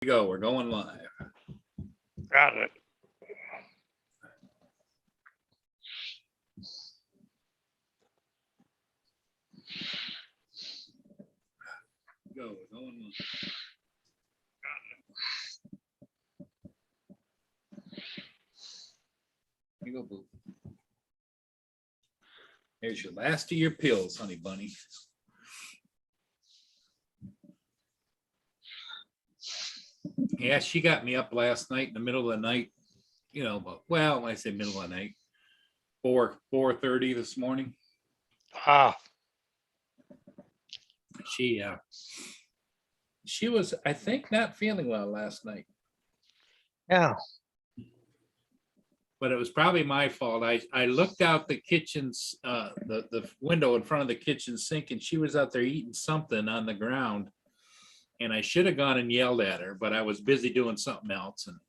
Go. We're going live. Got it. Go. We're going live. Here you go, boo. Here's your last of your pills, honey bunny. Yeah, she got me up last night in the middle of the night. You know, but well, when I say middle of the night, 4:30 this morning. Ah, She was, I think, not feeling well last night, yeah. but it was probably my fault. I looked out the kitchen's the window in front of the kitchen sink, and she was out there eating something on the ground. And I should have gone and yelled at her, but I was busy doing something else. And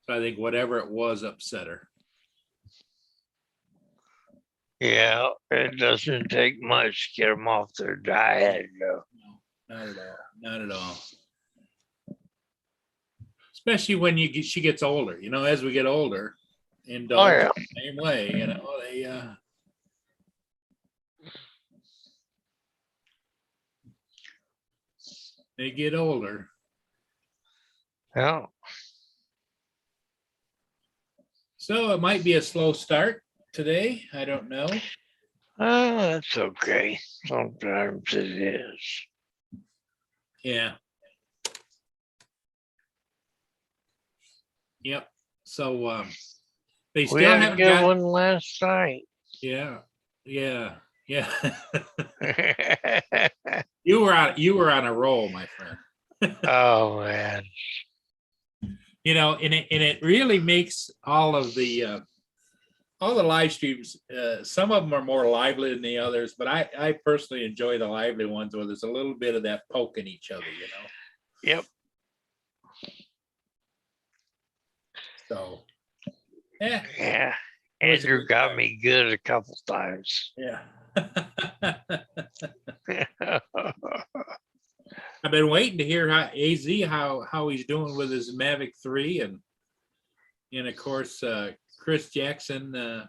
so I think whatever it was upset her. Yeah, it doesn't take much to get them off their diet. No, not at all. Not at all. Especially when she gets older. You know, as we get older, and Oh, dogs yeah. are the same way. You know, they get older. Yeah. So it might be a slow start today. I don't know. Oh, that's okay. Sometimes it is. Yeah. Yep. So they We still had a haven't good got. one last night. Yeah. Yeah. Yeah. You were on a roll, my friend. Oh, man. You know, and it really makes all the live streams. Some of them are more lively than the others, but I personally enjoy the lively ones where there's a little bit of that poking each other. You know. Yep. So. Yeah. Yeah. It was a Andrew good got time. me good a couple times. Yeah. I've been waiting to hear how he's doing with his Mavic 3 and of course Chris Jackson,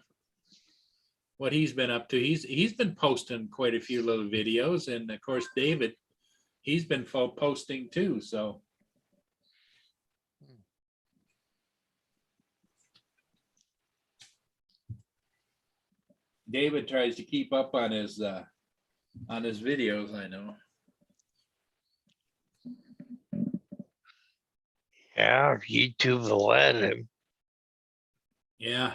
what he's been up to. He's been posting quite a few little videos, and of course David, he's been posting too. So David tries to keep up on his videos, I know. Yeah, YouTube will let him. Yeah.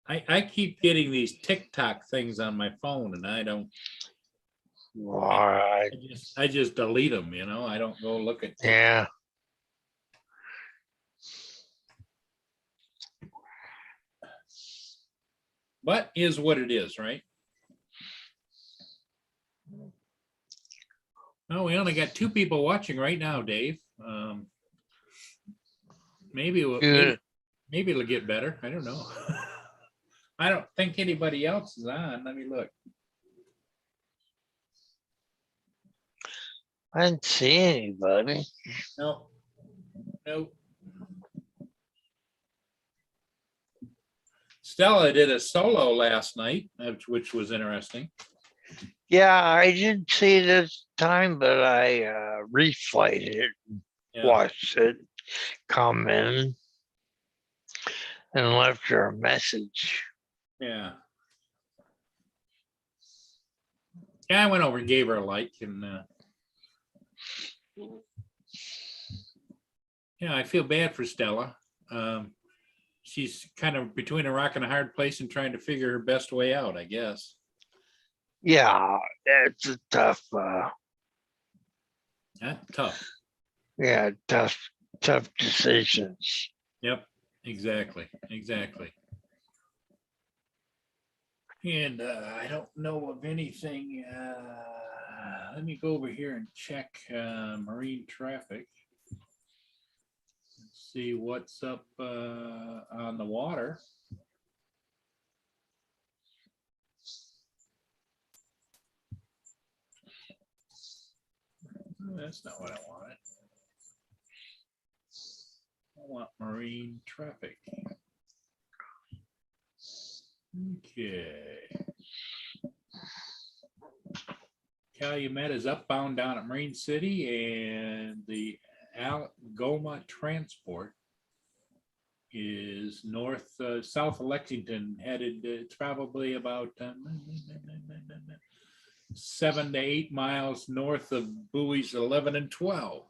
I keep getting these TikTok things on my phone, and I don't. All right. I just delete them. You know, I don't go look at. Yeah. But is what it is, right? No, we only got 2 people watching right now, Dave. Maybe it'll get better. I don't know. I don't think anybody else is on. Let me look. I didn't see anybody. No. Stella did a solo last night, which was interesting. Yeah, I didn't see it this time, but I replayed it, Yeah. watched it, commented, and left her a message. Yeah. Yeah, I went over and gave her a like, and yeah, I feel bad for Stella. She's kind of between a rock and a hard place and trying to figure her best way out, I guess. Yeah, it's a tough, Tough. yeah, tough decisions. Yep, exactly. And I don't know of anything. Let me go over here and check marine traffic. see what's up on the water. That's not what I wanted. I want marine traffic. Okay. Calumet is upbound down at Marine City, and the Algoma Transport is north, south of Lexington, headed, it's probably about 7 to 8 miles north of buoys 11 and 12.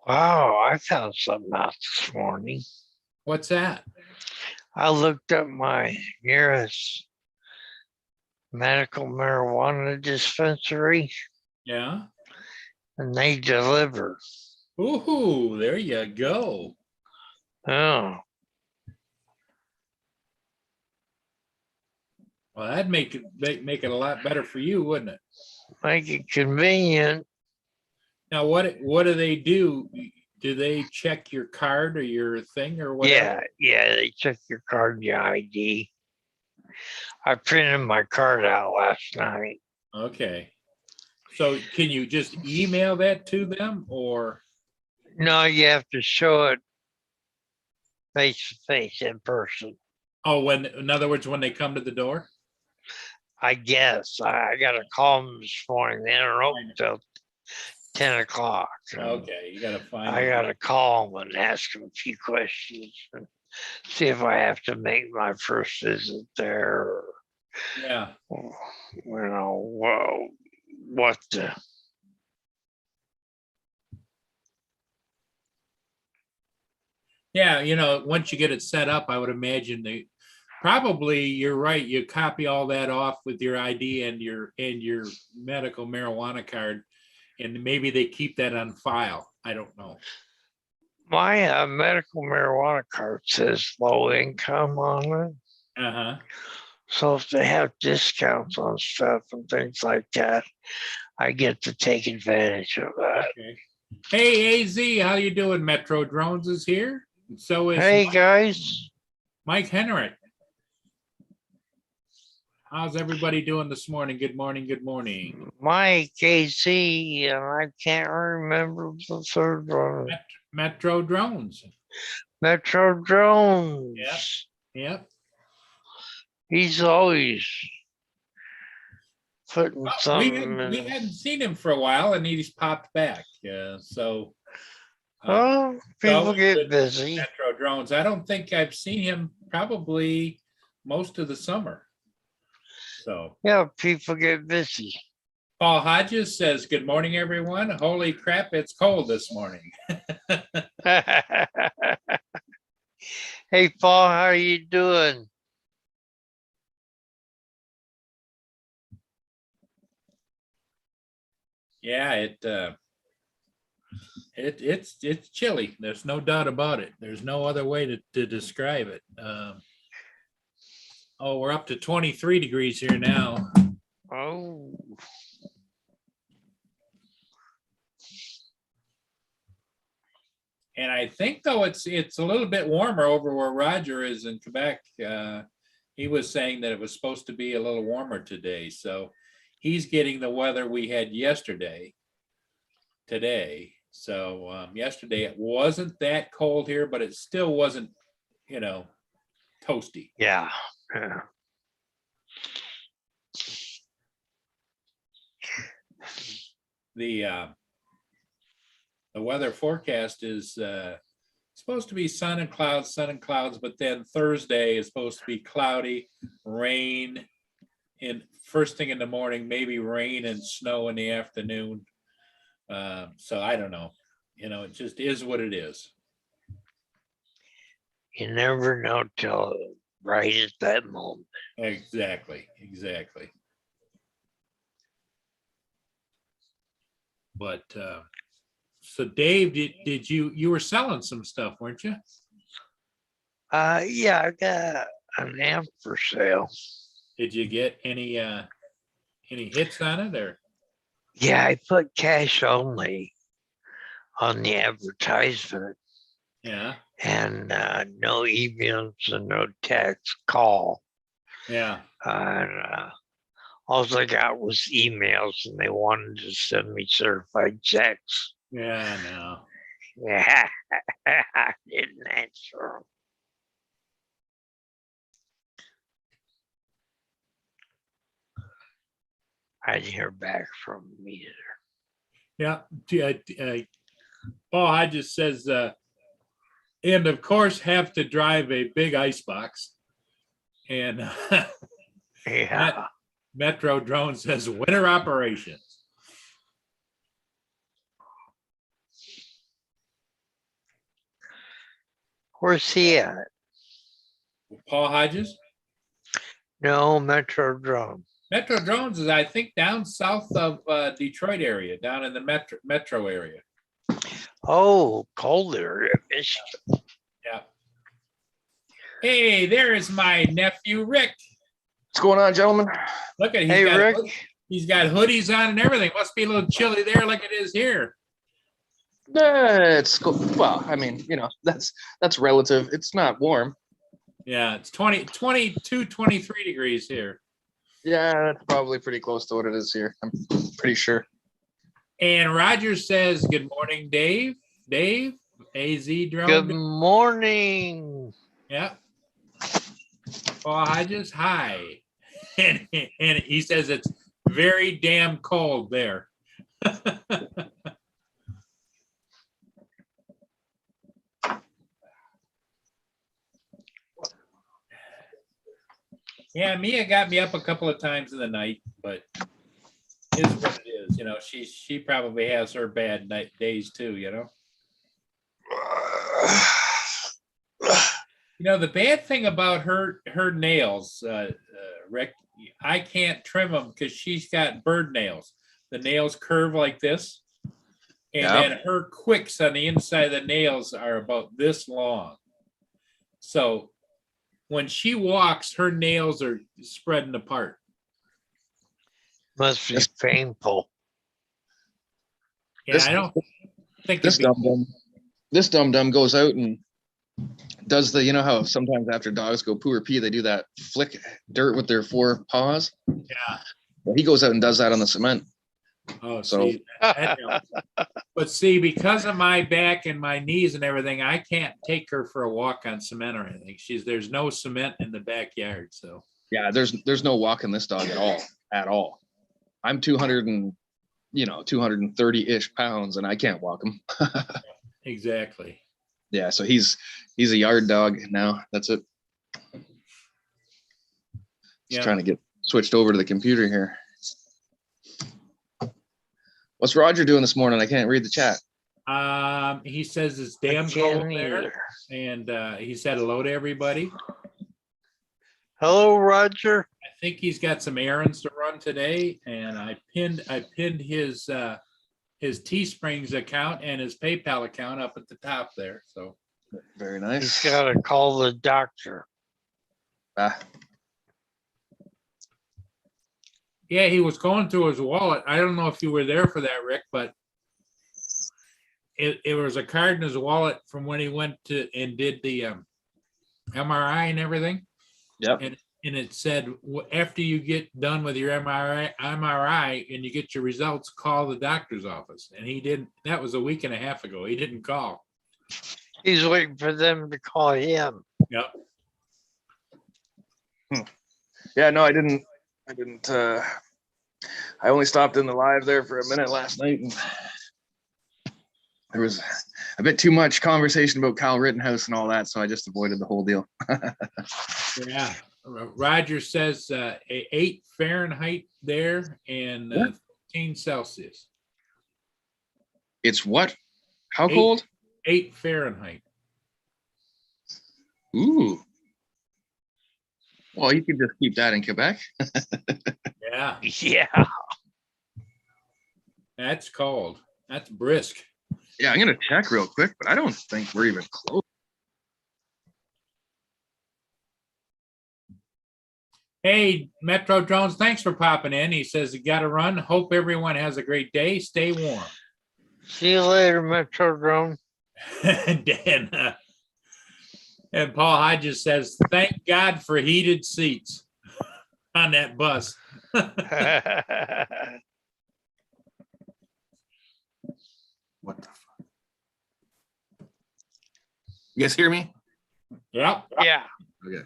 Wow, I found something out this morning. What's that? I looked up my nearest medical marijuana dispensary Yeah. and they deliver. Ooh, there you go. Oh, Well, that'd make it a lot better for you, wouldn't it? make it convenient. Now, what do they do? Do they check your card or your thing or whatever? Yeah, they check your card, your ID. I printed my card out last night. Okay. So can you just email that to them or? No, you have to show it face to face in person. Oh, in other words, when they come to the door? I guess I got to call them this morning. They don't open until 10 o'clock. Okay, you gotta find I it. got to call them and ask them a few questions and see if I have to make my first visit there. Or, Yeah. What the. Yeah, once you get it set up, I would imagine probably you're right. You copy all that off with your ID and your medical marijuana card, and maybe they keep that on file. I don't know. My medical marijuana card says low income on it. Uh-huh. So if they have discounts on stuff and things like that, I get to take advantage of that. Okay. Hey, AZ, how you doing? Metro Drones is here. So is Hey guys, Mike Henrik. How's everybody doing this morning? Good morning. Good morning. Mike, AC, and I can't remember the third one. Metro Drones. Metro Drones. Yep. He's always putting We something hadn't seen him for a while, and he's popped back. So. Oh, people get with busy. Metro Drones. I don't think I've seen him probably most of the summer. So Yeah, people get busy. Paul Hodges says, "Good morning, everyone. Holy crap, it's cold this morning." Hey, Paul, how are you doing? Yeah, it's chilly. There's no doubt about it. There's no other way to describe it. Oh, we're up to 23 degrees here now. Oh, And I think though it's a little bit warmer over where Roger is in Quebec. He was saying that it was supposed to be a little warmer today. So he's getting the weather we had yesterday, today. So yesterday it wasn't that cold here, but it still wasn't, toasty. yeah. The weather forecast is supposed to be sun and clouds, but then Thursday is supposed to be cloudy, rain in first thing in the morning, maybe rain and snow in the afternoon. So I don't know. It just is what it is. You never know till right at that moment. Exactly. But so Dave, did you were selling some stuff, weren't you? Yeah, I got an amp for sale. Did you get any hits on it or? Yeah, I put cash only on the advertisement, Yeah, and no emails and no text call. yeah. And all I got was emails, and they wanted to send me certified checks. Yeah, no. Yeah, I didn't answer 'em. I didn't hear back from him either. Yeah. Paul Hodges says, and of course have to drive a big ice box. And Yeah, Metro Drone says winter operations. where's he at? Paul Hodges. No, Metro Drone. Metro Drones is, I think, down south of Detroit area, down in the metro area. Oh, cold area, Michigan. Yeah. Hey, there is my nephew Rick. What's going on, gentlemen? Look at Hey, Rick. He's got hoodies on and everything. Must be a little chilly there, like it is here. It's cool. Well, I mean, that's relative. It's not warm. Yeah, it's 22, 23 degrees here. Yeah, that's probably pretty close to what it is here. I'm pretty sure. And Roger says, "Good morning, Dave. Dave, AZ Drone." Good morning. Yeah. Paul Hodges, hi. And he says it's very damn cold there. Yeah, Mia got me up a couple of times in the night, but it is what it is. She probably has her bad days too, The bad thing about her nails, Rick, I can't trim them because she's got bird nails. The nails curve like this. And Yeah. then her quicks on the inside of the nails are about this long. So when she walks, her nails are spreading apart. Must be painful. Yeah, I don't think This dum dum goes out and does how sometimes after dogs go poo or pee, they do that flick dirt with their 4 paws. Yeah. Well, he goes out and does that on the cement. Oh, So- see, that helps. But see, because of my back and my knees and everything, I can't take her for a walk on cement or anything. There's no cement in the backyard, so. Yeah, there's no walking this dog at all. I'm 230-ish pounds, and I can't walk him. Exactly. Yeah, so he's a yard dog now. That's it. Just Yeah. trying to get switched over to the computer here. What's Roger doing this morning? I can't read the chat. He says it's damn I cold can't there, either. and he said hello to everybody. Hello, Roger. I think he's got some errands to run today, and I pinned his Teesprings account and his PayPal account up at the top there. So Very He's nice. got to call the doctor. Ah, yeah, he was going through his wallet. I don't know if you were there for that, Rick, but it was a card in his wallet from when he went to and did the MRI and everything. yep. And it said, after you get done with your MRI and you get your results, call the doctor's office. And he didn't. That was a week and a half ago. He didn't call. He's waiting for them to call him. Yep. Yeah, no, I didn't. I only stopped in the live there for a minute last night, and there was a bit too much conversation about Kyle Rittenhouse and all that, so I just avoided the whole deal. Yeah. Roger says 8 Fahrenheit there and 15 Celsius. It's what? How 8 cold? 8 Fahrenheit. Ooh. Well, you could just keep that in Quebec. Yeah, Yeah. that's cold. That's brisk. Yeah, I'm gonna check real quick, but I don't think we're even close. Hey, Metro Drones, thanks for popping in. He says you got to run. Hope everyone has a great day. Stay warm. See you later, Metrodrome. Dan, and Paul Hodges says, thank God for heated seats on that bus. What the fuck? You guys hear me? Yep. Yeah. Okay.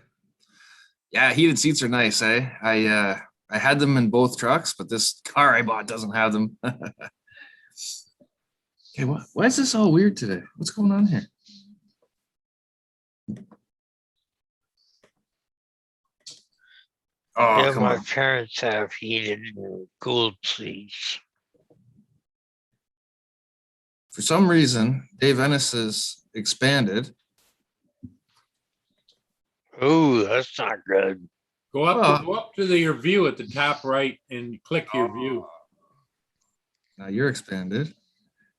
Yeah, heated seats are nice, eh? I had them in both trucks, but this car I bought doesn't have them. Okay, why is this all weird today? What's going on here? Oh, Yeah, come my on. parents have heated and cooled seats. For some reason, Dave Ennis has expanded. Ooh, that's not good. Go up, Well- go up to your view at the top right and click your view. Now you're expanded.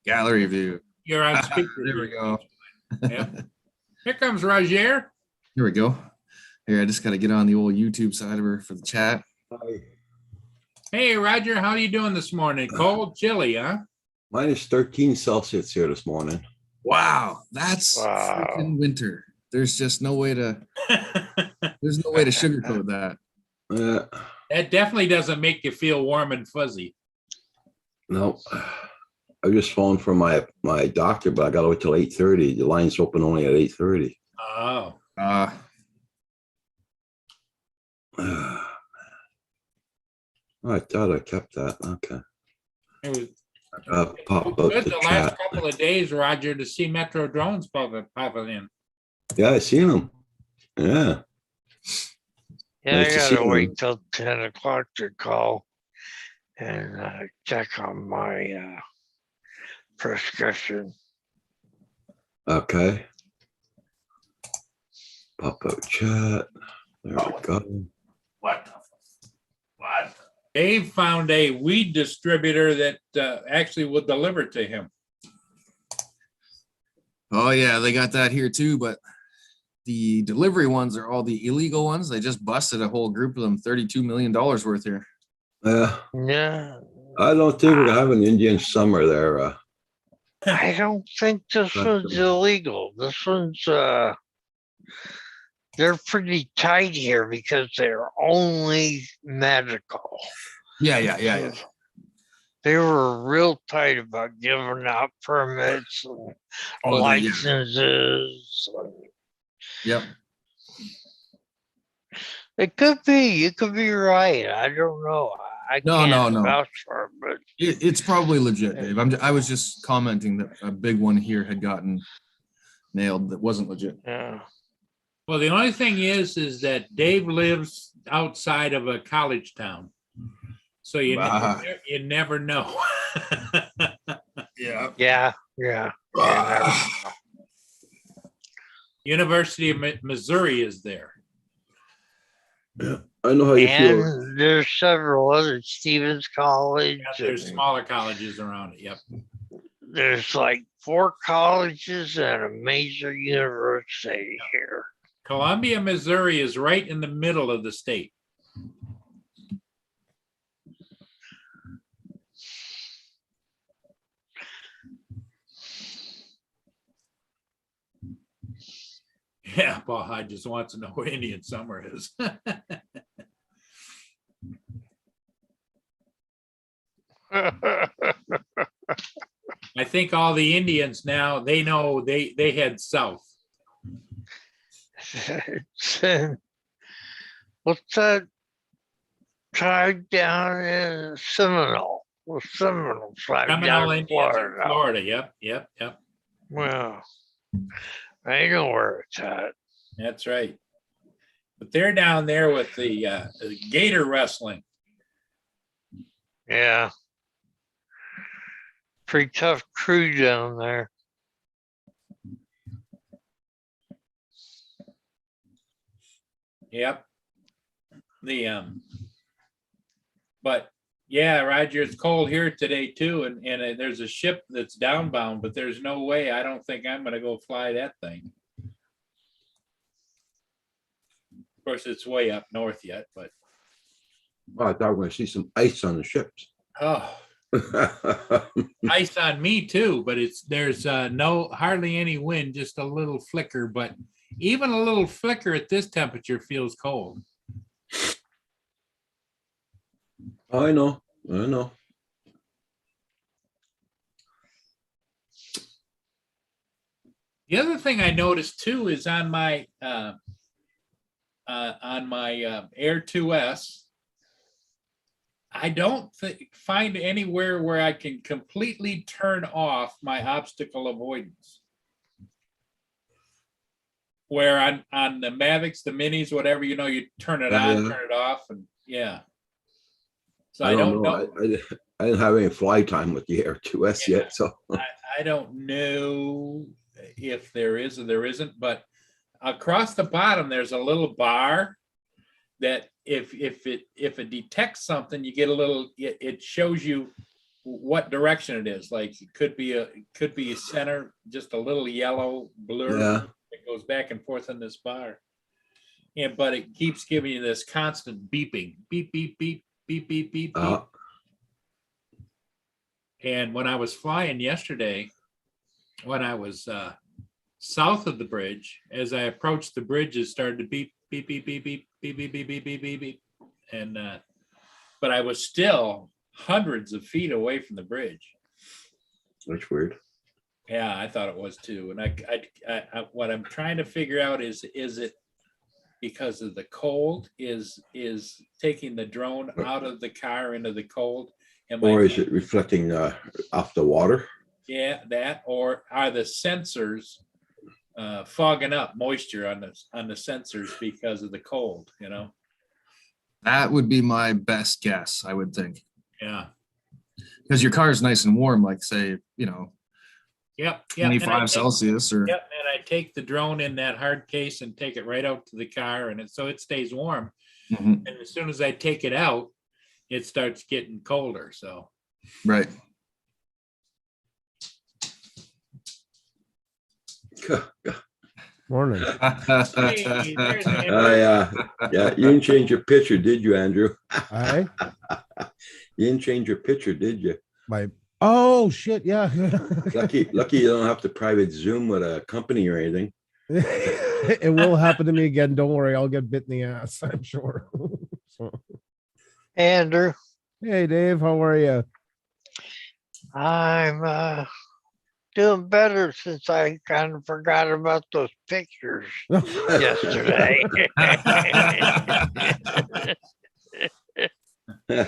Gallery view. You're on speaker. There we view. go. Yep. Here comes Roger. Here we go. Here, I just got to get on the old YouTube side of her for the chat. Hi. Hey, Roger, how you doing this morning? Cold, chilly, huh? Minus 13 Celsius here this morning. Wow, that's Wow. freaking winter. There's just no way to. There's no way to sugarcoat that. That definitely doesn't make you feel warm and fuzzy. No, I just phoned from my doctor, but I got to wait till 8:30. The line's open only at 8:30. Oh, I thought I kept that. Okay. it was Pop up good the the last chat. couple of days, Roger, to see Metro drones popping in. Yeah, I seen them. Yeah. Yeah, Nice I to see gotta you. wait till 10 o'clock to call and check on my prescription. Okay. Pop up chat. There we go. What? What? Dave found a weed distributor that actually will deliver to him. Oh yeah, they got that here too, but the delivery ones are all the illegal ones. They just busted a whole group of them, $32 million worth here. Yeah. Yeah, I don't think we're having Indian summer there. I don't think this one's illegal. This one's they're pretty tight here because they're only medical. Yeah. They were real tight about giving out permits and Oh, yeah. licenses. Yep. It could be. You could be right. I don't know. I No, can't no. vouch for it, but It's probably legit, Dave. I was just commenting that a big one here had gotten nailed that wasn't legit. yeah. Well, the only thing is that Dave lives outside of a college town. So you never know. Yeah. Yeah. Yeah. University of Missouri is there. I know how you feel. And there's several other Stevens College. Yeah, there's and smaller colleges around it. Yep. there's like 4 colleges and a major university here. Columbia, Missouri is right in the middle of the state. Yeah, Paul Hyde just wants to know where Indian Summer is. I think all the Indians now, they know they head south. What's that tribe down in Seminole? Well, Seminole tribe Seminole down in Indians in Florida. Florida. Yep. Well, I know where it's at. That's right. But they're down there with the gator wrestling. Yeah. Pretty tough crew down there. Yep. But yeah, Roger, it's cold here today too, and there's a ship that's downbound, but there's no way. I don't think I'm gonna go fly that thing. Of course, it's way up north yet, but Oh, I thought we were going to see some ice on the ships. oh, Ice on me too, but there's hardly any wind, just a little flicker, but even a little flicker at this temperature feels cold. I know, I know. The other thing I noticed too is on my Air 2S, I don't find anywhere where I can completely turn off my obstacle avoidance. Where on the Mavics, the Minis, whatever, you turn it on, turn it off, and yeah. So I don't know. I didn't have any fly time with the Air 2S yet, so. I don't know if there is or there isn't, but across the bottom, there's a little bar that if it detects something, you get a little, it shows you what direction it is. Like it could be a center, just a little yellow blur that goes back and forth in this bar. But it keeps giving you this constant beeping, beep, beep, beep, beep, beep, beep, beep. And when I was flying yesterday, when I was south of the bridge, as I approached the bridge, it started to beep, beep, beep, beep, beep, beep, beep, beep, beep, beep, beep, beep. And but I was still hundreds of feet away from the bridge. That's weird. Yeah, I thought it was too. And I what I'm trying to figure out is it because of the cold is taking the drone out of the car into the cold? Or is it reflecting off the water? Yeah, that, or are the sensors fogging up moisture on the sensors because of the cold, That would be my best guess, I would think. Yeah. Because your car is nice and warm, like say, Yep. 25 Celsius or. Yep, and I take the drone in that hard case and take it right out to the car, and so it stays warm. Mhm. And as soon as I take it out, it starts getting colder. So. Right. Morning. Hey, there's Andrew. Yeah, you didn't change your picture, did you, Andrew? Aye. You didn't change your picture, did you? Oh shit, yeah. Lucky you don't have to private Zoom with a company or anything. It will happen to me again. Don't worry, I'll get bit in the ass, I'm sure. So, Andrew, hey Dave, how are you? I'm doing better since I kind of forgot about those pictures yesterday.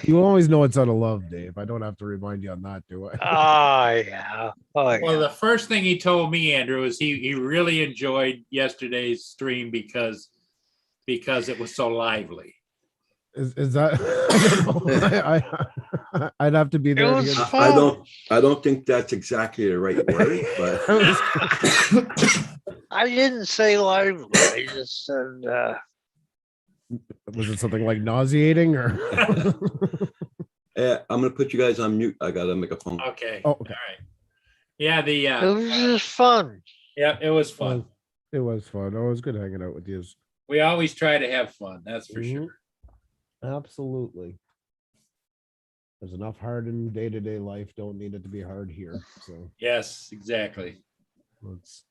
You always know it's out of love, Dave. I don't have to remind you on that, do I? Oh yeah. Oh Well, yeah. the first thing he told me, Andrew, is he really enjoyed yesterday's stream because it was so lively. Is that? I'd have to be there. It to was hear fun. I don't think that's exactly the right word, but I didn't say lively. I just said Was it something like nauseating or? I'm gonna put you guys on mute. I gotta make a phone. Okay. Oh, All okay. right. Yeah, it was just fun. yeah, it was fun. It was fun. Oh, it was good hanging out with you. We always try to have fun, that's for Mhm. sure. Absolutely. There's enough hard in day-to-day life. Don't need it to be hard here. So Yes, exactly. let's.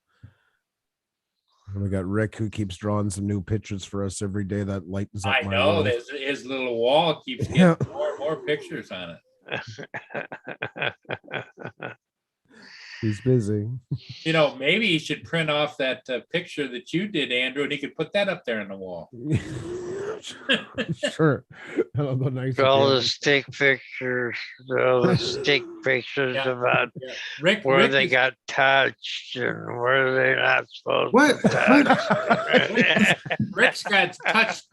We got Rick who keeps drawing some new pictures for us every day. That lightens up I my know life. his little wall keeps getting Yeah. more and more pictures on it. He's busy. Maybe he should print off that picture that you did, Andrew, and he could put that up there on the wall. Sure. That'll go nice. all with the you. stick pictures, all the stick pictures Yeah. about Yeah. Rick, where Rick they is- got touched and where they're not supposed What? to touch. Rick's got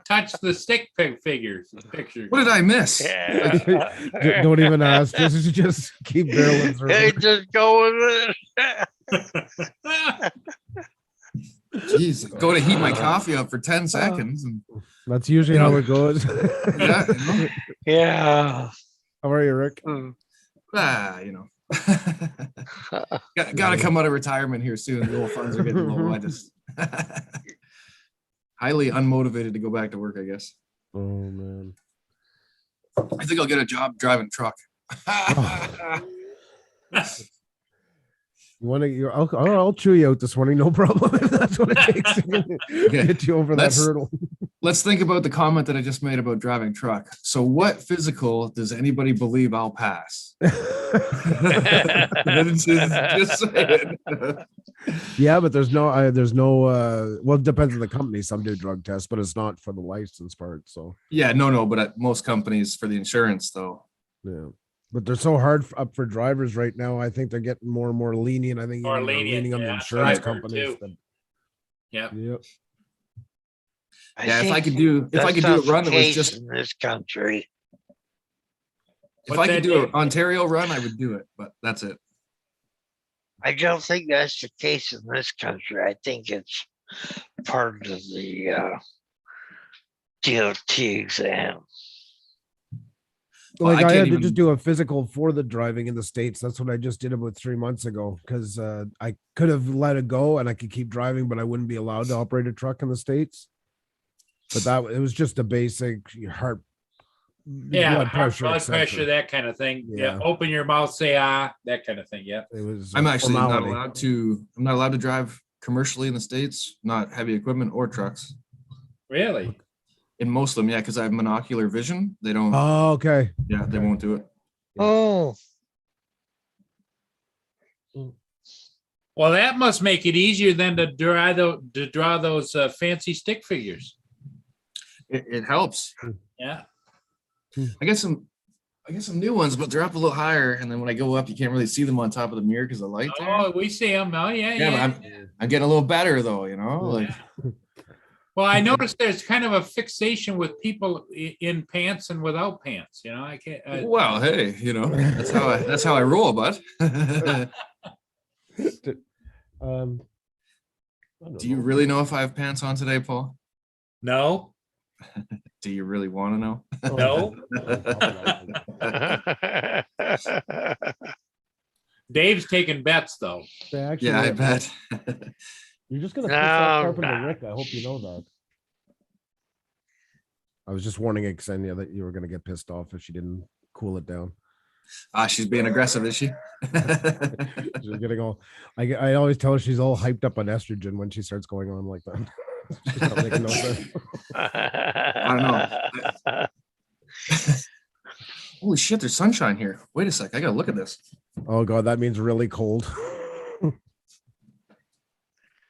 touch the stick figures picture. What did I miss? Don't even ask. Just keep barreling through. Hey, just go with it. Jeez, go to heat my coffee up for 10 seconds. And, That's usually how it goes. yeah, Yeah. How are you, Rick? Mm. Got to come out of retirement here soon. The old funds are getting low. I just highly unmotivated to go back to work, I guess. Oh man. I think I'll get a job driving truck. You want to? I'll chew you out this morning. No problem. If that's what it takes to get you over that Let's- hurdle. Let's think about the comment that I just made about driving truck. So what physical does anybody believe I'll pass? Just saying. Yeah, but there's no. Well, it depends on the company. Some do drug tests, but it's not for the license part. So Yeah, no, but at most companies for the insurance though. yeah, but they're so hard up for drivers right now. I think they're getting more and more lenient. I think More even they're lenient, leaning on the yeah, that's what insurance I've heard companies. too. Yeah. Yep. Yeah, if I think could do that's a not the run that was case just in this country. if What's I could that, do an Dave? Ontario run, I would do it, but that's it. I don't think that's the case in this country. I think it's part of the DOT exam. Well, Like I I can't had to even- just do a physical for the driving in the States. That's what I just did about 3 months ago because I could have let it go and I could keep driving, but I wouldn't be allowed to operate a truck in the States. But it was just a basic heart, Yeah, blood heart, pressure, blood etc. pressure, that kind of thing. Yeah. Yeah. Open your mouth, say ah, that kind of thing. Yeah. It was. I'm a actually not formality. allowed to. I'm not allowed to drive commercially in the States, not heavy equipment or trucks. Really? In most of them, yeah, because I have monocular vision. They don't. Oh, okay. Yeah, they won't do it. Oh, Well, that must make it easier than to draw those fancy stick figures. It helps. Yeah. I get some new ones, but they're up a little higher. And then when I go up, you can't really see them on top of the mirror because the light. there. Oh, we see them. Oh, yeah, Yeah, yeah. but I'm getting a little better though, you know. Like Well, I noticed there's kind of a fixation with people in pants and without pants. You know, I can't. well, hey, you know, that's how I roll, bud. Um, I don't Do you know. really know if I have pants on today, Paul? No. Do you really want to know? Oh, No. Dave's taking bets though. they actually Yeah, I were- bet. You're just gonna piss off No, Carpenter nah. Rick. I hope you know that. I was just warning Xenia that you were gonna get pissed off if she didn't cool it down. She's being aggressive, is she? She's getting all. I always tell her she's all hyped up on estrogen when she starts going on like that. She's not making no sense. I don't know. Holy shit, there's sunshine here. Wait a sec, I gotta look at this. Oh god, that means really cold.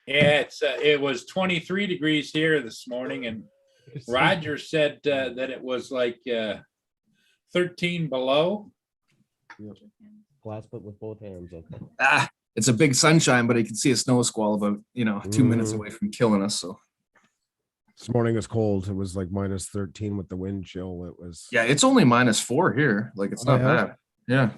Yeah, it was 23 degrees here this morning, and Roger said that it was like 13 below. Clasp it with both hands. Okay. It's a big sunshine, but you can see a snow squall about 2 minutes Mm. away from killing us. So This morning was cold. It was like minus 13 with the wind chill. It was. yeah, it's only -4 here. Like it's Oh, not yeah? bad. Yeah.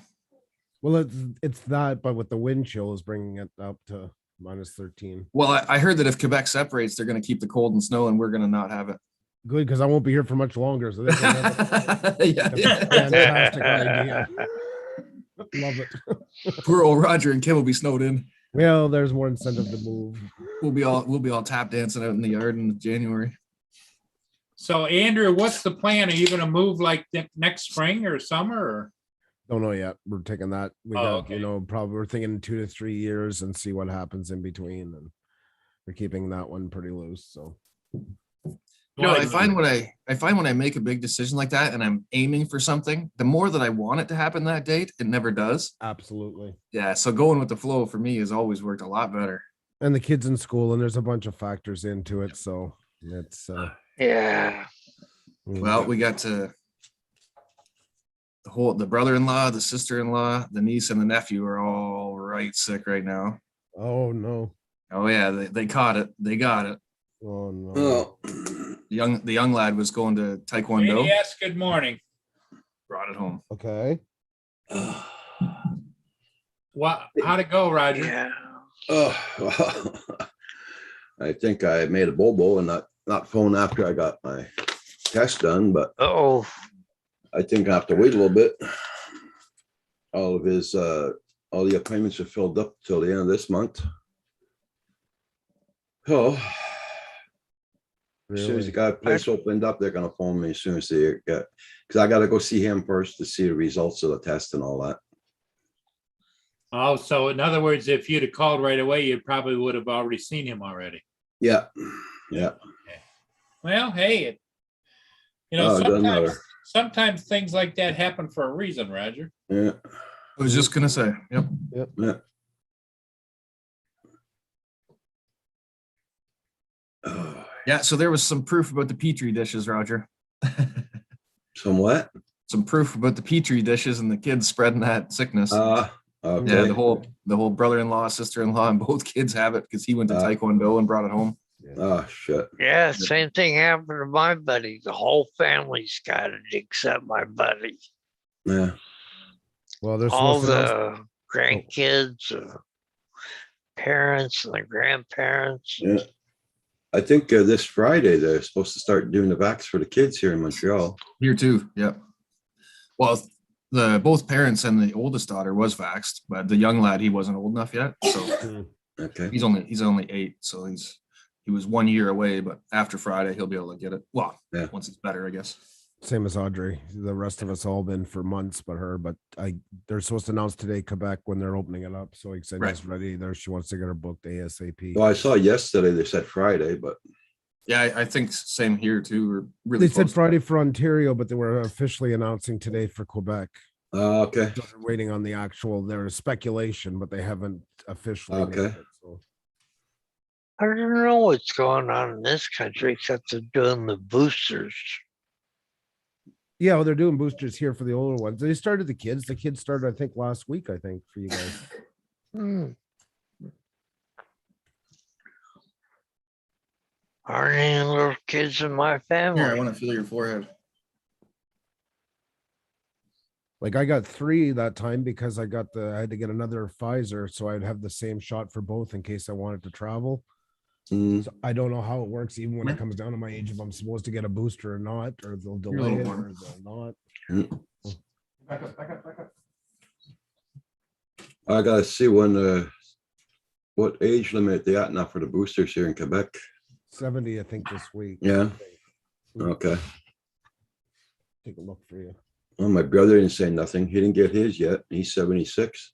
Well, it's that, but with the wind chill is bringing it up to minus 13. Well, I heard that if Quebec separates, they're going to keep the cold and snow, and we're going to not have it. Good, because I won't be here for much longer. So this is a Yeah. fantastic idea. Love it. Poor old Roger and Kim will be snowed in. Well, there's more incentive to move. We'll be all tap dancing out in the yard in January. So Andrew, what's the plan? Are you going to move like next spring or summer? Or? Don't know yet. We're taking that. We Oh, got, okay. probably we're thinking 2 to 3 years and see what happens in between. And we're keeping that one pretty loose. So I find when I make a big decision like that and I'm aiming for something, the more that I want it to happen that date, it never does. absolutely. Yeah. So going with the flow for me has always worked a lot better. And the kids in school, and there's a bunch of factors into it. So it's yeah. Well, we got to the brother-in-law, the sister-in-law, the niece, and the nephew are all right sick right now. oh no. Oh yeah, they caught it. They got it. Oh no. Oh, The young lad was going to Taekwondo, Yes, good morning. brought it home. Okay. How'd it go, Roger? Yeah. well, I think I made a bobo and not phone after I got my test done, but Oh, I think I have to wait a little bit. All the appointments are filled up till the end of this month. Oh, As soon as the Really? guy place opened up, they're gonna phone me as soon as they get, because I gotta go see him first to see the results of the test and all that. Oh, so in other words, if you'd have called right away, you probably would have already seen him already. Yeah, yeah. Well, hey, Oh, it doesn't matter. sometimes things like that happen for a reason, Roger. Yeah, I was just gonna say, yep. yeah. Oh, Yeah, so there was some proof about the Petri dishes, Roger. somewhat. Some proof about the Petri dishes and the kids spreading that sickness. Yeah, Okay. the whole brother-in-law, sister-in-law, and both kids have it because he went to Taekwondo and brought it home. Oh, shit. Yeah, same thing happened to my buddy. The whole family's got it except my buddy. Yeah. Well, there's All supposed to the grandkids, parents, and the grandparents. Yeah. I think this Friday they're supposed to start doing the vax for the kids here in Montreal. Here too, yep. Well, both parents and the oldest daughter was vaxxed, but the young lad, he wasn't old enough yet. So Okay. he's only 8. So he was 1 year away, but after Friday, he'll be able to get it. Well, Yeah. once it's better, I guess. same as Audrey. The rest of us all been for months, but her. But they're supposed to announce today Quebec when they're opening it up. So he said Right. he's ready there. She wants to get her booked ASAP. Well, I saw yesterday they said Friday, but Yeah, I think same here too. We're really They said close. Friday for Ontario, but they were officially announcing today for Quebec. okay. So they're waiting on the actual. There's speculation, but they haven't officially. named Okay. it, so. I don't know what's going on in this country except they're doing the boosters. Yeah, well, they're doing boosters here for the older ones. They started the kids. The kids started, I think, last week. I think for you guys. Hmm. Aren't any little kids in my family? Here, I want to feel your forehead. Like I got 3 that time because I had to get another Pfizer, so I'd have the same shot for both in case I wanted to travel. Mm, So I don't know how it works, even when Yeah. it comes down to my age, if I'm supposed to get a booster or not, or they'll a delay little it, warm. or they'll not. Back up. I gotta see what age limit they at now for the boosters here in Quebec. 70, I think, this week. Yeah. Okay. Take a look for you. Well, my brother didn't say nothing. He didn't get his yet. He's 76.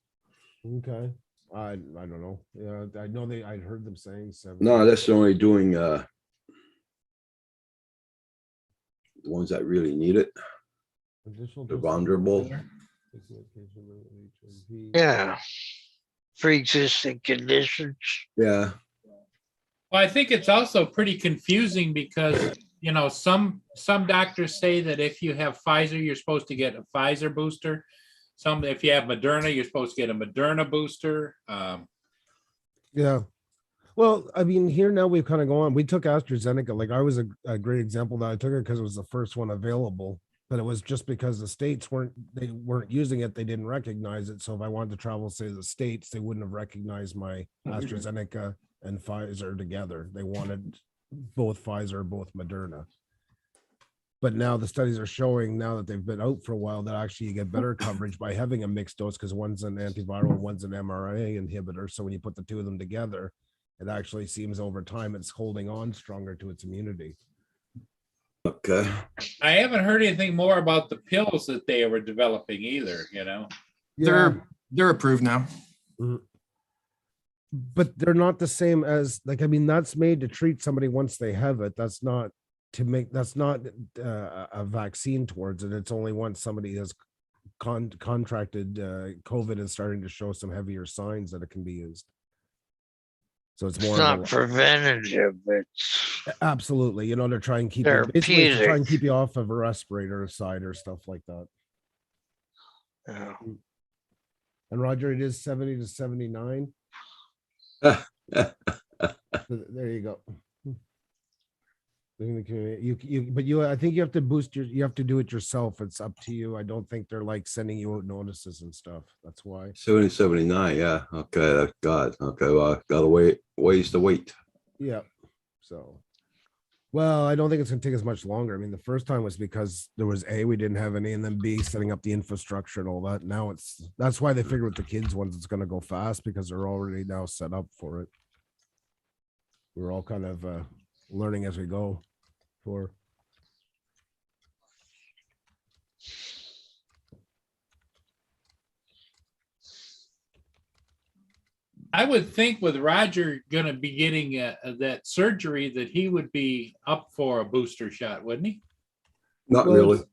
Okay. I don't know. Yeah, I know I heard them saying 70. No, that's only doing the ones that really need it, Additional the doses of vulnerable. HMP. Yeah. Pre-existing conditions. Yeah. Well, I think it's also pretty confusing because, some doctors say that if you have Pfizer, you're supposed to get a Pfizer booster. If you have Moderna, you're supposed to get a Moderna booster. Yeah. Well, I mean, here now we've kind of gone. We took AstraZeneca. Like I was a great example that I took it because it was the first one available, but it was just because the states weren't using it. They didn't recognize it. So if I wanted to travel, say the states, they wouldn't have recognized my AstraZeneca and Pfizer together. They wanted both Pfizer, both Moderna. But now the studies are showing, now that they've been out for a while, that actually you get better coverage by having a mixed dose because one's an antiviral, one's an mRNA inhibitor. So when you put the two of them together, it actually seems over time it's holding on stronger to its immunity. Okay. I haven't heard anything more about the pills that they were developing either, They're approved now. But they're not the same as that's made to treat somebody once they have it. That's not a vaccine towards it. It's only once somebody has contracted COVID and starting to show some heavier signs that it can be used. So it's more It's not preventative. It's absolutely, they're trying to keep basically it's to try and therapeutic. keep you off of a respirator side or stuff like that. Yeah. And Roger, it is 70 to 79. Ah, There you go. In the community, I think you have to you have to do it yourself. It's up to you. I don't think they're like sending you out notices and stuff. That's why. 70, 79. Yeah. Okay. God. Okay. Well, gotta ways to wait. Yeah. So, well, I don't think it's gonna take as much longer. I mean, the first time was because there was we didn't have any, and then B, setting up the infrastructure and all that. Now that's why they figure with the kids ones, it's gonna go fast because they're already now set up for it. We're all kind of learning as we go. for. I would think with Roger gonna be getting that surgery that he would be up for a booster shot, wouldn't he? Not Well, really. it's-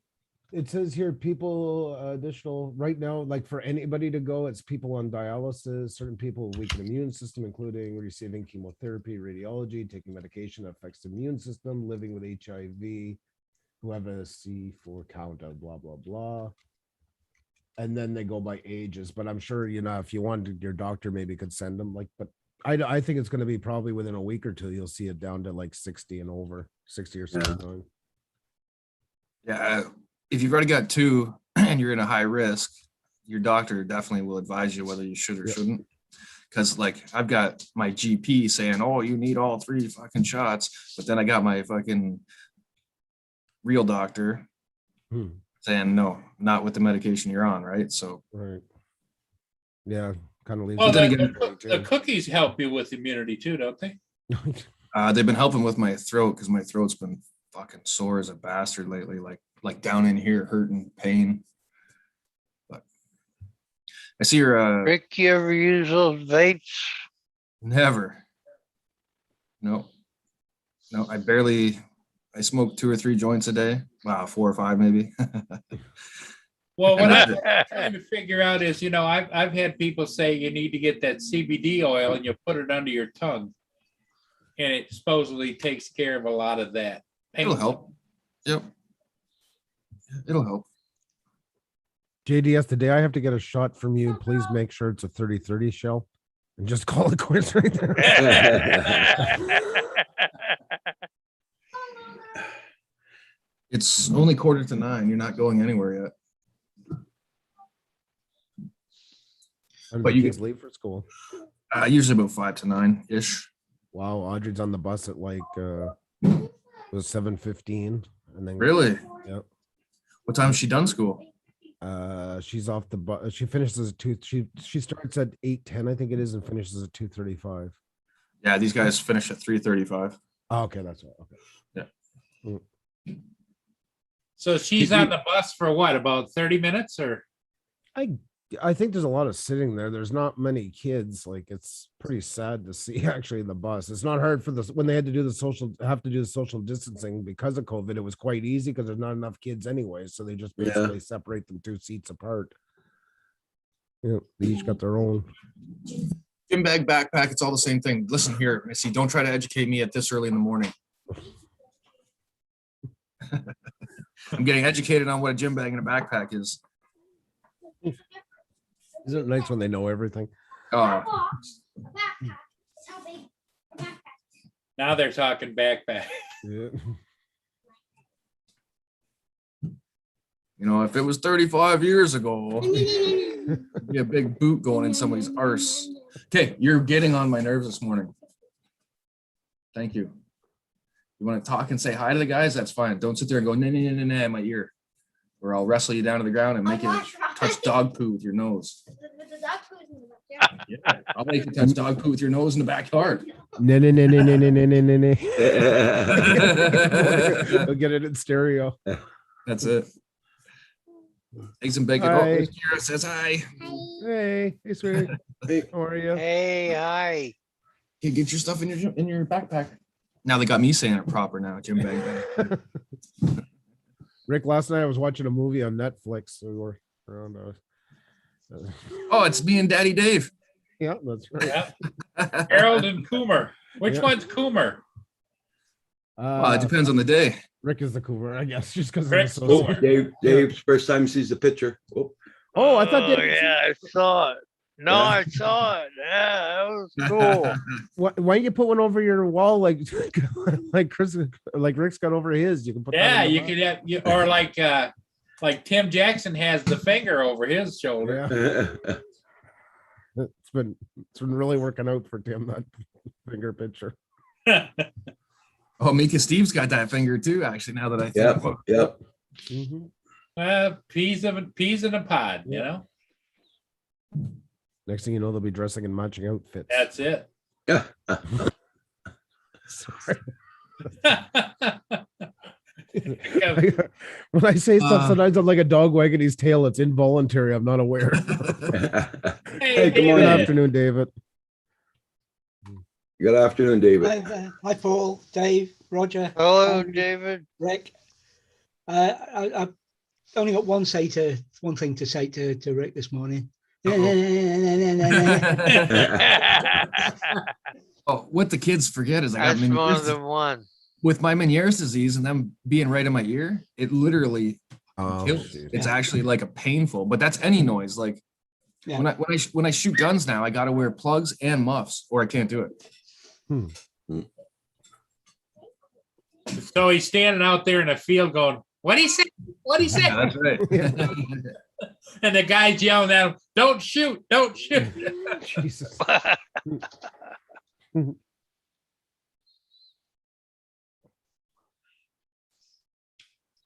It says here, people additional, right now, like for anybody to go, it's people on dialysis, certain people with weakened immune system, including receiving chemotherapy, radiology, taking medication that affects the immune system, living with HIV, who have a C4 count of blah, blah, blah. And then they go by ages, but I'm sure, if you wanted, your doctor maybe could send them but I think it's going to be probably within a week or two, you'll see it down to like 60 and over, 60 or 69. Yeah, if you've already got two and you're in a high risk, your doctor definitely will advise you whether you should or Yep. shouldn't. Because like I've got my GP saying, oh, you need all 3 fucking shots, but then I got my fucking real doctor Hmm. saying, no, not with the medication you're on, right? So Right. Yeah, kind of leaves. Well, it then the, again- the cookies help you with immunity too, don't they? they've been helping with my throat because my throat's been fucking sore as a bastard lately, like down in here, hurting, pain. But I see your Rick, you ever use those vapes? never. No, I smoke 2 or 3 joints a day. Wow, 4 or 5 maybe. Well, what And I'm that's it. trying to figure out is, I've had people say you need to get that CBD oil and you put it under your tongue. And it supposedly takes care of a lot of that. pain. It'll help. Yep. It'll help. JDS, the day I have to get a shot from you, please make sure it's a 30-30 shell and just call it quits right there. It's only 8:45. You're not going anywhere yet. When But do you kids get- leave for school. Usually about 5 to 9 ish. Wow, Audrey's on the bus at like it was 7:15, and then Really? Yep. What time is she done school? She's off the bus. She finishes at 2. She starts at 8:10, I think it is, and finishes at 2:35. Yeah, these guys finish at 3:35. Oh, okay, that's right. Okay. So she's on the bus for what, about 30 minutes or? I think there's a lot of sitting there. There's not many kids. Like it's pretty sad to see actually in the bus. It's not hard for this when they had to do the social distancing because of COVID. It was quite easy because there's not enough kids anyway. So they just Yeah. basically separate them 2 seats apart. Yeah, they each got their own. Gym bag, backpack, it's all the same thing. Listen here, Missy, don't try to educate me at this early in the morning. I'm getting educated on what a gym bag and a backpack is. Isn't it nice when they know everything? Oh, Now they're talking backpack. Yeah. if it was 35 years ago, it'd be a big boot going in somebody's arse. Okay, you're getting on my nerves this morning. Thank you. You want to talk and say hi to the guys? That's fine. Don't sit there and go, nah, nah, nah, nah, nah, in my ear. Or I'll wrestle you down to the ground and make you touch dog poo with your nose. Yeah, I'll make you touch dog poo with your nose in the backyard. No. We'll get it in stereo. That's it. Eggs and bacon. Hi. Oh, there's Kira says hi. Hey, sweetie. How are you? Hey, hi. Okay, get your stuff in your backpack. Now they got me saying it proper now, Jim Bang. Rick, last night I was watching a movie on Netflix. We were around. Oh, it's me and Daddy Dave. Yeah, that's right. Yeah. Harold and Coomer. Which Yeah. one's Coomer? Well, it depends on the day. Rick is the Cooper, I guess, just because. Rick's Coomer. Dave's first time he sees the picture. Oh, Oh, I thought Oh, Dave. yeah, I saw it. No, Yeah. I saw it. Yeah, that was cool. Why don't you put one over your wall like like Chris, like Rick's got over his? You can put. that Yeah, on the you back. could have, or like Tim Jackson has the finger over his shoulder. Yeah, it's been really working out for Tim, that finger picture. Oh, Mika Steve's got that finger too, actually, now that I think yep, about yep. Mhm. Peas in a pod, you know? Next thing you know, they'll be dressing in matching outfits. That's it. Sorry. When I say stuff, Uh, sometimes I'm like a dog wagging his tail. It's involuntary. I'm not aware. Hey, good Good morning. afternoon, David. Good afternoon, David. Hi, Paul, Dave, Roger. Hello, Andy, David. Rick. I've only got one thing to say to Rick this morning. Oh, what the kids forget is I got That's more Meniere's than one. with my Meniere's disease and them being right in my ear. It literally Oh, kills. dude. It's Yeah. actually like a painful, but that's any noise. Like Yeah. when I shoot guns now, I got to wear plugs and muffs, or I can't do it. So he's standing out there in the field going, "What'd he say? What'd he say?" Yeah, that's right. And the guy's yelling at him, "Don't shoot, don't shoot." Jesus.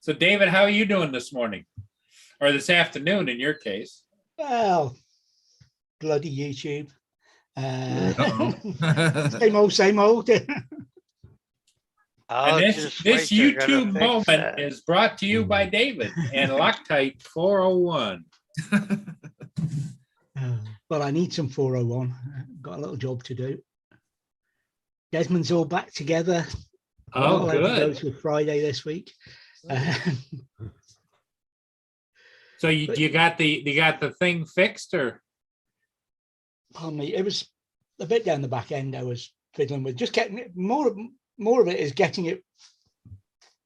So David, how are you doing this morning? Or this afternoon in your case? Well, bloody YouTube. Uh-oh. Same old, same old. I'll And just this wait, they're gonna YouTube fix moment that. is brought to you by David and Loctite 401. Well, I need some 401. Got a little job to do. Desmond's all back together. Oh, Not allowed to go good. to Friday this week. So you got the thing fixed, or? Pardon me, it was a bit down the back end I was fiddling with. Just getting it, more of it is getting it,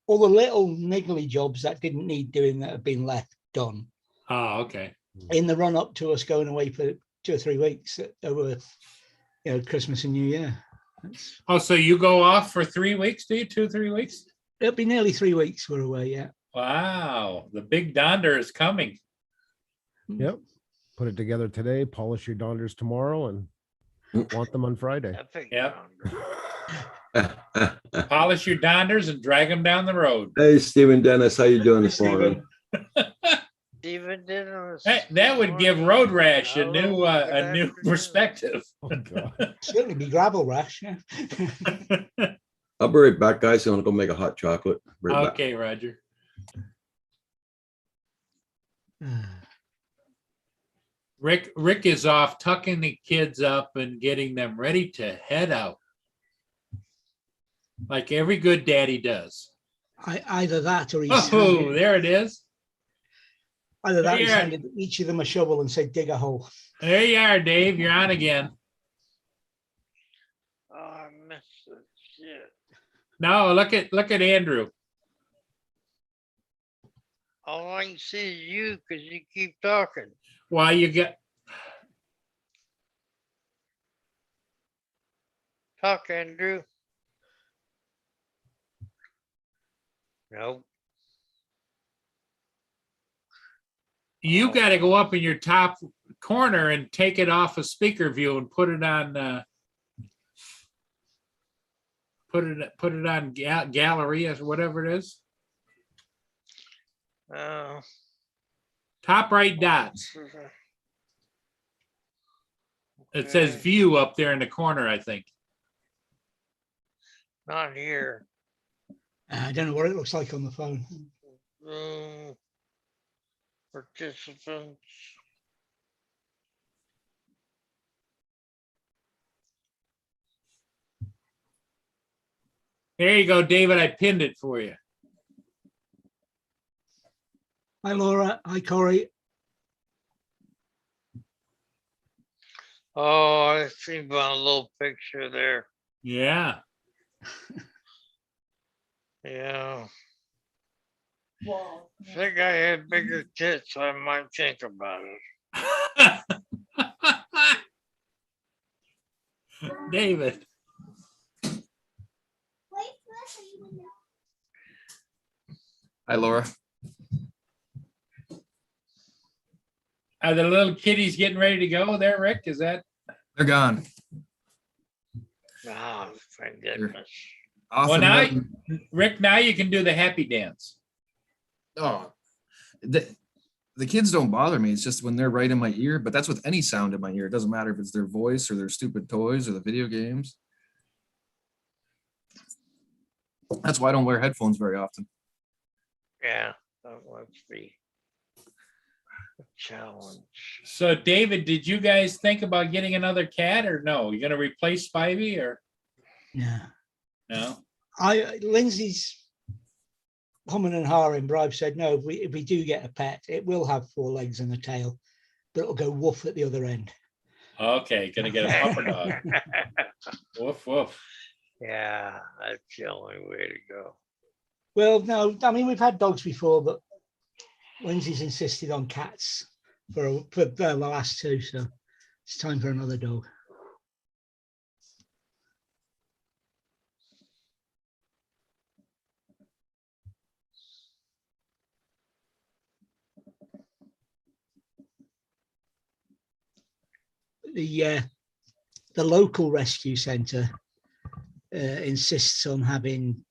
all the little niggly jobs that didn't need doing that have been left done Oh, okay. in the run up to us going away for 2 or 3 weeks over, Christmas and New Year. Oh, so you go off for 3 weeks, do you? 2, 3 weeks? It'll be nearly 3 weeks we're away, yeah. Wow, the big donder is coming. Yep. Put it together today, polish your donders tomorrow, and want them on Friday. Epic Yep. calendar. Polish your donders and drag them down the road. Hey, Stephen Dennis, how you doing this Stephen. morning? Steven did on That would give Road Rash a new Hello, good afternoon. perspective. Oh, God. Certainly be gravel rash, yeah. I'll be right back, guys. I'm gonna go make a hot chocolate. Right back. Okay, Roger. Rick is off tucking the kids up and getting them ready to head out. Like every good daddy does. Either that or Oh, there it is. he's yeah. handed each of them a shovel and said, dig a hole. There you are, Dave. You're on again. Oh, I missed the shit. No, look at Andrew. All I can see is you because you keep talking. Why you get Talk, Andrew. Nope. you got to go up in your top corner and take it off of speaker view and put it on put it on gallery or whatever it is. Oh. Top right dots. It says Okay. view up there in the corner, I think. Not here. I don't know what it looks like on the phone. Room. Participants. There you go, David. I pinned it for you. Hi, Laura. Hi, Corey. Oh, I see my little picture there. Yeah. Yeah. If that guy had bigger tits, I might think about it. David. Hi, Laura. Are the little kitties getting ready to go there, Rick? Is that? They're gone. Oh, thank goodness. Off Well, and now, running. Rick, now you can do the happy dance. Oh, the kids don't bother me. It's just when they're right in my ear, but that's with any sound in my ear. It doesn't matter if it's their voice or their stupid toys or the video games. That's why I don't wear headphones very often. Yeah, that was the challenge. So David, did you guys think about getting another cat or no? You're gonna replace Spivey or Yeah. no? Lindsay's humming and hawing, but I've said no. If we do get a pet, it will have 4 legs and a tail, but it'll go woof at the other end. Okay, gonna get a pupper dog. Woof, woof. Yeah, that's the only way to go. Well, no, I mean we've had dogs before, but Lindsay's insisted on cats for the last 2, so it's time for another dog. The local rescue centre insists on having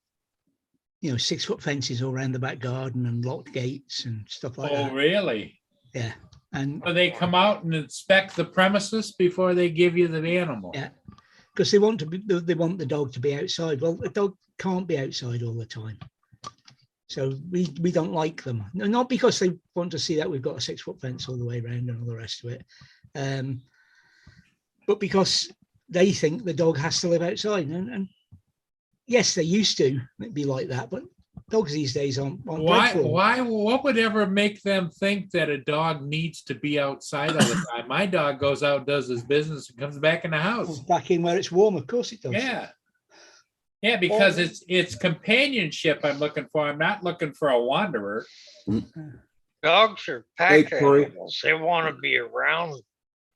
6-foot fences all around the back garden and locked gates and stuff like Oh, that. really? Yeah, and So they come out and inspect the premises before they give you the animal? Yeah. because they want the dog to be outside. Well, the dog can't be outside all the time, so we don't like them. No, not because they want to see that we've got a 6-foot fence all the way around and all the rest of it, but because they think the dog has to live outside. And yes, they used to be like that, but dogs these days aren't bred for it. What would ever make them think that a dog needs to be outside all the time? My dog goes out, does his business, and comes back in the house. Back in where it's warm, of course it does. Yeah, because it's companionship I'm looking for. I'm not looking for a wanderer. Dogs are pack Hey, Corey. animals. They want to be around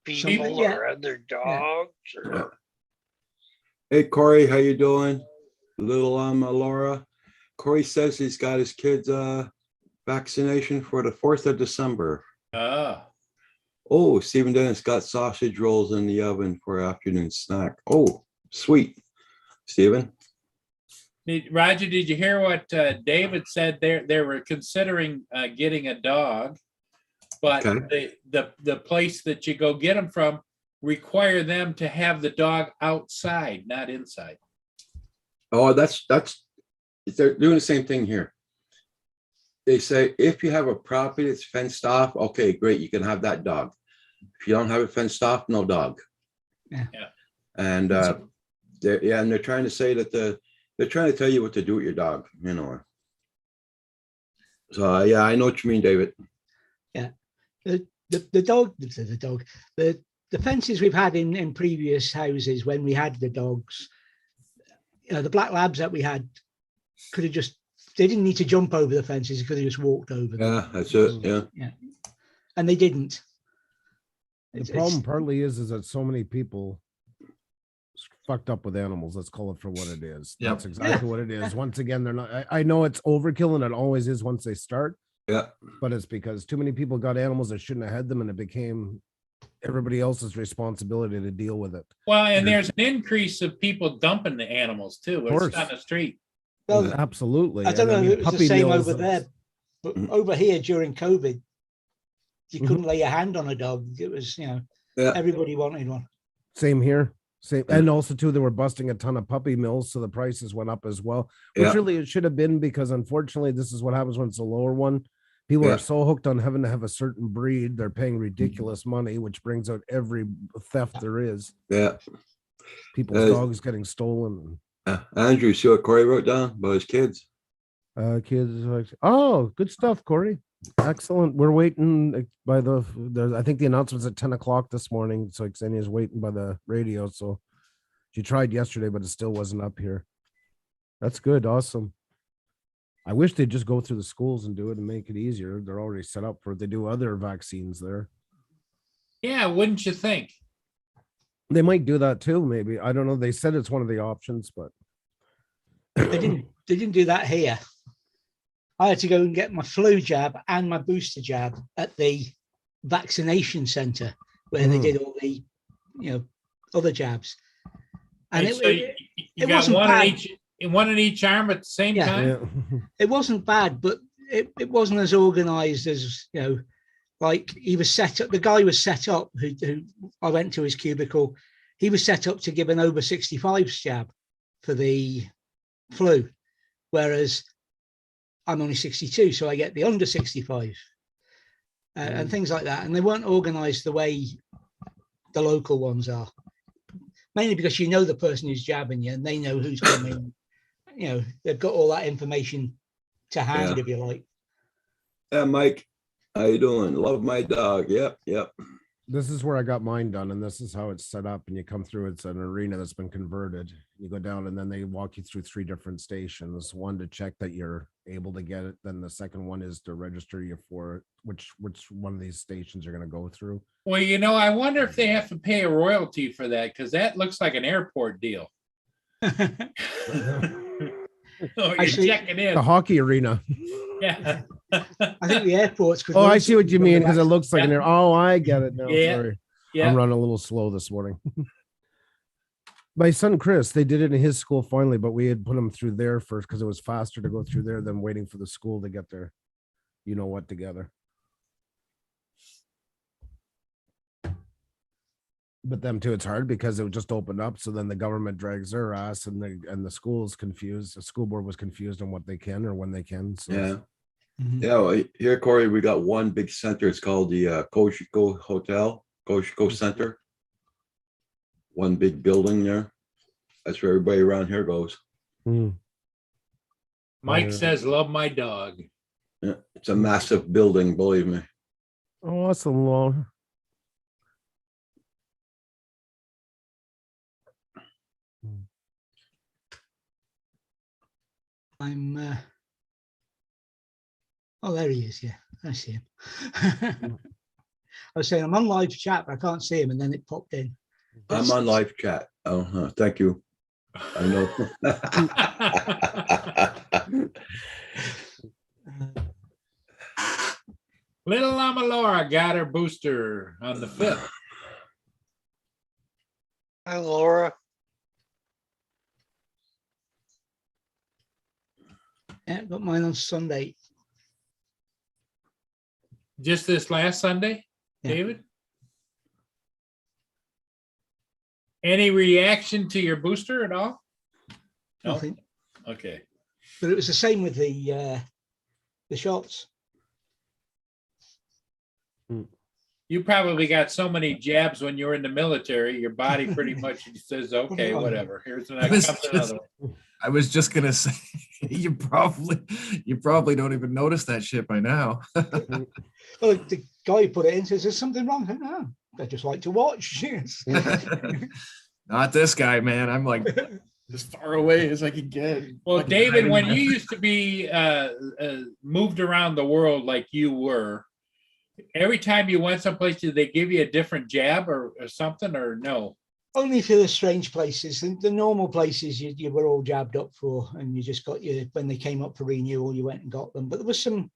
people Yeah. or other dogs. Or... Hey, Corey, how you doing? Little Laura. Corey says he's got his kids vaccination for the 4th of December. Oh, Stephen Dennis got sausage rolls in the oven for afternoon snack. Oh, sweet. Stephen? Roger, did you hear what David said? They were considering getting a dog, but Okay. the place that you go get them from require them to have the dog outside, not inside. Oh, that's they're doing the same thing here. They say if you have a property that's fenced off, okay, great, you can have that dog. If you don't have it fenced off, no dog. Yeah. And they're trying to say that they're trying to tell you what to do with your dog, So yeah, I know what you mean, David. Yeah, the fences we've had in previous houses when we had the dogs, the black labs that we had could have they didn't need to jump over the fences, they could have just walked over them. Yeah, that's it. Yeah. And they didn't. The problem partly is that so many people fucked up with animals. Let's call it for what it is. Yep. That's exactly what it is. Once again, they're not. I know it's overkill, and it always is once they start. Yeah. But it's because too many people got animals that shouldn't have had them, and it became everybody else's responsibility to deal with it. Well, and there's an increase of people dumping the animals too. course. It's on the street. Well, Absolutely. I don't know And if it was the puppy same mills, over there, but Mhm. over here during COVID, you Mhm. couldn't lay your hand on a dog. It was, Yeah. everybody wanted one. Same here. Same. And also too, they were busting a ton of puppy mills, so the prices went up as well. Which Yeah. really it should have been, because unfortunately, this is what happens when it's a lower one. People Yeah. are so hooked on having to have a certain breed, they're paying ridiculous money, which brings out every theft there is. Yeah. People's dogs getting stolen. Andrew, see what Corey wrote down about his kids? Kids like, oh, good stuff, Corey. Excellent. We're waiting by I think the announcement's at 10 o'clock this morning. So Xenia's waiting by the radio. So she tried yesterday, but it still wasn't up here. That's good. Awesome. I wish they'd just go through the schools and do it and make it easier. They're already set up for it. They do other vaccines there. Yeah, wouldn't you think? They might do that too, maybe. I don't know. They said it's one of the options, but They didn't do that here. I had to go and get my flu jab and my booster jab at the vaccination center where they did all the, other jabs. And So you it got wasn't bad. one in each arm at the same Yeah. time? yeah. It wasn't bad, but it wasn't as organized as, like he was set up. The guy was set up who I went to his cubicle. He was set up to give an over 65s jab for the flu. Whereas I'm only 62, so I get the under 65 and things like that. And they weren't organized the way the local ones are, mainly because you know the person who's jabbing you and they know who's coming. You know, they've got all that information to hand, Yeah. if you like. Yeah, Mike, how you doing? Love my dog. Yep, yep. This is where I got mine done, and this is how it's set up. And you come through, it's an arena that's been converted. You go down, and then they walk you through 3 different stations. One to check that you're able to get it. Then the second one is to register you for which one of these stations you're going to go through. Well, you know, I wonder if they have to pay a royalty for that, because that looks like an airport deal. Oh, you're Actually, checking in. The hockey arena. Yeah. I think the airports could. Oh, I see what you mean, because it looks like an Yeah. air. Oh, I get it now. Yeah. Sorry. Yeah. I'm running a little slow this morning. My son Chris, they did it in his school finally, but we had put him through there first because it was faster to go through there than waiting for the school to get their, you know what, together. But them too, it's hard because it just opened up. So then the government drags their ass, and the school's confused. The school board was confused on what they can or when they can. So Yeah. Mhm. Yeah, well, here, Corey, we got one big center. It's called the Koshiko Hotel, Koshiko Center. One big building there. That's where everybody around here goes. Mike Yeah. says, love my dog. Yeah, it's a massive building, believe me. Oh, that's a long. I'm. Oh, there he is. Yeah, I see him. I was saying I'm on live chat, but I can't see him, and then it popped in. I'm on live chat. Oh, thank you. I know. Little Llama Laura got her booster on the 5th. Hi, Laura. Yeah, got mine on Sunday. Just this last Sunday, Yeah. David? Any reaction to your booster at all? No? Nothing. Okay. But it was the same with the shots. You probably got so many jabs when you were in the military, your body pretty much says, okay, whatever. Here's the next another one. I was just gonna say, you probably don't even notice that shit by now. Well, the guy who put it in says, "There's something wrong." I said, "No, I just like to watch." Yes. Not this guy, man. I'm like as far away as I can get. Well, Like David, hiding when my- you used to be moved around the world like you were, every time you went someplace, did they give you a different jab or something, or no? Only for the strange places. The normal places you were all jabbed up for, and you just got your, when they came up for renewal, you went and got them. But there was some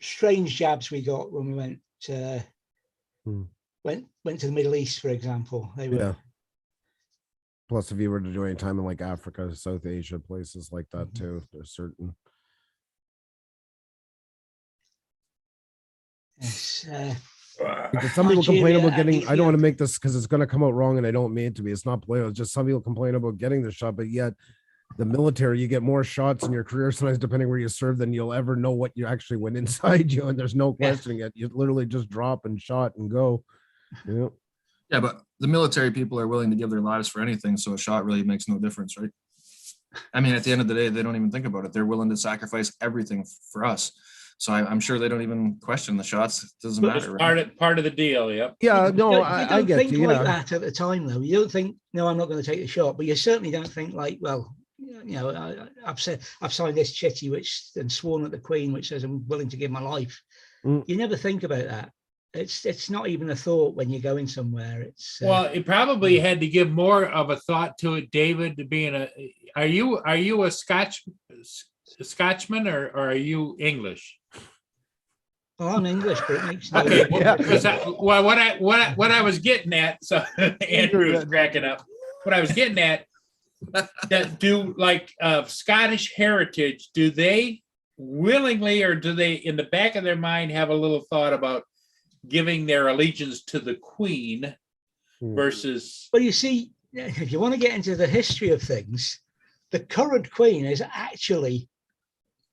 strange jabs we got when we went to went to the Middle East, for example. They were Yeah. Plus, if you were to do any time in like Africa, South Asia, places like that too, there's certain. yes, Because some people complain about Nigeria, getting. I don't want to make this because it's going to come out wrong, and I don't mean it to be. It's not political. It's just some people complain about getting the shot, but yet the military, you get more shots in your career sometimes, depending where you serve, than you'll ever know what you actually went inside you, and there's no questioning it. You literally just drop and shot and go. Yeah. Yeah, but the military people are willing to give their lives for anything, so a shot really makes no difference, right? I mean, at the end of the day, they don't even think about it. They're willing to sacrifice everything for us. So I'm sure they don't even question the shots. It doesn't It's matter. Right? part of the deal, yep. Yeah, you no, don't I get think you. like Yeah. that at the time, though. You don't think, no, I'm not going to take the shot, but you certainly don't think like, well, you know, I've signed this chitty which and sworn at the Queen, which says I'm willing to give my life. You never think about that. It's not even a thought when you're going somewhere. It's Well, it probably had to give more of a thought to it, David, to being are you a Scotchman or are you English? well, I'm English, but it makes no Okay, difference. well, what I was getting at, so Andrew was cracking up. What I was getting at, that do like Scottish heritage, do they willingly or do they in the back of their mind have a little thought about giving their allegiance to the Queen versus? Well, you see, if you want to get into the history of things, the current Queen is actually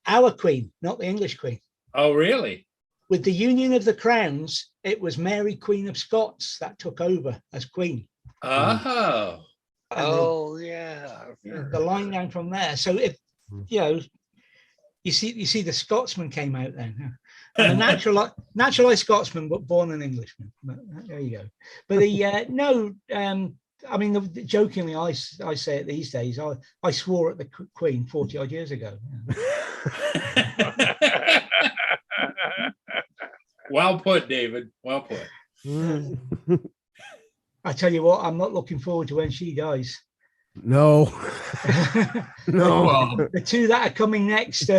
our queen, not the English queen. Oh, really? With the union of the crowns, it was Mary, Queen of Scots, that took over as queen. Oh, Oh, yeah. The line down from there. So if you see the Scotsman came out then. I'm a naturalized Scotsman, but born an Englishman. But there you go. But I mean, jokingly, I say it these days. I swore at the Queen 40 odd years ago. well put, David. Well put. I tell you what, I'm not looking forward to when she dies. No, no. Well, The two that are coming next.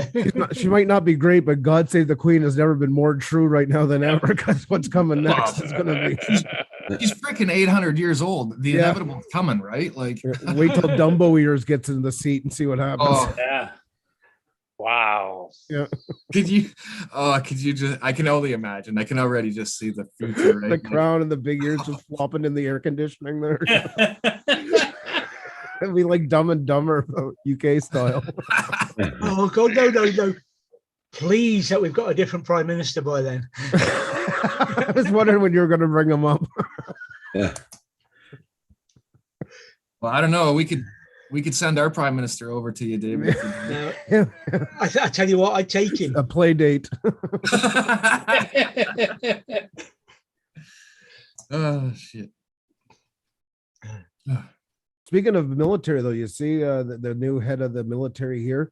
She might not be great, but God Save the Queen has never been more true right now than ever, because what's coming next is going to be. he's freaking 800 years old. The Yeah. inevitable's coming, right? Like, Wait till Dumbo ears gets in the seat and see what happens. oh, Yeah. Wow. could you just, I can only imagine. I can already just see the future. Right? The crown and the big ears just flopping in the air conditioning there. It'll be like Dumb and Dumber, UK style. Oh God, no! Please, that we've got a different prime minister by then. I was wondering when you were going to bring them up. Yeah. Well, I don't know. We could send our prime minister over to you, David. Now, I tell you what, I take him. A play date. Oh shit. Speaking of military, though, you see the new head of the military here.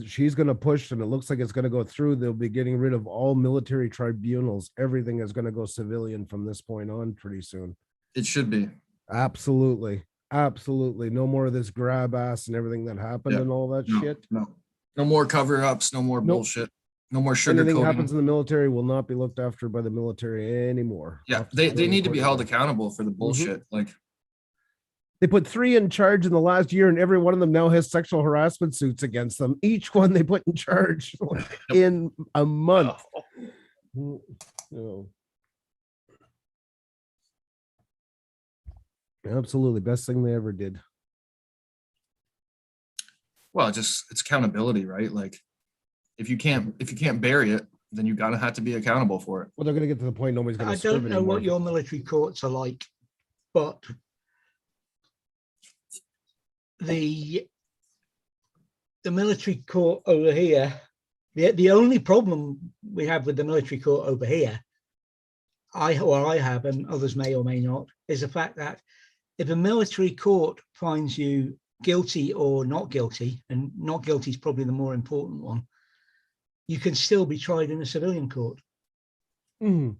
She's going to push, and it looks like it's going to go through. They'll be getting rid of all military tribunals. Everything is going to go civilian from this point on pretty soon. It should be. Absolutely. Absolutely. No more of this grab ass and everything that happened Yeah. and all that No, shit. no more cover-ups, no more Nope. bullshit, no more sugar Anything coating. happens in the military will not be looked after by the military anymore. Yeah, they need to be held accountable for the bullshit. Like, They put 3 in charge in the last year, and every one of them now has sexual harassment suits against them. Each one they put in charge in a month. Oh. Absolutely. Best thing they ever did. well, it's accountability, right? Like, if you can't bury it, then you gotta have to be accountable for it. Well, they're going to get to the point nobody's going I to serve don't know anymore. what your military courts are like, but the military court over here, the only problem we have with the military court over here, I have, and others may or may not, is the fact that if a military court finds you guilty or not guilty, and not guilty is probably the more important one, you can still be tried in a civilian court. Mhm.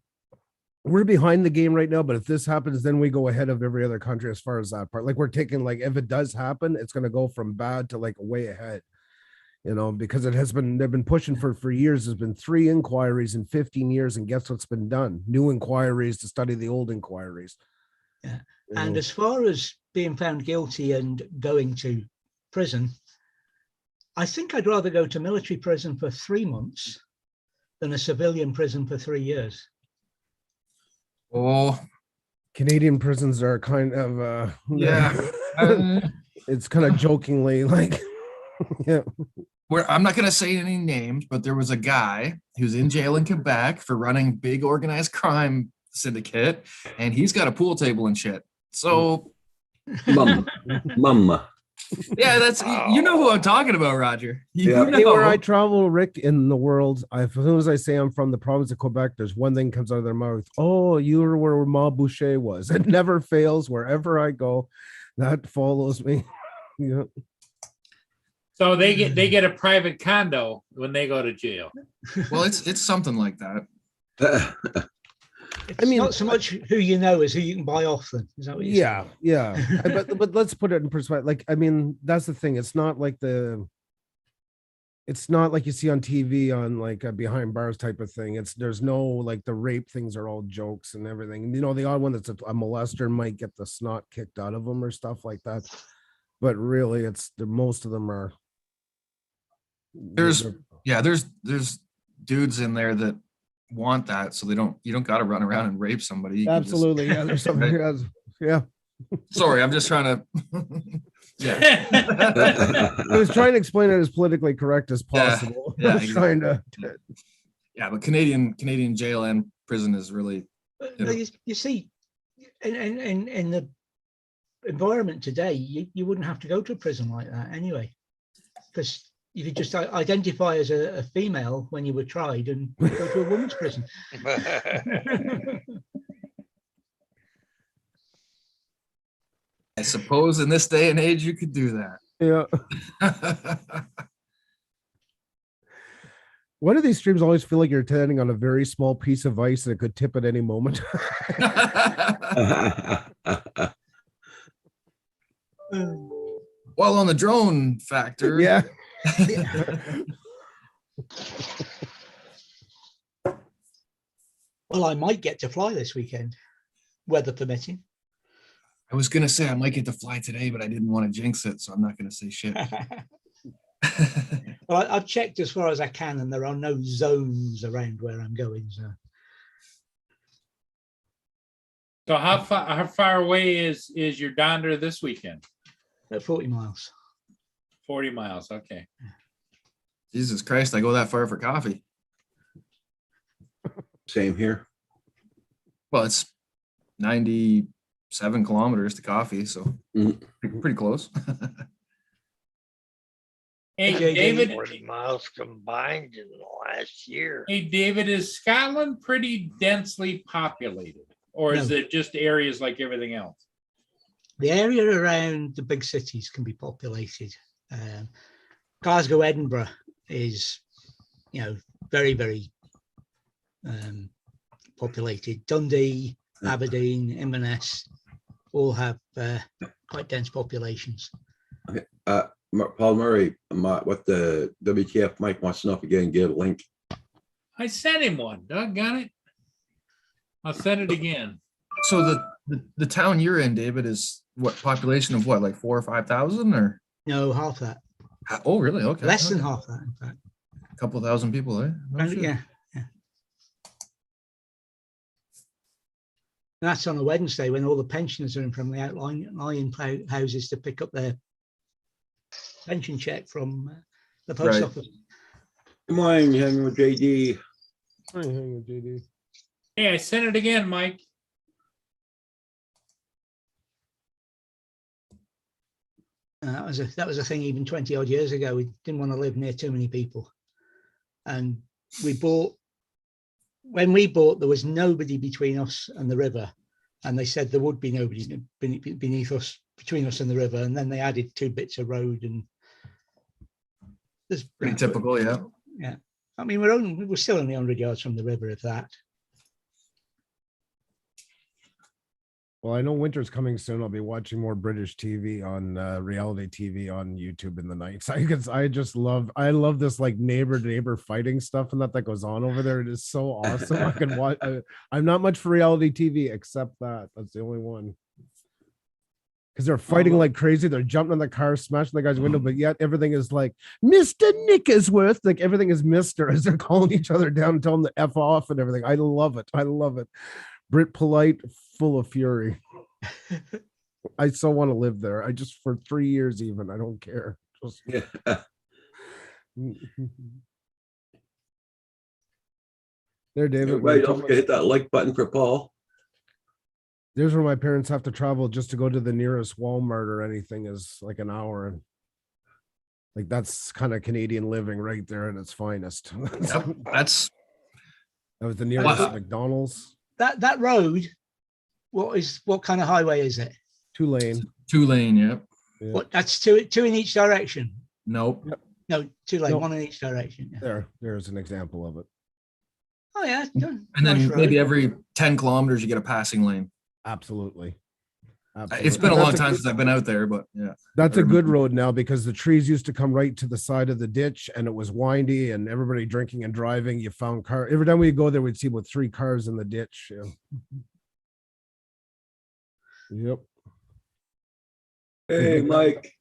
We're behind the game right now, but if this happens, then we go ahead of every other country as far as that part. Like, we're taking, like, if it does happen, it's going to go from bad to like way ahead, because they've been pushing for years. There's been 3 inquiries in 15 years, and guess what's been done? New inquiries to study the old inquiries. Yeah. You And know? as far as being found guilty and going to prison, I think I'd rather go to military prison for 3 months than a civilian prison for 3 years. Oh, Canadian prisons are kind of yeah. it's kind of jokingly like yeah. I'm not gonna say any names, but there was a guy who's in jail in Quebec for running big organized crime syndicate, and he's got a pool table and shit. So Mama. yeah, that's you know who I'm talking about, Roger. You Yeah. know. Anywhere I travel, Rick, in the world, as soon as I say I'm from the province of Quebec, there's one thing comes out of their mouth. Oh, you were where Ma Boucher was. It never fails wherever I go. That follows me. Yeah. So they get a private condo when they go to jail. Well, it's something like that. It's mean, not so much who you know as who you can buy off them. Is that what you're Yeah, yeah. But let's put it in perspective. Like, I mean, that's the thing. It's not like you see on TV on like a behind bars type of thing. There's no like the rape things are all jokes and everything. The odd one that's a molester might get the snot kicked out of them or stuff like that. But really, most of them are. There's dudes in there that want that, so you don't got to run around and rape somebody. You can just- Absolutely, yeah. There's something. Yeah. Sorry, I'm just trying to Yeah. I was trying to explain it as politically correct as Yeah, possible. yeah, I was trying to. Yeah, but Canadian jail and prison is really, No, you see, in the environment today, you wouldn't have to go to a prison like that anyway, because you could just identify as a female when you were tried and go to a women's prison. I suppose in this day and age, you could do Yeah. that. One of these streams always feel like you're standing on a very small piece of ice and it could tip at any moment. Well, on the drone factor. Yeah. Well, I might get to fly this weekend, weather permitting. I was going to say I might get to fly today, but I didn't want to jinx it, so I'm not going to say shit. Well, I've checked as far as I can, and there are no zones around where I'm going. So how far away is your Donder this weekend? At 40 miles. 40 miles. Okay. Jesus Christ, I go that far for coffee. Same here. Well, it's 97 kilometers to coffee, so pretty close. Hey, Okay, David. 40 miles combined in the last year. Hey, David, is Scotland pretty densely populated, or is No. it just areas like everything else? The area around the big cities can be populated. Glasgow, Edinburgh is, very, very populated. Dundee, Aberdeen, Inverness all have quite dense populations. Paul Murray, what the WTF Mike wants to know if you can get a link. I sent him one. Doug got it. I'll send it again. So the town you're in, David, is what population of what, like 4,000 or 5,000 or? No, half that. Oh, really? Okay. Less than okay. half that, in fact. A couple thousand people, eh? No shit. Yeah. And that's on a Wednesday when all the pensioners are in from the outlying houses to pick up their pension check from the post Right. office. Good morning, hanging with JD. Hey, I sent it again, Mike. That was a thing even 20 odd years ago. We didn't want to live near too many people. And when we bought, there was nobody between us and the river. And they said there would be nobody beneath us, between us and the river. And then they added 2 bits of road and there's Pretty typical, yeah. Yeah. I mean, we're still only 100 yards from the river, if that. Well, I know winter's coming soon. I'll be watching more British TV on reality TV on YouTube in the nights. I love this like neighbor to neighbor fighting stuff and that goes on over there. It is so awesome. I can watch. I'm not much for reality TV except that. That's the only one. Because they're fighting like crazy. They're jumping on the car, smashing the guy's window, but yet everything is like Mr. Nickersworth. Like everything is Mr. as they're calling each other down and telling them to F off and everything. I love it. I love it. Brit polite, full of fury. I so want to live there. I just for 3 years even. I don't care. Just... Yeah. There, David. Right, don't forget to hit that like button for Paul. There's where my parents have to travel just to go to the nearest Walmart or anything is like an hour. And like that's kind of Canadian living right there at its finest. Yep, that was the nearest Wow. McDonald's. That road, what kind of highway is it? 2-lane. 2-lane, yep. Yeah. What, that's two in each direction? Nope. No, 2-lane, No. 1 in each direction. Yeah. There's an example of it. Oh yeah. And then Nice maybe road. every 10 kilometers you get a passing lane. Absolutely. It's been a long That's time good- since I've been out there, but yeah. That's a good road now because the trees used to come right to the side of the ditch and it was windy and everybody drinking and driving. You found car every time we go there, we'd see about 3 cars in the ditch. Yeah. Yep. Hey, Mike.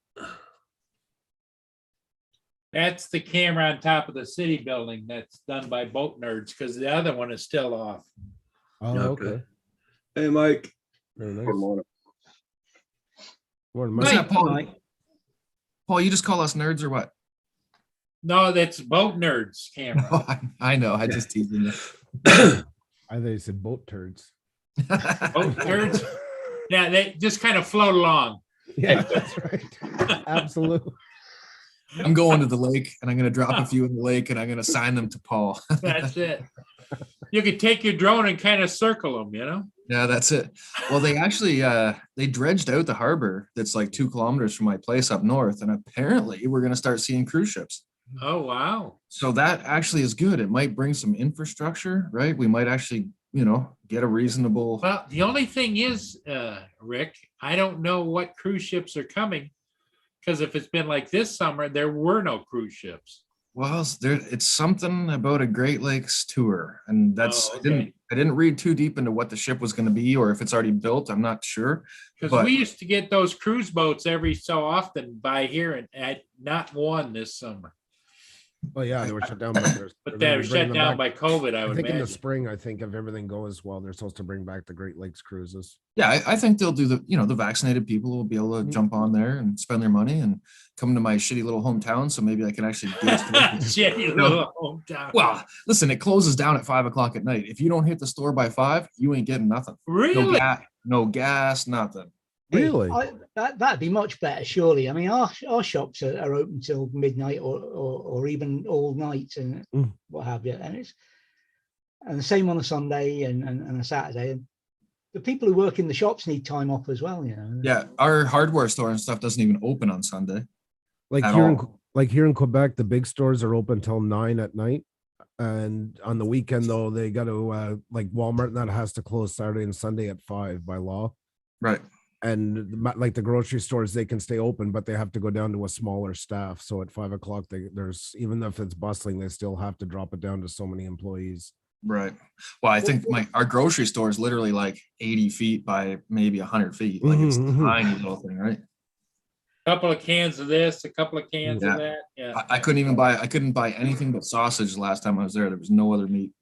That's the camera on top of the city building that's done by boat nerds because the other one is still off. Oh, okay. Hey, Mike. Very nice. Good morning. Morning, What's Mike. that, Paul? Mike. Paul, you just call us nerds or what? No, that's boat nerds, Cameron. No, I know. I just teasing you. I thought you said boat turds. Boat nerds. Yeah, they just kind of float along. Yeah, that's right. Absolutely. I'm going to the lake and I'm going to drop a few in the lake and I'm going to sign them to Paul. That's it. You could take your drone and kind of circle them, you know? Yeah, that's it. Well, they actually they dredged out the harbor that's like 2 kilometers from my place up north, and apparently we're going to start seeing cruise ships. Oh, wow. So that actually is good. It might bring some infrastructure, right? We might actually, get a reasonable. Well, the only thing is, Rick, I don't know what cruise ships are coming, because if it's been like this summer, there were no cruise ships. Well, it's something about a Great Lakes tour, and that's Oh, okay. I didn't read too deep into what the ship was going to be or if it's already built. I'm not sure. Because But- we used to get those cruise boats every so often by here, and had not one this summer. Oh yeah, they were shut down. But But they were shut down by COVID, I I would think in the imagine. spring, I think if everything goes well, they're supposed to bring back the Great Lakes cruises. Yeah, I think they'll do the vaccinated people will be able to jump on there and spend their money and come to my shitty little hometown. So maybe I can actually do it. Shitty little hometown. Well, listen, it closes down at 5 o'clock at night. If you don't hit the store by 5, you ain't getting nothing. Really? No gas, nothing. Really? That'd be much better, surely. I mean, our shops are open till midnight or even all night and what have you. And the same on a Sunday and a Saturday. And the people who work in the shops need time off as well, Yeah, our hardware store and stuff doesn't even open on Sunday. Like At here, all. here in Quebec, the big stores are open till 9 at night, and on the weekend though, they got to like Walmart and that has to close Saturday and Sunday at 5 by law. Right. And like the grocery stores, they can stay open, but they have to go down to a smaller staff. So at 5 o'clock, there's even if it's bustling, they still have to drop it down to so many employees. Right. Well, I think our grocery store is literally like 80 feet by maybe 100 feet. Like it's a Mhm, mhm. tiny little thing, right? Couple of cans of this, a couple of cans Yeah. of that. Yeah. I couldn't buy anything but sausage the last time I was there. There was no other meat.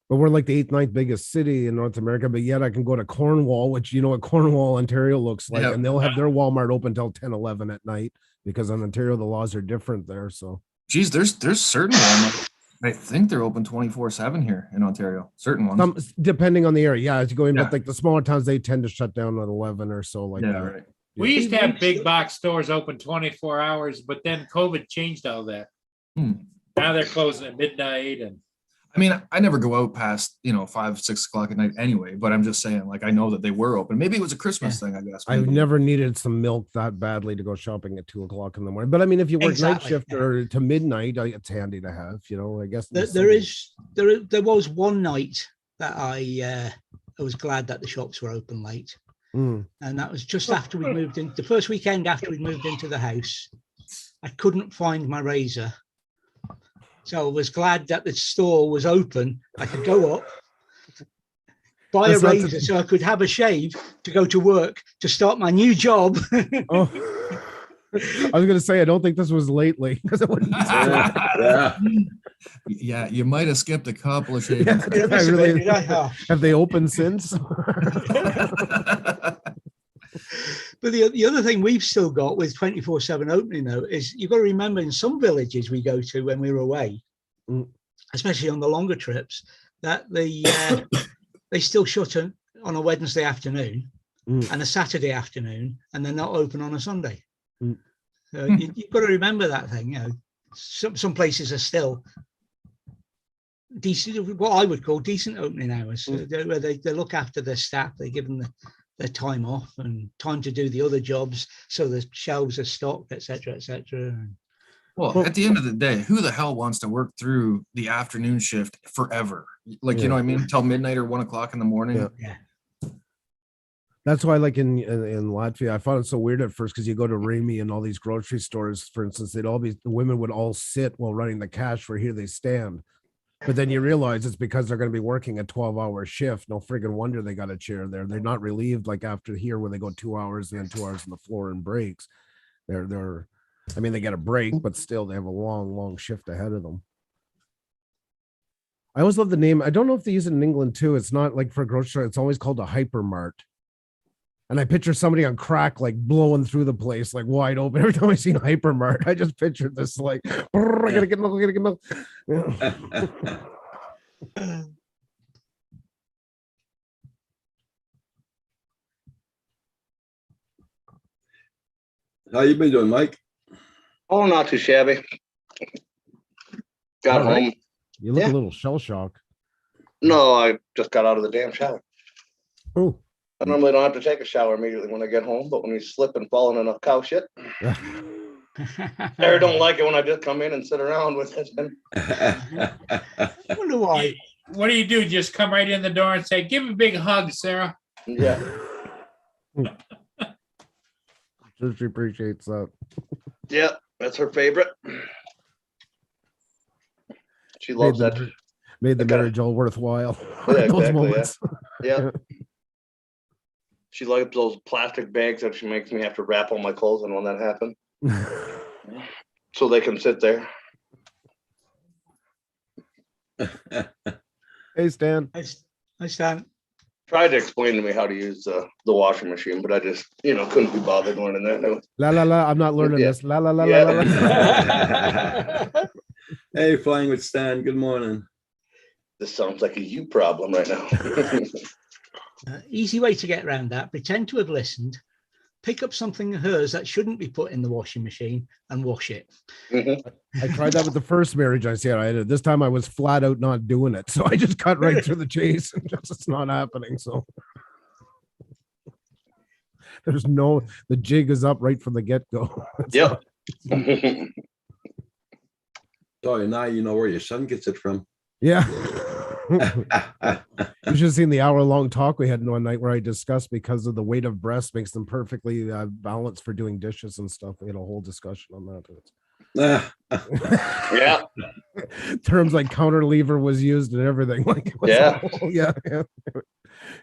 But we're like the 8th, 9th biggest city in North America, but yet I can go to Cornwall, which you know what Cornwall, Ontario looks like, Yep. and they'll have their Walmart open till 10, 11 at night because in Ontario, the laws are different there. So Geez, there's certain Walmart. I think they're open 24/7 here in Ontario. Certain ones. depending on the area, yeah, as you go in, Yeah. but like the smaller towns, they tend to shut down at 11 or so like Yeah, that. right. We used to have big box stores open 24 hours, but then COVID changed all that. Hmm. Now they're closing at midnight and I mean, I never go out past 5, 6 o'clock at night anyway. But I'm just saying, like, I know that they were open. Maybe it was a Christmas thing. I guess. I've Maybe. never needed some milk that badly to go shopping at 2 o'clock in the morning. But I mean, if you work night Exactly, shift yeah. or to midnight, it's handy to have, I guess. in the There was one night that I was glad that the shops were open late. Mm. And that was just after we moved in, the first weekend after we moved into the house. I couldn't find my razor. So I was glad that the store was open. I could go up, buy a That's not the- razor so I could have a shave to go to work to start my new job. Oh, I was going to say, I don't think this was lately because it wouldn't. Yeah. Yeah, you might have skipped a couple of shades. Yeah. Yeah, that's I a bit, really- did I? Oh. Have they opened since? But the other thing we've still got with 24/7 opening though is you've got to remember in some villages we go to when we're away, especially on the longer trips, that they still shut on a Wednesday afternoon and a Saturday afternoon, and they're not open on a Sunday. So you've got to remember that thing. Some places are still decent, what I would call decent opening hours, where they look after their staff, they give them their time off and time to do the other jobs, so the shelves are stocked, etc., etc. Well, at the end of the day, who the hell wants to work through the afternoon shift forever? Like, you know what I mean? Till midnight or 1 o'clock in the morning. Yeah. That's why, like in Latvia, I found it so weird at first because you go to Remy and all these grocery stores, for instance, the women would all sit while running the cash, where here they stand. But then you realize it's because they're going to be working a 12-hour shift. No friggin' wonder they got a chair there. They're not relieved like after here where they go 2 hours and then 2 hours on the floor and breaks. I mean, they get a break, but still they have a long shift ahead of them. I always love the name. I don't know if they use it in England too. It's not like for a grocery store. It's always called a hypermart. And I picture somebody on crack, like blowing through the place, like wide open. Every time I see Hypermart, I just picture this, like, "Brrr, I gotta get milk, I gotta get milk." Yeah. How you been doing, Mike? Oh, not too shabby. Got All right. home. You look Yeah. a little shell shocked. No, I just got out of the damn shower. Oh, I normally don't have to take a shower immediately when I get home, but when you slip and fall in enough cow shit, Sarah don't like it when I just come in and sit around with it. I wonder why. What do? Just come right in the door and say, "Give me a big hug, Sarah." Yeah. she appreciates that. Yeah, that's her favorite. She Made loves the, that. made the I gotta- marriage all worthwhile. Yeah, Those exactly, moments. Yeah. She likes those plastic bags that she makes me have to wrap all my clothes in when that happens, so they can sit there. Hey, Stan. I stand. Tried to explain to me how to use the washing machine, but I just, couldn't be bothered learning that. La la la. I'm not learning Yeah. this. La la la Yeah. la la. Hey, Flying with Stan, good morning. This sounds like a you problem right now. Easy way to get around that. Pretend to have listened. Pick up something of hers that shouldn't be put in the washing machine and wash it. Mhm. I tried that with the first marriage I said I had. This time I was flat out not doing it. So I just cut right through the chase and just it's not happening. So the jig is up right from the get-go. Yep. Sorry, now you know where your son gets it from. Yeah. You should have seen the hour-long talk we had one night where I discussed because of the weight of breast makes them perfectly balanced for doing dishes and stuff. We had a whole discussion on that. Yeah. Terms like counter lever was used and everything. Like it was Yeah. yeah.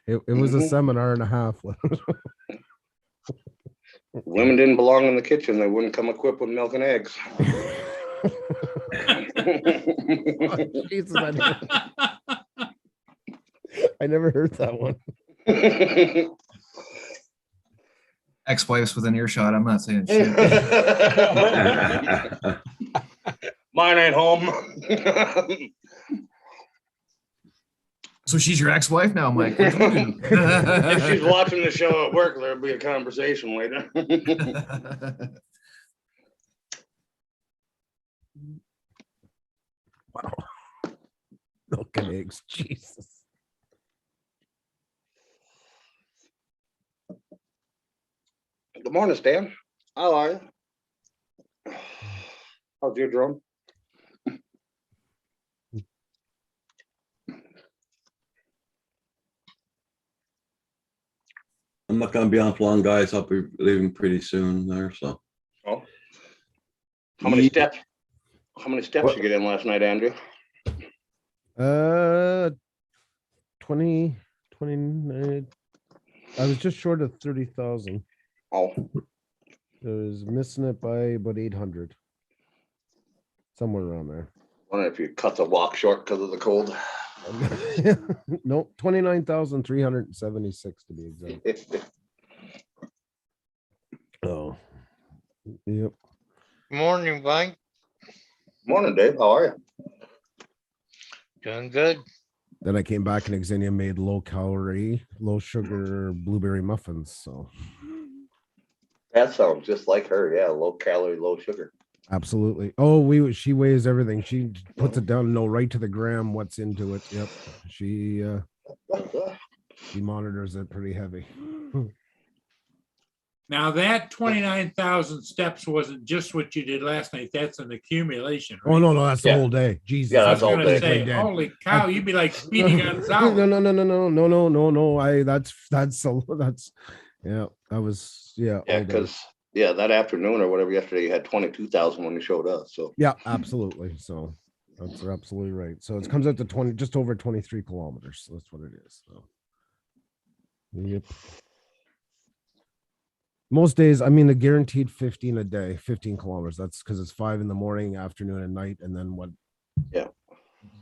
It was a Mhm. seminar and a half. Women didn't belong in the kitchen. They wouldn't come equipped with milk and eggs. Jesus, I never heard that one. Ex-wife's within earshot. I'm not saying shit. Mine ain't home. So she's your ex-wife now, Mike. What do you If she's do? watching the show at work, there'll be a conversation later. Wow. Milk and eggs. Jesus. Good morning, Stan. How are you? How's your drone? I'm not gonna be on for long, guys. I'll be leaving pretty soon there, so. Oh. How many Yeah. steps? How many steps What? you get in last night, Andrew? 20, 29. I was just short of 30,000. Oh, I was missing it by about 800. Somewhere around there. wonder if you cut the walk short because of the cold. Nope, 29,376 to be exact. Oh, yep. Morning, Mike. Morning, Dave. How are you? Doing good. Then I came back and Xenia made low calorie, low sugar blueberry muffins. So That sounds just like her. Yeah, low calorie, low sugar. absolutely. Oh, she weighs everything. She puts it down, know right to the gram what's into it. Yep. She monitors it pretty heavy. Now that 29,000 steps wasn't just what you did last night. That's an accumulation. Oh right? no, that's the Yeah. whole day. Jesus. Yeah, I was that's all gonna day. say, Dead. holy cow, you'd be like speeding on solid. No. Yeah, that was Yeah, all day. because that afternoon or whatever yesterday, you had 22,000 when you showed up. So Yeah, absolutely. So that's absolutely right. So it comes out to 20, just over 23 kilometers. So that's what it is. So yep. Most days, I mean, the guaranteed 15 a day, 15 kilometers. That's because it's 5 in the morning, afternoon, and night, and then what? Yeah.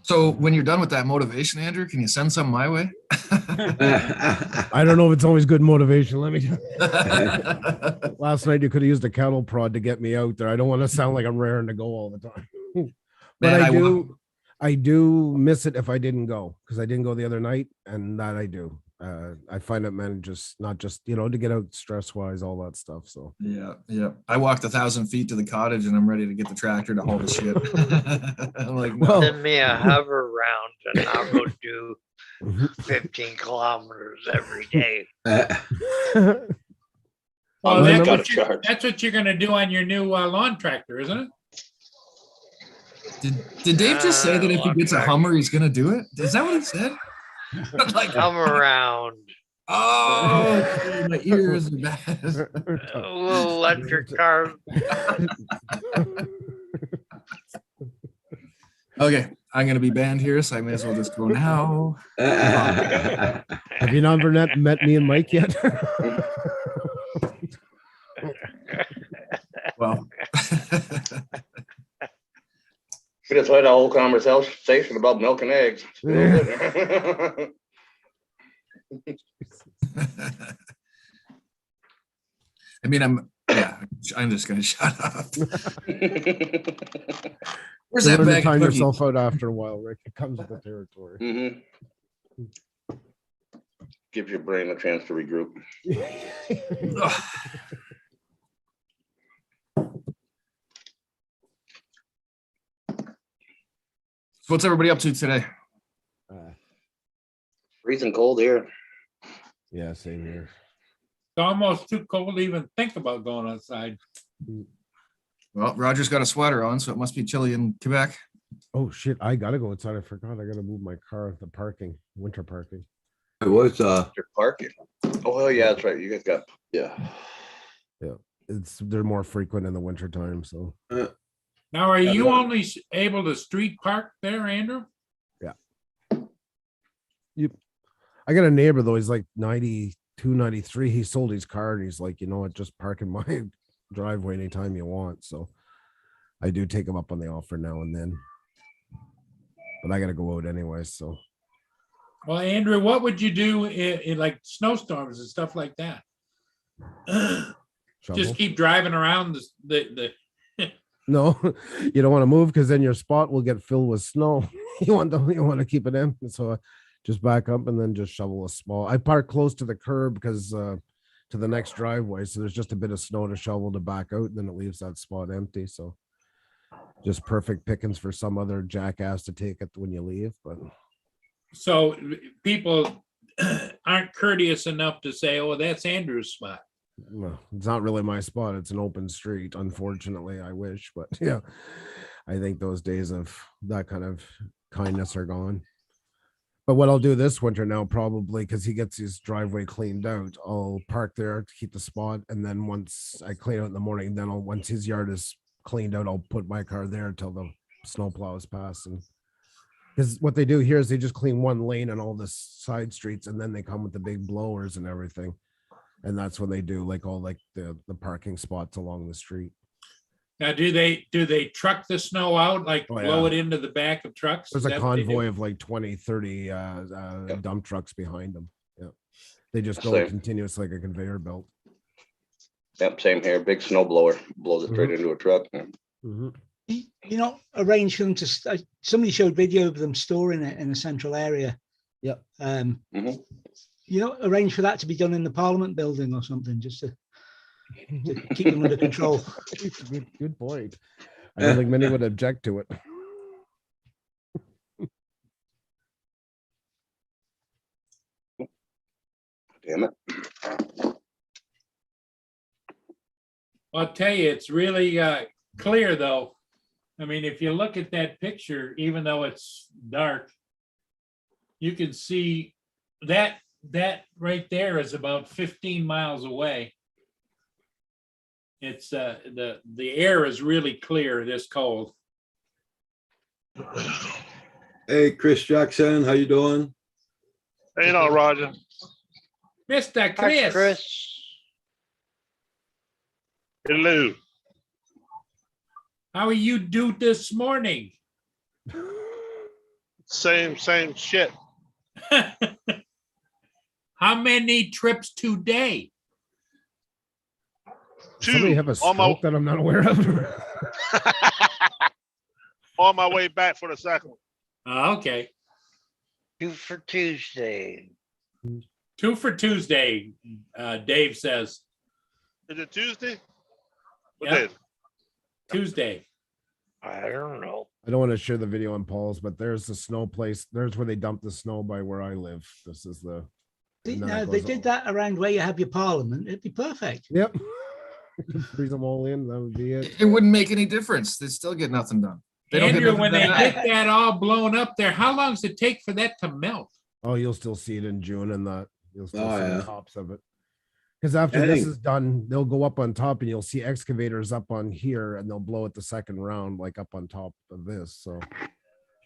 So when you're done with that motivation, Andrew, can you send some my way? I don't know if it's always good motivation. Let me. Last night you could have used a cattle prod to get me out there. I don't want to sound like I'm raring to go all the time. But Man, I do miss it if I didn't go, because I didn't go the other night, and that I do. I find it manages not just, to get out stress wise, all that stuff. So Yeah. I walked 1,000 feet to the cottage and I'm ready to get the tractor to haul the shit. I'm like, no. Well- Send me a hover round and I'll go do 15 kilometers every day. Well, Oh, that's, they got what a you- charge. that's what you're gonna do on your new lawn tractor, isn't it? Did Dave just say that if he Walk gets a back. Hummer, he's gonna do it? Is that what he said? Like, Come around. oh, my ears are bad. A little electric car. Okay, I'm gonna be banned here, so I may as well just go now. have you never met me and Mike yet? Well, We just had a whole conversation about milk and eggs. I mean, I'm just gonna shut up. Where's that Learn to bag of time cookies? yourself out after a while, Rick. It comes with the territory. Mhm. Gives your brain a chance to regroup. Ugh. So what's everybody up to today? Freezing cold here. Yeah, same here. It's almost too cold to even think about going outside. Well, Roger's got a sweater on, so it must be chilly in Quebec. Oh shit! I gotta go outside. I forgot. I gotta move my car. The parking, winter parking. It was, You're parking. Oh, yeah, that's right. You guys got, yeah. They're more frequent in the winter time. So Now, are Yeah, you yeah. only able to street park there, Andrew? I got a neighbor though. He's like 92, 93. He sold his car and he's like, you know what? Just park in my driveway anytime you want. So I do take him up on the offer now and then. But I gotta go out anyway. So Well, Andrew, what would you do in like snowstorms and stuff like that? shovel. Just keep driving around the No, you don't want to move because then your spot will get filled with snow. You want to keep it empty. So just back up and then just shovel a small. I park close to the curb because to the next driveway. So there's just a bit of snow to shovel to back out, and then it leaves that spot empty. So just perfect pickings for some other jackass to take it when you leave. But So people aren't courteous enough to say, oh, that's Andrew's spot. well, it's not really my spot. It's an open street. Unfortunately, I wish, but yeah, I think those days of that kind of kindness are gone. But what I'll do this winter now, probably because he gets his driveway cleaned out, I'll park there to keep the spot. And then once I clean out in the morning, then once his yard is cleaned out, I'll put my car there until the snow plows pass. And because what they do here is they just clean one lane on all the side streets, and then they come with the big blowers and everything. And that's when they do like all like the parking spots along the street. Now, do they truck the snow out, like Oh, blow yeah. it into the back of trucks? There's Is a that what they do? convoy of like 20, 30 dump trucks behind them. Yeah. They just go Same. continuous like a conveyor belt. Yep, same here. Big snow blower blows it straight into a truck. You know, arrange for them to. Somebody showed video of them storing it in a central area. Yep. Mhm. You know, arrange for that to be done in the Parliament building or something, just to keep them under control. Good point. I don't think many would object to it. Damn it. I'll tell you, it's really clear though. I mean, if you look at that picture, even though it's dark, you can see that right there is about 15 miles away. It's the air is really clear this cold. hey, Chris Jackson, how you doing? You know, Roger. Mr. Hi, Chris, Chris. Hello. how are you do this morning? Same shit. How many trips today? Somebody Two have a on my stroke that I'm not aware of. on my way back for the second one. Okay, 2 for Tuesday. 2 for Tuesday, Dave says. Is it Tuesday? What Yep. day is it? Tuesday. I don't know. I don't want to share the video on Paul's, but there's the snow place. There's where they dump the snow by where I live. This is the. and then Now, it if they goes did all- that around where you have your parliament, it'd be perfect. Yep. Freeze them all in. That would be it. It wouldn't make any difference. They still get nothing done. They don't get Andrew, nothing when they done. get that all blown up there, how long does it take for that to melt? Oh, you'll still see it in June and that. You'll still Oh, see yeah. the tops of it. Because after I this think- is done, they'll go up on top and you'll see excavators up on here and they'll blow it the second round, like up on top of this. So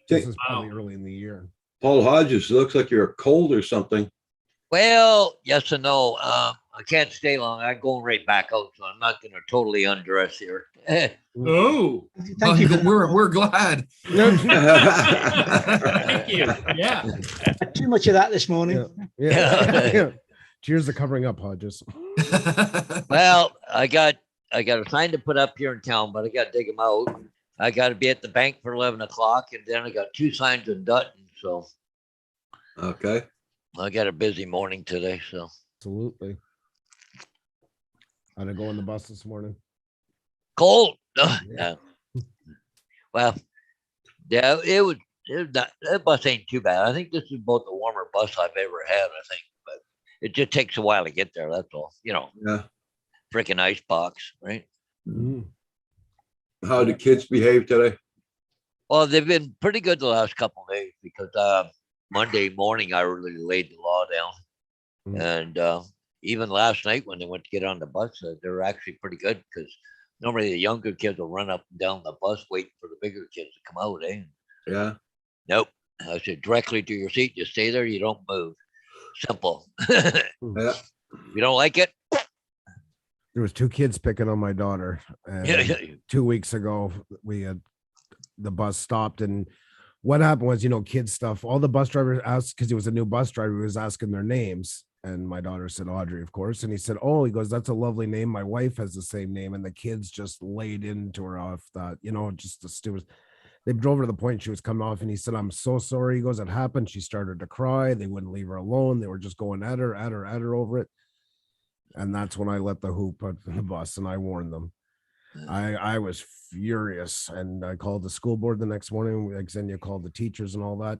this Take- is probably Wow. early in the year. Paul Hodges, looks like you're cold or something. Well, yes and no. I can't stay long. I'm going right back out, so I'm not going to totally undress here. Oh, Thank you. For We're glad. thank you. Yeah. that. Too much of that this morning. Yeah. Yeah. Cheers to covering up, Hodges. Well, I got a sign to put up here in town, but I got to dig them out. I got to be at the bank for 11 o'clock, and then I got 2 signs in Dutton. So Okay. I got a busy morning today. So Absolutely. How'd it go on the bus this morning? cold. Yeah. Yeah. Well, yeah, it was not, that bus ain't too bad. I think this is about the warmer bus I've ever had, I think, but it just takes a while to get there. That's all. Yeah. Freaking ice box, right? Mm. How do kids behave today? Well, they've been pretty good the last couple of days because Monday morning I really laid the law down. Mm. And even last night when they went to get on the bus, they were actually pretty good because normally the younger kids will run up and down the bus waiting for the bigger kids to come out, eh? Yeah. Nope. I said directly to your seat. You stay there. You don't move. Simple. Yeah. You don't like it? There was 2 kids picking on my daughter. And Yeah. 2 weeks ago, we had the bus stopped, and what happened was, kids stuff. All the bus drivers asked because he was a new bus driver. He was asking their names, and my daughter said Audrey, of course. And he said, "Oh," he goes, "that's a lovely name. My wife has the same name." And the kids just laid into her off that, just the stupid. They drove her to the point she was coming off, and he said, "I'm so sorry." He goes, "It happened." She started to cry. They wouldn't leave her alone. They were just going at her over it. And that's when I let the hoop on the bus, and I warned them. I was furious, and I called the school board the next morning. Like Xenia called the teachers and all that.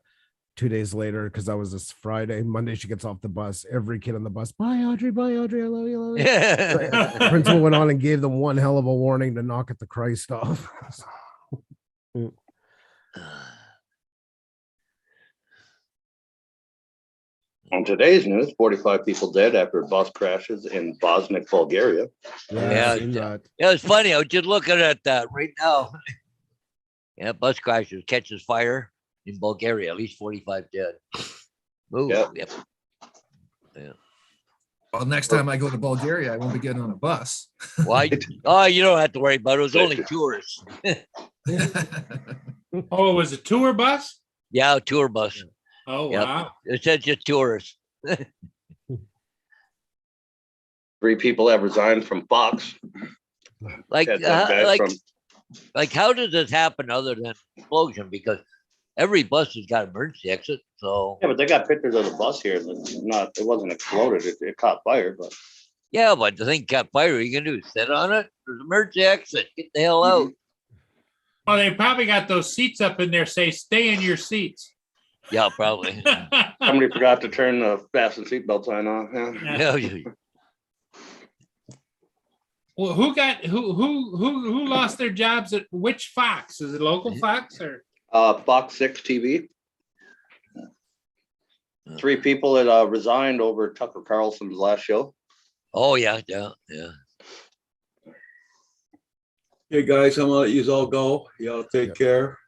2 days later, because that was this Friday, Monday, she gets off the bus. Every kid on the bus, bye, Audrey, I love you, I love you. The principal went on and gave them one hell of a warning to knock it the Christ off. On today's news, 45 people dead after bus crashes in Bosnik, Bulgaria. Yeah, I've seen that. Yeah, it's funny. I was just looking at that right now. Yeah, bus crashes catches fire in Bulgaria. At least 45 dead. Ooh, Yep. yep. Well, next time I go to Bulgaria, I won't be getting on a bus. Why? Oh, you don't have to worry about it. It was only tourists. Oh, it was a tour bus? Yeah, a tour bus. Oh, Yep. wow. It said just tourists. 3 people have resigned from Fox. Like, That guy from- like, how does this happen other than explosion? Because every bus has got emergency exit. So Yeah, but they got pictures of the bus here. It wasn't exploded. It caught fire, but yeah, but the thing caught fire. What are you gonna do? Sit on it? There's emergency exit. Get the hell out. Well, they probably got those seats up in there, say, stay in your seats. Yeah, probably. somebody forgot to turn the fasten seatbelt sign off. Yeah. Yeah, you- Well, who lost their jobs at which Fox? Is it local Fox or? Fox 6 TV. 3 people that resigned over Tucker Carlson's last show. Oh yeah. Hey, guys, I'm gonna let you all go. Y'all take care.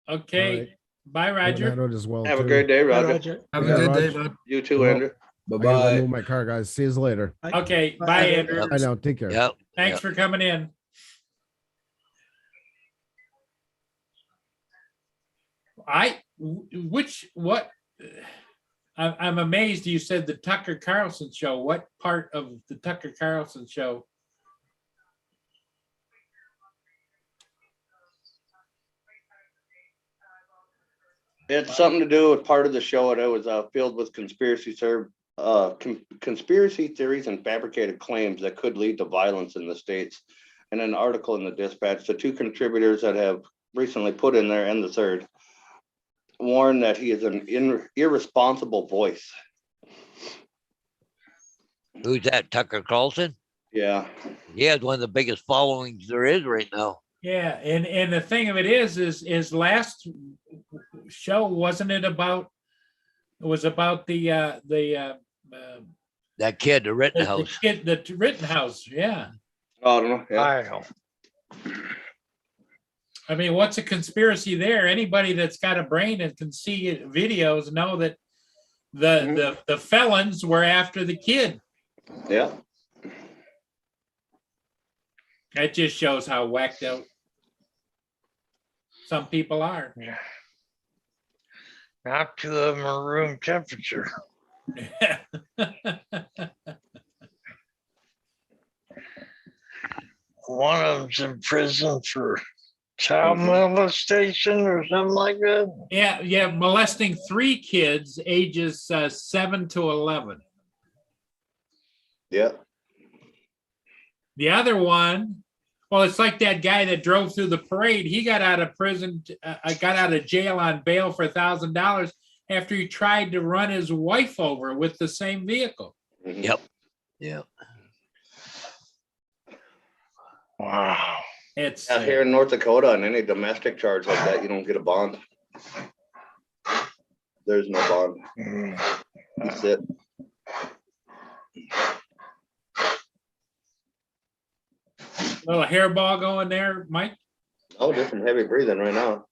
Okay, All right. bye, Roger. Head out as well, Have a too. great day, Hey, Roger. Roger. Have a Yeah, good day, Raj. bud. You too, Well, Andrew. Bye I gotta bye. move my car, guys. See you later. Okay, Bye, bye, Andrew. Andrew. I know. Take care. Yeah. Thanks for coming in. I'm amazed you said the Tucker Carlson show. What part of the Tucker Carlson show? It's something to do with part of the show, and it was filled with conspiracy theories and fabricated claims that could lead to violence in the States. And an article in the Dispatch, the two contributors that have recently put in there, and the third, warn that he is an irresponsible voice. Who's that? Tucker Carlson? Yeah. He has one of the biggest followings there is right now. Yeah, and the thing of it is last show, wasn't it about? It was about That kid, the Rittenhouse. the Rittenhouse. Yeah. Oh, I don't know. Yeah. I know. I mean, what's a conspiracy there? Anybody that's got a brain and can see videos know that the felons were after the kid. Yeah. That just shows how whacked out some people are. Yeah. Not two of them are room temperature. One of them's in prison for child molestation or something like that. Yeah, molesting 3 kids ages 7 to 11. Yeah. The other one, well, it's like that guy that drove through the parade. He got out of prison, got out of jail on bail for $1,000 after he tried to run his wife over with the same vehicle. Mhm. Yep. Yeah. Wow. It's Out here in North Dakota, on any domestic charge like that, you don't get a bond. There's no bond. Mm. That's it. little hairball going there, Mike. Oh, just some heavy breathing right now.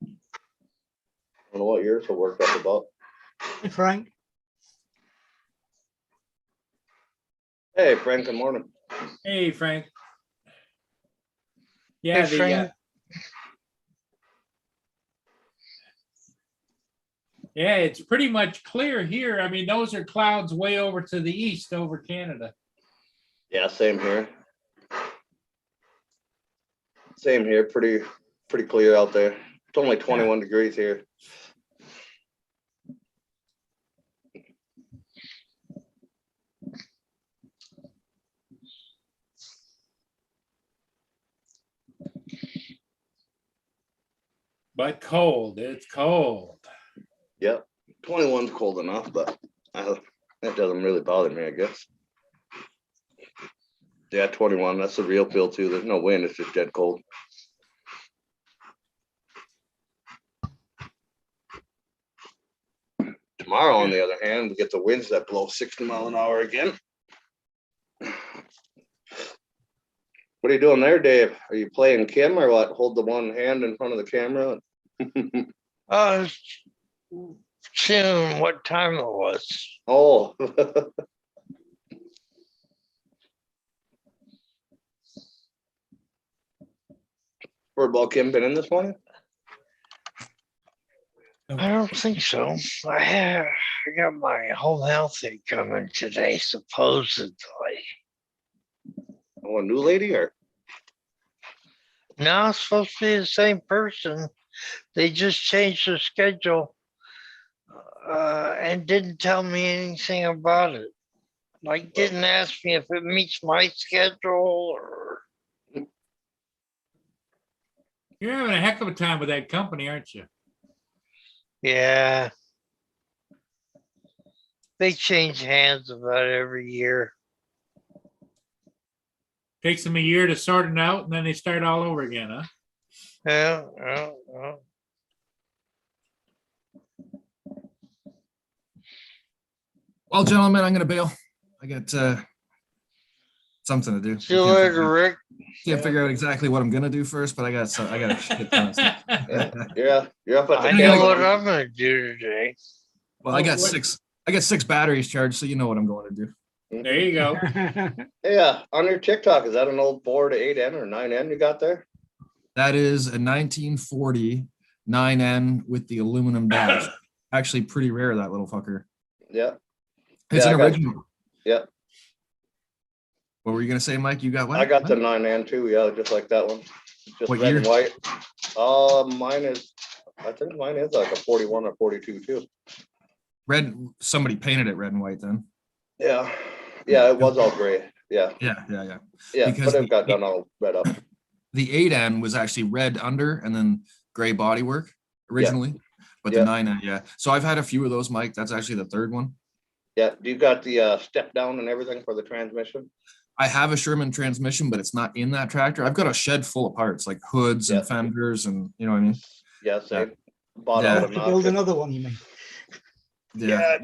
I don't know what yours will work up about. Hey, Frank. Hey, Frank, good morning. Hey, Frank. Yeah, Hey, Frank. Yeah, it's pretty much clear here. I mean, those are clouds way over to the east over Canada. Yeah, same here. Same here, pretty clear out there. It's only 21 degrees here. But cold, it's cold. Yep, 21's cold enough, but that doesn't really bother me, I guess. Yeah, 21, that's the real feel too. There's no wind, it's just dead cold. Tomorrow, on the other hand, we get the winds that blow 60 miles an hour again. What are you doing there, Dave? Are you playing Kim or what? Hold the one hand in front of the camera. Seeing what time it was. Oh. Football Kim been in this morning? I don't think so. I got my home health aide coming today, supposedly. Oh, a new lady or? No, it's supposed to be the same person. They just changed their schedule and didn't tell me anything about it. Like, didn't ask me if it meets my schedule or. You're having a heck of a time with that company, aren't you? Yeah. They change hands about every year. Takes them a year to sort it out, and then they start all over again, huh? Yeah. Well, gentlemen, I'm gonna bail. I got something to do. See you later, Rick. Can't figure out exactly what I'm gonna do first, but I got a shit ton of stuff. Yeah, you're up at the I know camera. what I'm gonna do today. Well, I got six batteries charged, so you know what I'm going to do. There you go. Yeah, on your TikTok, is that an old 4 to 8N or 9N you got there? That is a 1940 9N with the aluminum dash. Actually pretty rare, that little fucker. Yeah, It's Yeah, an I got- original. yeah. What were you gonna say, Mike? You got what? I got the What? 9N too, yeah, just like that one. Just What red year? and white. Mine is, I think mine is like a 41 or 42 too. Red, somebody painted it red and white then. Yeah, yeah, it was all gray. Yeah, Yeah. yeah, Because but it got done all red up. The 8N was actually red under and then gray bodywork originally, but the Yeah. 9N, yeah. So I've had a few of those, Mike. That's actually the third one. Yeah, you got the step down and everything for the transmission? I have a Sherman transmission, but it's not in that tractor. I've got a shed full of parts like hoods Yeah. and fenders and you know what I mean? Yeah, same. Bought Yeah. out Have an to build auction. another one, you mean? Yeah.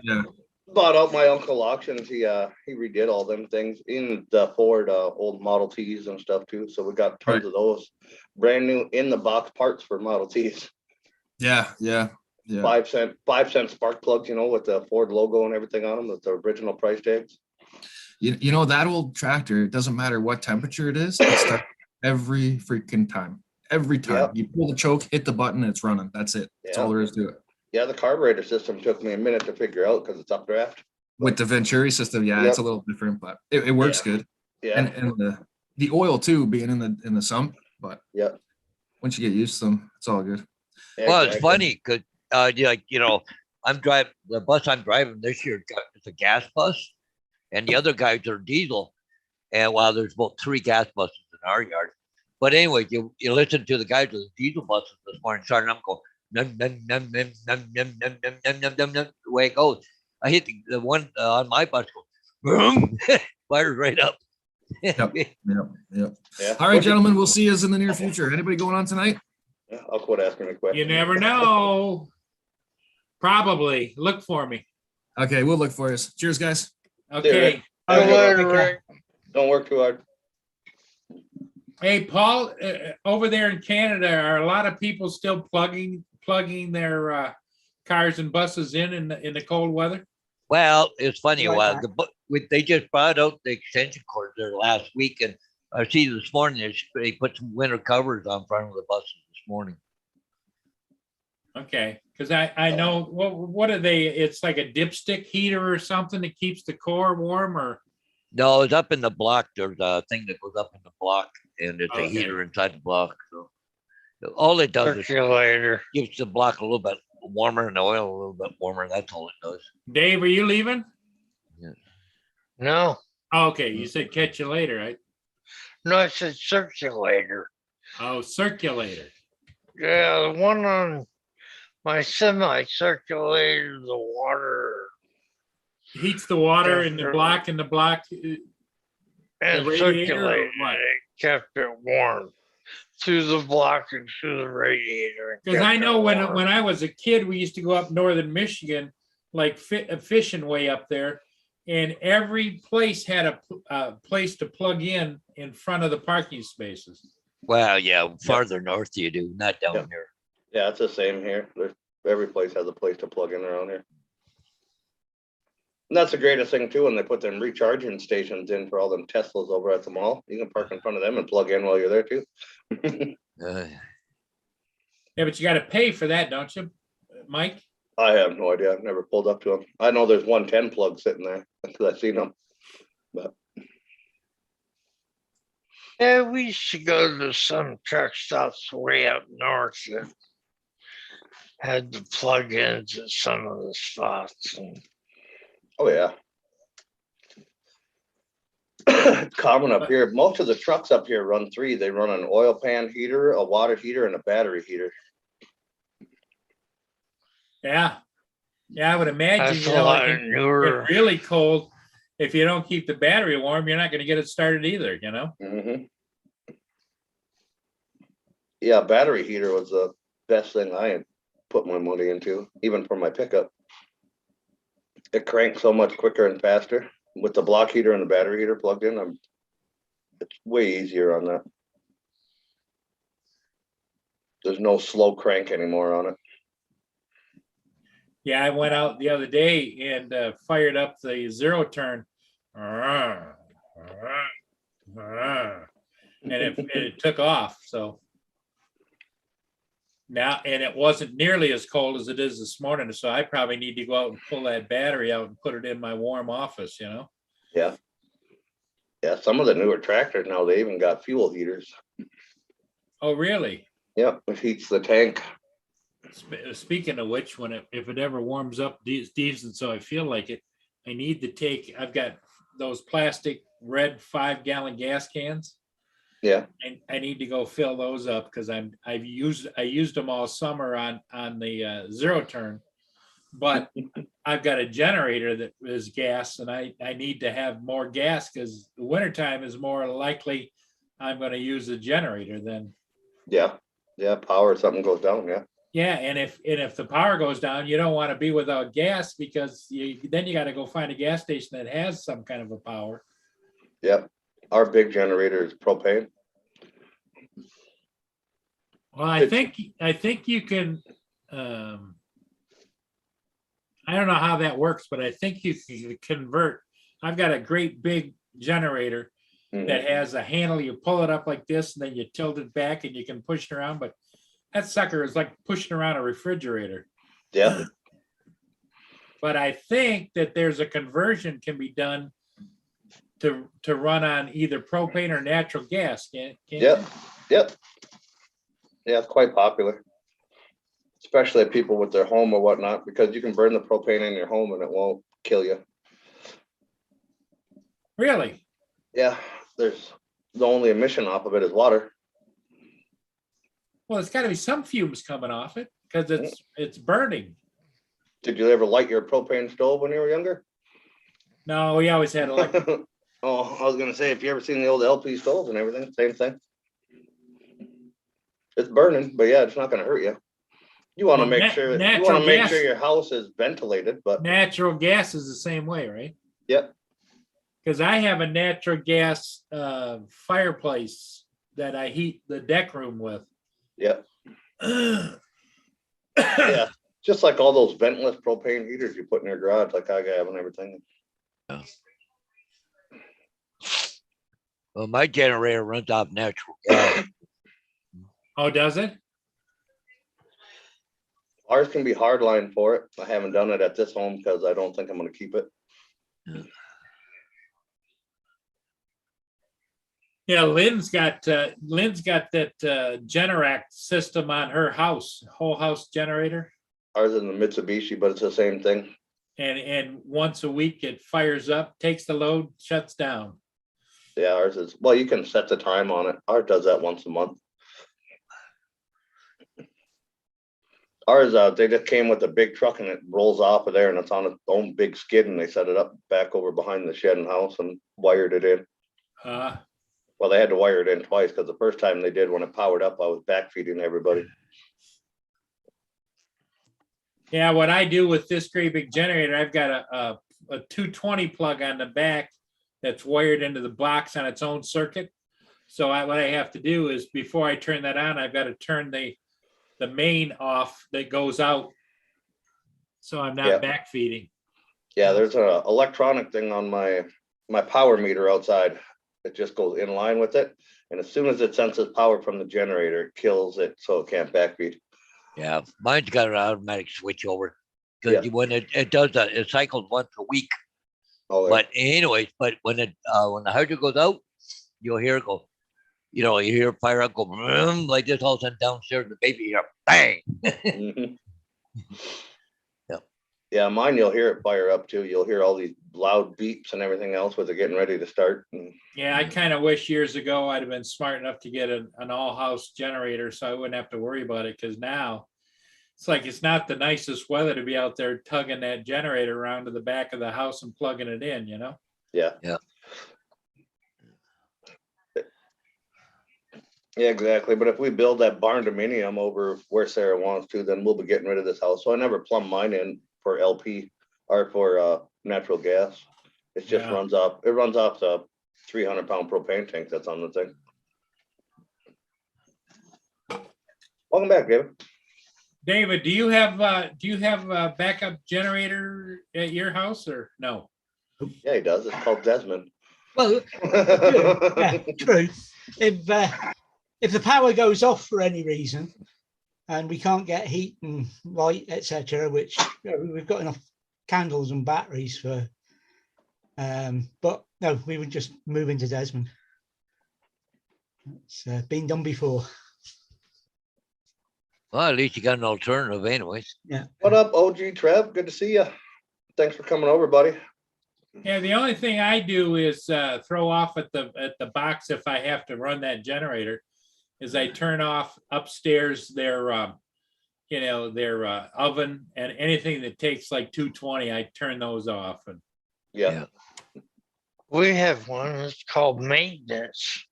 Bought out my uncle auctions. He redid all them things in the Ford old Model Ts and stuff too. So we got tons Right. of those brand new in the box parts for Model Ts. Yeah. 5 cent spark plugs, with the Ford logo and everything on them, with the original price tags. You know, that old tractor, it doesn't matter what temperature it is, it starts every freaking time. Every time. Yep. You pull the choke, hit the button, it's running. That's it. That's all Yeah. there is to it. Yeah, the carburetor system took me a minute to figure out because it's updraft. With the Venturi system, yeah, Yep. it's a little different, but it works good. Yeah, And the oil too, being in the sump, but yeah. once you get used to them, it's all good. Well, it's exactly. funny because, I'm driving the bus I'm driving this year. It's a gas bus, and the other guys are diesel. And while there's about 3 gas buses in our yard, but anyway, you listen to the guys with the diesel buses this morning, starting up going num num num num num num num num num num num num. The way it goes, I hit the one on my bus goes, boom, fires right up. Yep. Yeah. All right, gentlemen, we'll see you in the near future. Anybody going on tonight? Yeah, I'll quit asking the question. You never know. Probably. Look for me. Okay, we'll look for you. Cheers, guys. Okay. Have a Okay, good take one. care. Don't work too hard. Hey, Paul, over there in Canada, are a lot of people still plugging their cars and buses in the cold weather? Well, it's funny. Like Well, that. they just brought out the extension cords there last week, and I see this morning they put some winter covers on front of the buses this morning. Okay, because I know, what are they? It's like a dipstick heater or something that keeps the core warm, or? No, it's up in the block. There's a thing that goes up in the block, and it's a Okay. heater inside the block. So all it does is Circulator. gives the block a little bit warmer and the oil a little bit warmer. That's all it does. Dave, are you leaving? No, Oh, okay, you said catch you later, right? no, it's a circulator. Oh, circulator. Yeah, the one on my semi circulator, the water Heats the water Yeah, in the sure. block, and the block. and radiator or circulated. what? It kept it warm through the block and through the radiator. and Because kept I it know when warm. I was a kid, we used to go up northern Michigan, like fishing way up there, and every place had a place to plug in front of the parking spaces. Well, yeah, farther north you do, not down Yeah. here. Yeah, it's the same here. Every place has a place to plug in around here. And that's the greatest thing too, when they put them recharging stations in for all them Teslas over at the mall. You can park in front of them and plug in while you're there too. Uh, Yeah, but you got to pay for that, don't you, Mike? I have no idea. I've never pulled up to them. I know there's 110 plugs sitting there because I've seen them. Yeah, we used to go to some truck stops way up north that had the plug-ins at some of the spots. And Oh, yeah. It's common up here. Most of the trucks up here run 3. They run an oil pan heater, a water heater, and a battery heater. Yeah. Yeah, I would imagine, that's a lot it newer. get really cold. If you don't keep the battery warm, you're not going to get it started either, you know? Mhm. Yeah, battery heater was the best thing I had put my money into, even for my pickup. It cranks so much quicker and faster with the block heater and the battery heater plugged in. It's way easier on that. There's no slow crank anymore on it. Yeah, I went out the other day and fired up the zero turn. And it took off, so. now, and it wasn't nearly as cold as it is this morning, so I probably need to go out and pull that battery out and put it in my warm office, you know? Yeah. Yeah, some of the newer tractors now, they even got fuel heaters. Oh, really? Yep, it heats the tank. Speaking of which, if it ever warms up decent, so I feel like it, I need to take, I've got those plastic red 5-gallon gas cans. Yeah, And I need to go fill those up because I used them all summer on the zero turn. But I've got a generator that is gas, and I need to have more gas because the wintertime is more likely I'm going to use a generator than. yeah, power, something goes down, yeah. Yeah, and if the power goes down, you don't want to be without gas because then you got to go find a gas station that has some kind of a power. Yep, our big generator is propane. Well, I think you can. I don't know how that works, but I think you can convert. I've got a great big generator that has a handle. You pull it up like this, and then you tilt it back, and you can push it around. But that sucker is like pushing around a refrigerator. Yeah. But I think that there's a conversion can be done to run on either propane or natural gas. Yep. Yeah, it's quite popular, especially people with their home or whatnot, because you can burn the propane in your home and it won't kill you. Really? Yeah, there's the only emission off of it is water. Well, it's got to be some fumes coming off it because it's burning. Did you ever light your propane stove when you were younger? No, we always had electric. Oh, I was gonna say, if you ever seen the old LP stoves and everything, same thing. It's burning, but yeah, it's not gonna hurt you. You want to Well, make sure your house is ventilated, but Natural gas is the same way, right? yep. Because I have a natural gas fireplace that I heat the deck room with. Yep. Yeah, just like all those ventless propane heaters you put in your garage, like I have and everything. Well, my generator runs off natural gas. Oh, does it? Ours can be hardline for it. I haven't done it at this home because I don't think I'm gonna keep it. Yeah, Lynn's got that Generac system on her house, whole house generator. Ours is in the Mitsubishi, but it's the same thing. And once a week it fires up, takes the load, shuts down. Yeah, ours is, well, you can set the time on it. Ours does that once a month. Ours, they just came with a big truck and it rolls off of there and it's on its own big skid and they set it up back over behind the shed and house and wired it in. Well, they had to wire it in twice because the first time they did, when it powered up, I was backfeeding everybody. Yeah, what I do with this great big generator, I've got a 220 plug on the back that's wired into the box on its own circuit. So what I have to do is before I turn that on, I've got to turn the main off that goes out. So I'm not backfeeding. Yeah, there's an electronic thing on my power meter outside. It just goes in line with it. And as soon as it senses power from the generator, it kills it so it can't backfeed. Yeah, mine's got an automatic switch over. Because when it does that, it cycles once a week. Oh, but anyways, but when the hydro goes out, you'll hear it go. You know, you hear fire up go vroom, like this all of a sudden downstairs, the baby here, bang. Yeah, mine, you'll hear it fire up too. You'll hear all these loud beeps and everything else with it getting ready to start. Yeah, I kind of wish years ago I'd have been smart enough to get an all-house generator so I wouldn't have to worry about it. Because now it's like it's not the nicest weather to be out there tugging that generator around to the back of the house and plugging it in, you know? Yeah. Yeah. Yeah, exactly. But if we build that barn dominium over where Sarah wants to, then we'll be getting rid of this house. So I never plumb mine in for LP or for natural gas. It just runs off. It runs off the 300-pound propane tank that's on the thing. Welcome back, David. David, do you have a backup generator at your house or no? Yeah, he does. It's called Desmond. Well, true. If the power goes off for any reason, and we can't get heat and light, etc. Which we've got enough candles and batteries for. But no, we would just move into Desmond. It's been done before. Well, at least you got an alternative anyways. Yeah. What up, OG Trev? Good to see you. Thanks for coming over, buddy. Yeah, the only thing I do is throw off at the box if I have to run that generator, is I turn off upstairs their oven, and anything that takes like 220, I turn those off. And Yeah. We have one. It's called maintenance.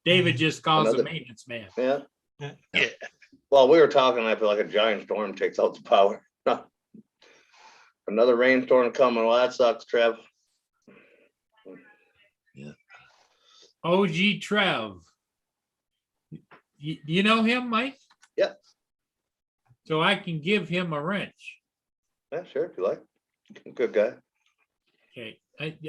David just calls the Another- maintenance man. Yeah. Yeah. Well, we were talking, I feel like a giant storm takes out the power. Another rainstorm coming. Well, that sucks, Trev. OG Trev. You know him, Mike? Yeah. So I can give him a wrench. Yeah, sure, if you like. Good guy. Okay.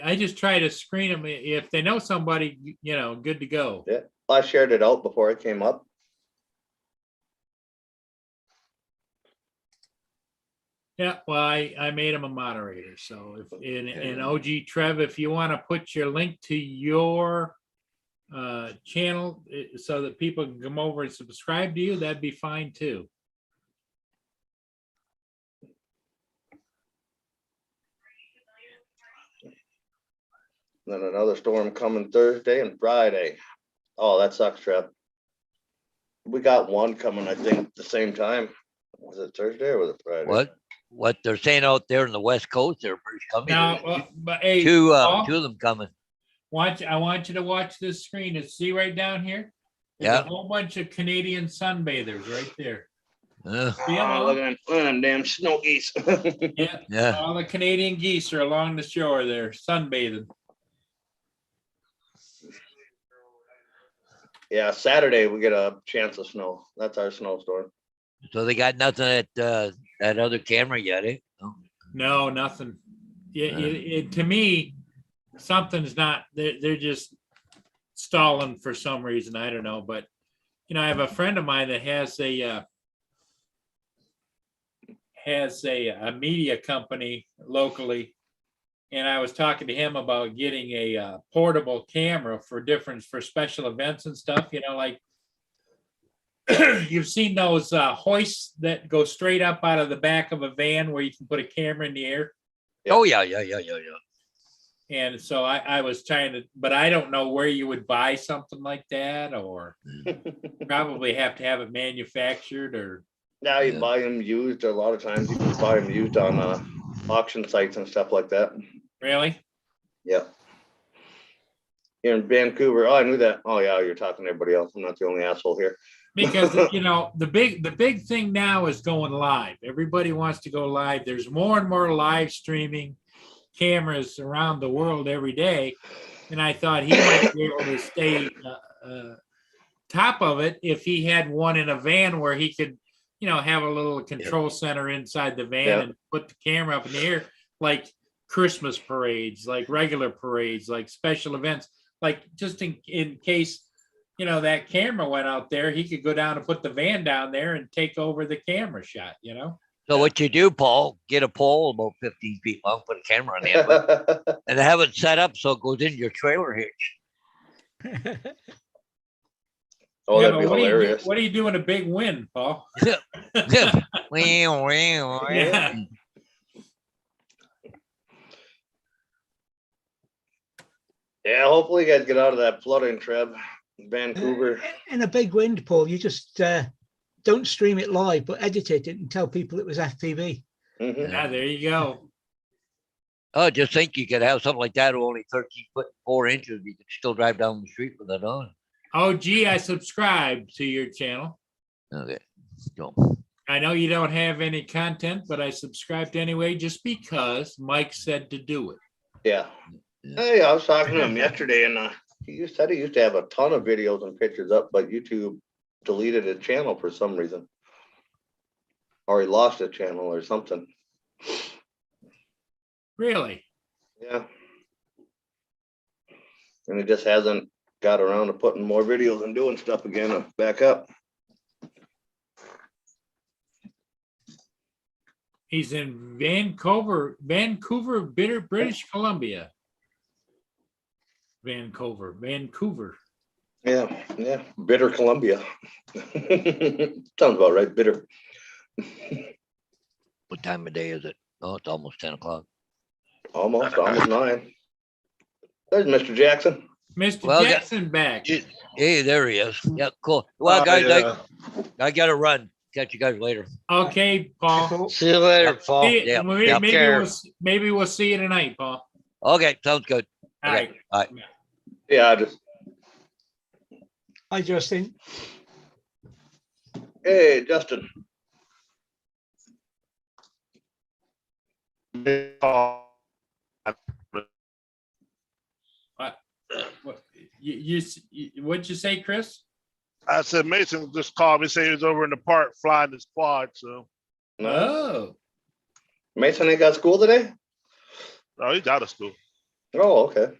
I just try to screen them. If they know somebody, good to go. Yeah. I shared it out before it came up. Yeah, well, I made him a moderator. So if in OG Trev, if you want to put your link to your channel so that people can come over and subscribe to you, that'd be fine too. Then another storm coming Thursday and Friday. Oh, that sucks, Trev. We got one coming, I think, the same time. Was it Thursday or was it Friday? What they're saying out there in the West Coast, they're pretty coming. Now, but hey, two Paul, of them coming. I want you to watch this screen. And see right down here. There's Yeah. a whole bunch of Canadian sunbathers right there. See 'em Oh, all? look at them damn snow geese. Yeah, Yeah. all the Canadian geese are along the shore there sunbathing. Yeah, Saturday we get a chance of snow. That's our snowstorm. So they got nothing at that other camera yet, eh? No. No, nothing. Yeah, to me, something's not. They're just stalling for some reason. I don't know, but I have a friend of mine that has a media company locally, and I was talking to him about getting a portable camera for special events and stuff. Like you've seen those hoists that go straight up out of the back of a van where you can put a camera in the air. Yeah. Oh yeah. And so I was trying to, but I don't know where you would buy something like that, or probably have to have it manufactured, or Now you Yeah. buy them used. A lot of times you can buy them used on auction sites and stuff like that. really. Yeah. Here in Vancouver. Oh, I knew that. Oh yeah, you're talking to everybody else. I'm not the only asshole here. Because the big thing now is going live. Everybody wants to go live. There's more and more live streaming cameras around the world every day, and I thought he might be able to stay top of it if he had one in a van where he could, have a little control center inside the van Yeah. and put the camera up in the air, like Christmas parades, like regular parades, like special events, like just in case. That camera went out there, he could go down and put the van down there and take over the camera shot, So what you do, Paul, get a pole about 15 feet long, put a camera on it, and have it set up so it goes in your trailer hitch. Oh, Yeah, that'd be but hilarious. what do you do in a big wind, Paul? Yeah. Yeah, hopefully you guys get out of that flooding, Trev. Vancouver. In a big wind, Paul, you just don't stream it live, but edit it and tell people it was FPV. Mhm. Yeah, there you go. Oh, just think you could have something like that, only 13 foot 4 inches. You could still drive down the street with it on. Oh, gee, I subscribed to your channel. Okay. Go. I know you don't have any content, but I subscribed anyway just because Mike said to do it. Yeah. Yeah. Hey, I was talking to him yesterday, and he said he used to have a ton of videos and pictures up, but YouTube deleted his channel for some reason, or he lost the channel or something. Really? Yeah. And he just hasn't got around to putting more videos and doing stuff again, back up. He's in Vancouver, British Columbia. Vancouver. Yeah, Bitter Columbia. Sounds about right, bitter. What time of day is it? Oh, it's almost 10 o'clock. Almost 9. There's Mr. Jackson. Mr. Well, Jackson back. Hey, there he is. Yeah, cool. Well, guys, I gotta run. Catch you guys later. Okay, Paul. See you later, Yep. Paul. See- Yeah, maybe, yeah. maybe Care. maybe we'll see you tonight, Paul. Okay, sounds good. All Okay, right. all right. Yeah, I just, Hi, Justin. hey, Justin. What, what'd you say, Chris? I said Mason just called me saying he was over in the park flying his quad. So No, Oh, Mason ain't got school today? no, he's out of school. Oh, okay.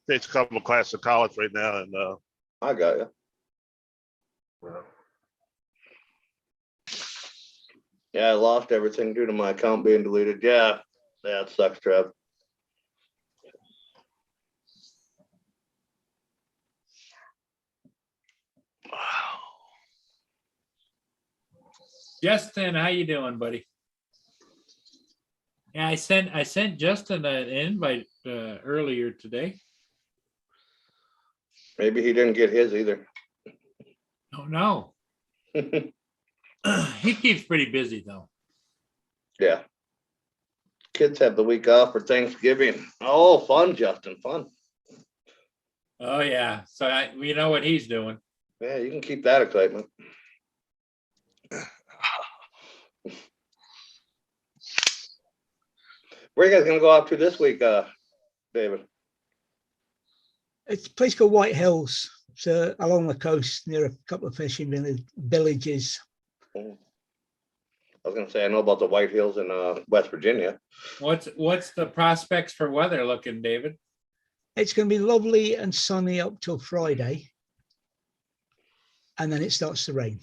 Takes a couple of classes of college right now, and I got you. Yeah, I lost everything due to my account being deleted. Yeah, it sucks, Trev. Justin, how you doing, buddy? Yeah, I sent Justin an invite earlier today. Maybe he didn't get his either. Oh no, he keeps pretty busy though. Yeah. Kids have the week off for Thanksgiving. Oh, fun, Justin, fun. Oh yeah, so we know what he's doing. Yeah, you can keep that excitement. Where are you guys gonna go off to this week, David? It's a place called White Hills. It's along the coast near a couple of fishing villages. I was gonna say, I know about the White Hills in West Virginia. What's the prospects for weather looking, David? It's going to be lovely and sunny up till Friday. And then it starts to rain.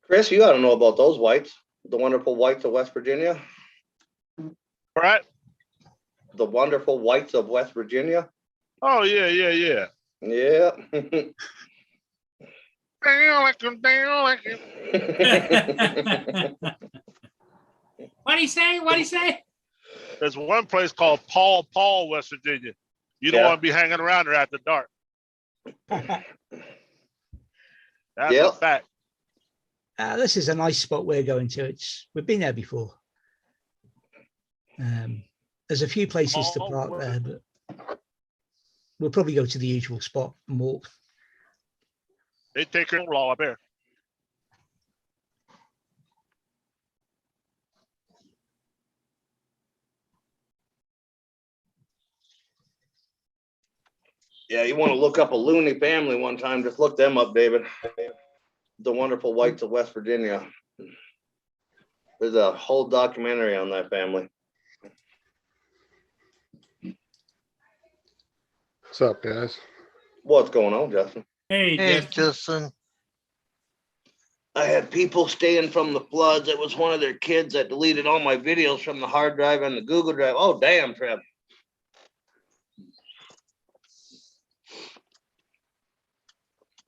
Chris, you ought to know about those whites, the wonderful whites of West Virginia. all right. The wonderful whites of West Virginia. Oh yeah. Yeah. What'd he say? What'd he say? There's one place called Paul, West Virginia. You don't Yeah. want to be hanging around there after dark. That's a Yep. fact. This is a nice spot we're going to. We've been there before. There's a few places to park there, but we'll probably go to the usual spot and walk. They take care of it all up there. Yeah, you want to look up a loony family one time, just look them up, David. The wonderful whites of West Virginia. There's a whole documentary on that family. What's up, guys? What's going on, Justin? Hey, Hey, Justin. Justin. I had people staying from the floods. It was one of their kids that deleted all my videos from the hard drive and the Google Drive. Oh, damn, Trev.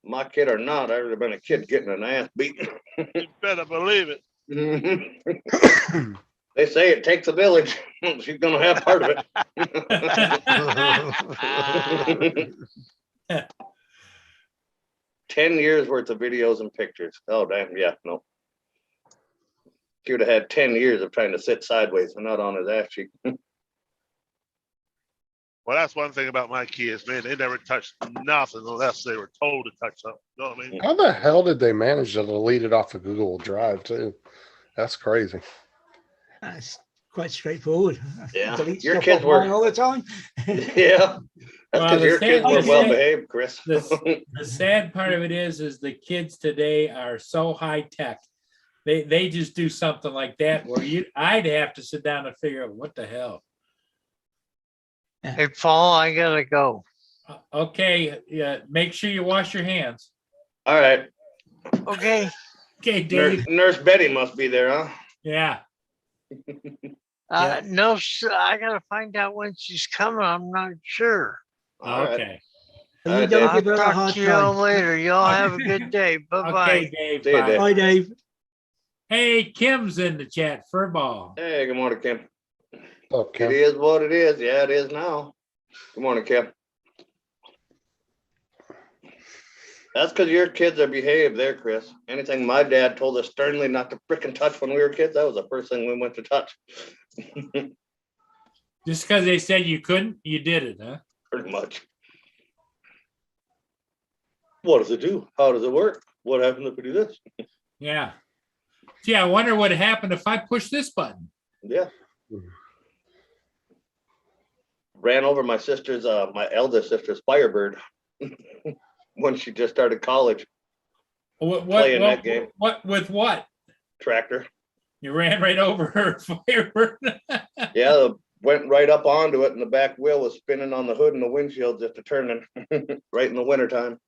My kid or not, I've ever been a kid getting an ass beaten. You better believe it. They say it takes a village. She's gonna have part of it. 10 years worth of videos and pictures. Oh, damn. Yeah, no. He would have had 10 years of trying to sit sideways and not on his ass cheek. Well, that's one thing about my kids, man. They never touch nothing unless they were told to touch something. You know what I mean? How the hell did they manage to delete it off of Google Drive too? That's crazy. That's quite straightforward. Yeah, Delete your stuff kids off were- mine all the time. Yeah. That's Well, because the your kids sad- were well behaved, Chris. The sad part of it is the kids today are so high tech. They just do something like that where I'd have to sit down and figure out what the hell. Hey, Paul, I gotta go. Okay, yeah, make sure you wash your hands. All right. Okay. Okay, Dave. Nurse Betty must be there, huh? Yeah. Yeah. No, I gotta find out when she's coming. I'm not sure. All right. Okay. All right, don't Dave. give her a Talk hard to you all time. later. Y'all have a good day. Bye-bye. Okay, Dave. See you, Bye. Dave. Bye, Dave. Hey, Kim's in the chat. Furball. Hey, good morning, Kim. Okay. It is what it is. Yeah, it is now. Good morning, Kim. That's because your kids are behaved there, Chris. Anything my dad told us sternly not to frickin' touch when we were kids, that was the first thing we went to touch. Just because they said you couldn't, you did it, huh? Pretty much. What does it do? How does it work? What happens if we do this? Yeah. Gee, I wonder what happened if I push this button. Yeah. Ran over my sister's, my eldest sister's Firebird when she just started college. Playing that game. What with what? Tractor. You ran right over her Firebird. Yeah, went right up onto it, and the back wheel was spinning on the hood and the windshield just a turning right in the wintertime.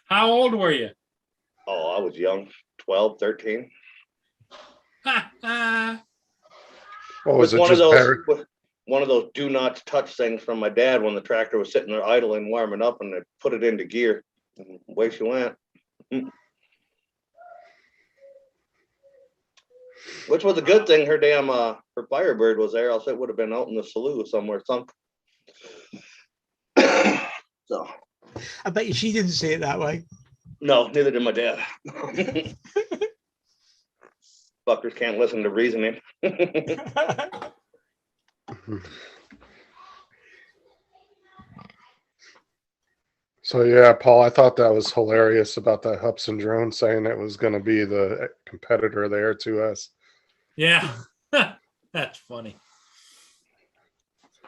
How old were you? Oh, I was young, 12, 13. What was it? One of Just those, better? with one of those do not touch things from my dad when the tractor was sitting there idling, warming up, and they put it into gear. And away she went. Which was a good thing. Her damn her Firebird was there, else it would have been out in the slough somewhere sunk. So I bet you she didn't see it that way. no, neither did my dad. Fuckers can't listen to reasoning. So yeah, Paul, I thought that was hilarious about that Hubson drone saying it was going to be the competitor there to us. Yeah. That's funny.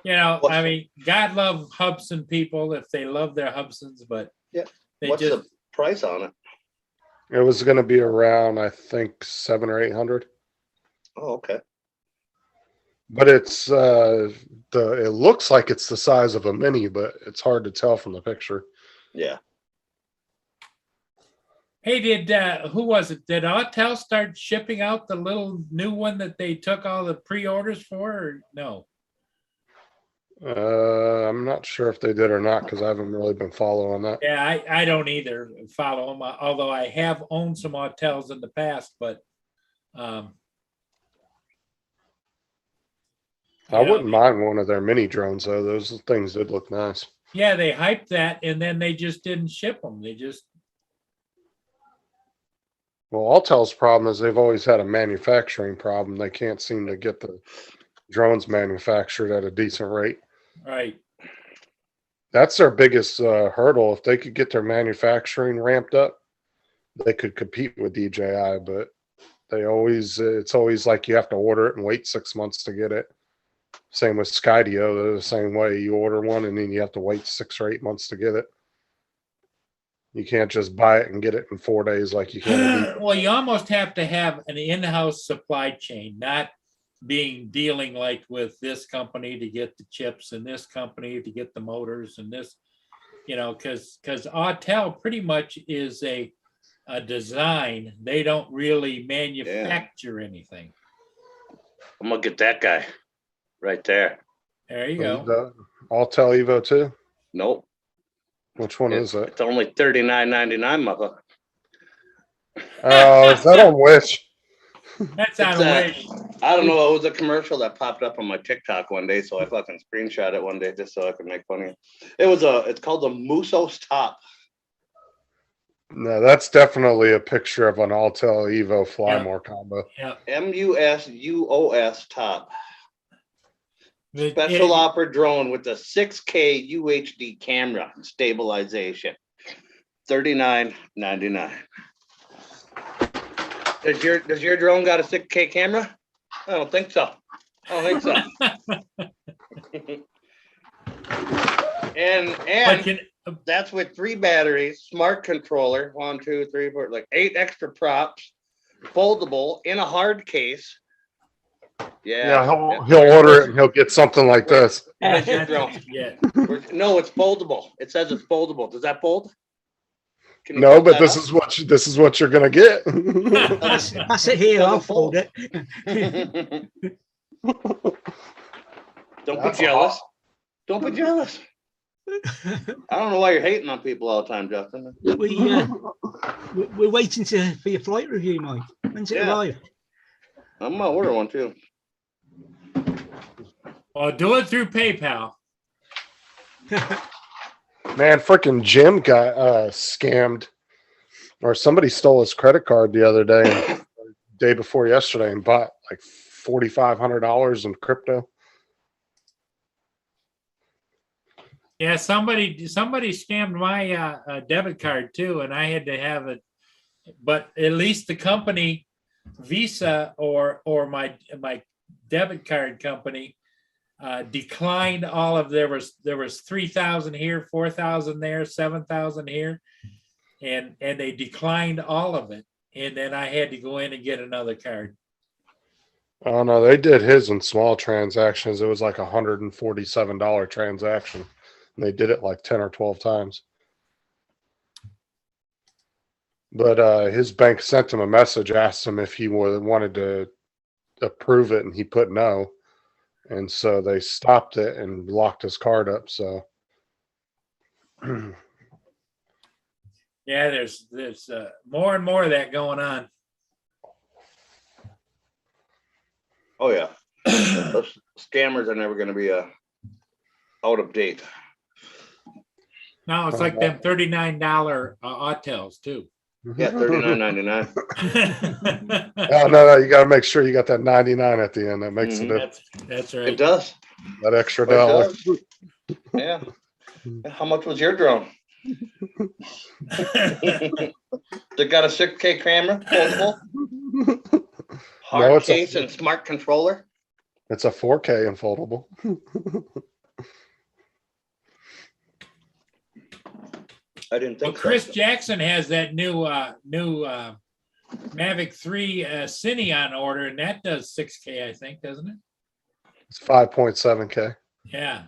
You know, I mean, God love Hubson people if they love their Hubsons, but Yeah. they What's just the price on it? It was going to be around, I think, 700 or 800. Oh, okay. But it's it looks like it's the size of a mini, but it's hard to tell from the picture. Yeah. Hey, did who was it? Did Autel start shipping out the little new one that they took all the pre-orders for, or no? I'm not sure if they did or not because I haven't really been following that. Yeah, I don't either follow them, although I have owned some Autels in the past, but I wouldn't mind one of their mini drones though. Those things did look nice. yeah, they hyped that and then they just didn't ship them. They just Well, Autel's problem is they've always had a manufacturing problem. They can't seem to get the drones manufactured at a decent rate. right. That's their biggest hurdle. If they could get their manufacturing ramped up, they could compete with DJI, but it's always like you have to order it and wait 6 months to get it. Same with Skydio, they're the same way. You order one and then you have to wait 6 or 8 months to get it. You can't just buy it and get it in 4 days like you can. Well, you almost have to have an in-house supply chain, not dealing like with this company to get the chips and this company to get the motors and this, you know, because Autel pretty much is a design. They don't really manufacture anything. I'm gonna get that guy right there. There you go. The Autel Evo 2? Nope. Which one is it? It's only $39.99, motherfucker. Oh, is that on Wish? That's on Wish. I don't know. It was a commercial that popped up on my TikTok one day, so I fucking screenshot it one day just so I could make fun of it. It's called the Musos Top. No, that's definitely a picture of an Autel Evo Flymore combo. Yeah. MUSUOS Top. Special offer drone with a 6K UHD camera and stabilization. $39.99. Does your drone got a 6K camera? I don't think so. And that's with 3 batteries, smart controller, 1, 2, 3, 4, like 8 extra props, foldable in a hard case. Yeah, he'll order it and he'll get something like this. Where's your drone? Yeah. No, it's foldable. It says it's foldable. Does that fold? Can you No, tilt but that this is what you're gonna get. Pass it here, I'll fold it. Don't be That's jealous. Don't be jealous. I don't know why you're hating on people all the time, Justin. We're waiting for your flight review, Mike. When's it Yeah. arrive? I'm gonna order one too. Well, do it through PayPal. Man, freaking Jim got scammed, or somebody stole his credit card the other day, day before yesterday, and bought like $4,500 in crypto. Yeah, somebody scammed my debit card too, and I had to have it. But at least the company, Visa or my debit card company, declined all of. There was 3,000 here, 4,000 there, 7,000 here, and they declined all of it. And then I had to go in and get another card. Oh no, they did his in small transactions. It was like $147 transaction. And they did it like 10 or 12 times. But his bank sent him a message, asked him if he wanted to approve it, and he put no. And so they stopped it and locked his card up. So Yeah, there's more and more of that going on. Oh yeah. Those scammers are never gonna be out of date. Now it's like them $39 hotels too. Yeah, $39.99. oh, no, you got to make sure you got that 99 at the end. That makes Mhm. it That's It right. does. that extra It dollar. does. Yeah. How much was your drone? They got a 6K camera, foldable, hard it's a- case, and smart controller. It's a 4K and foldable. I didn't Well, think. Chris so. Jackson has that new Mavic 3 Cine on order, and that does 6K, I think, doesn't it? It's 5.7K. Yeah.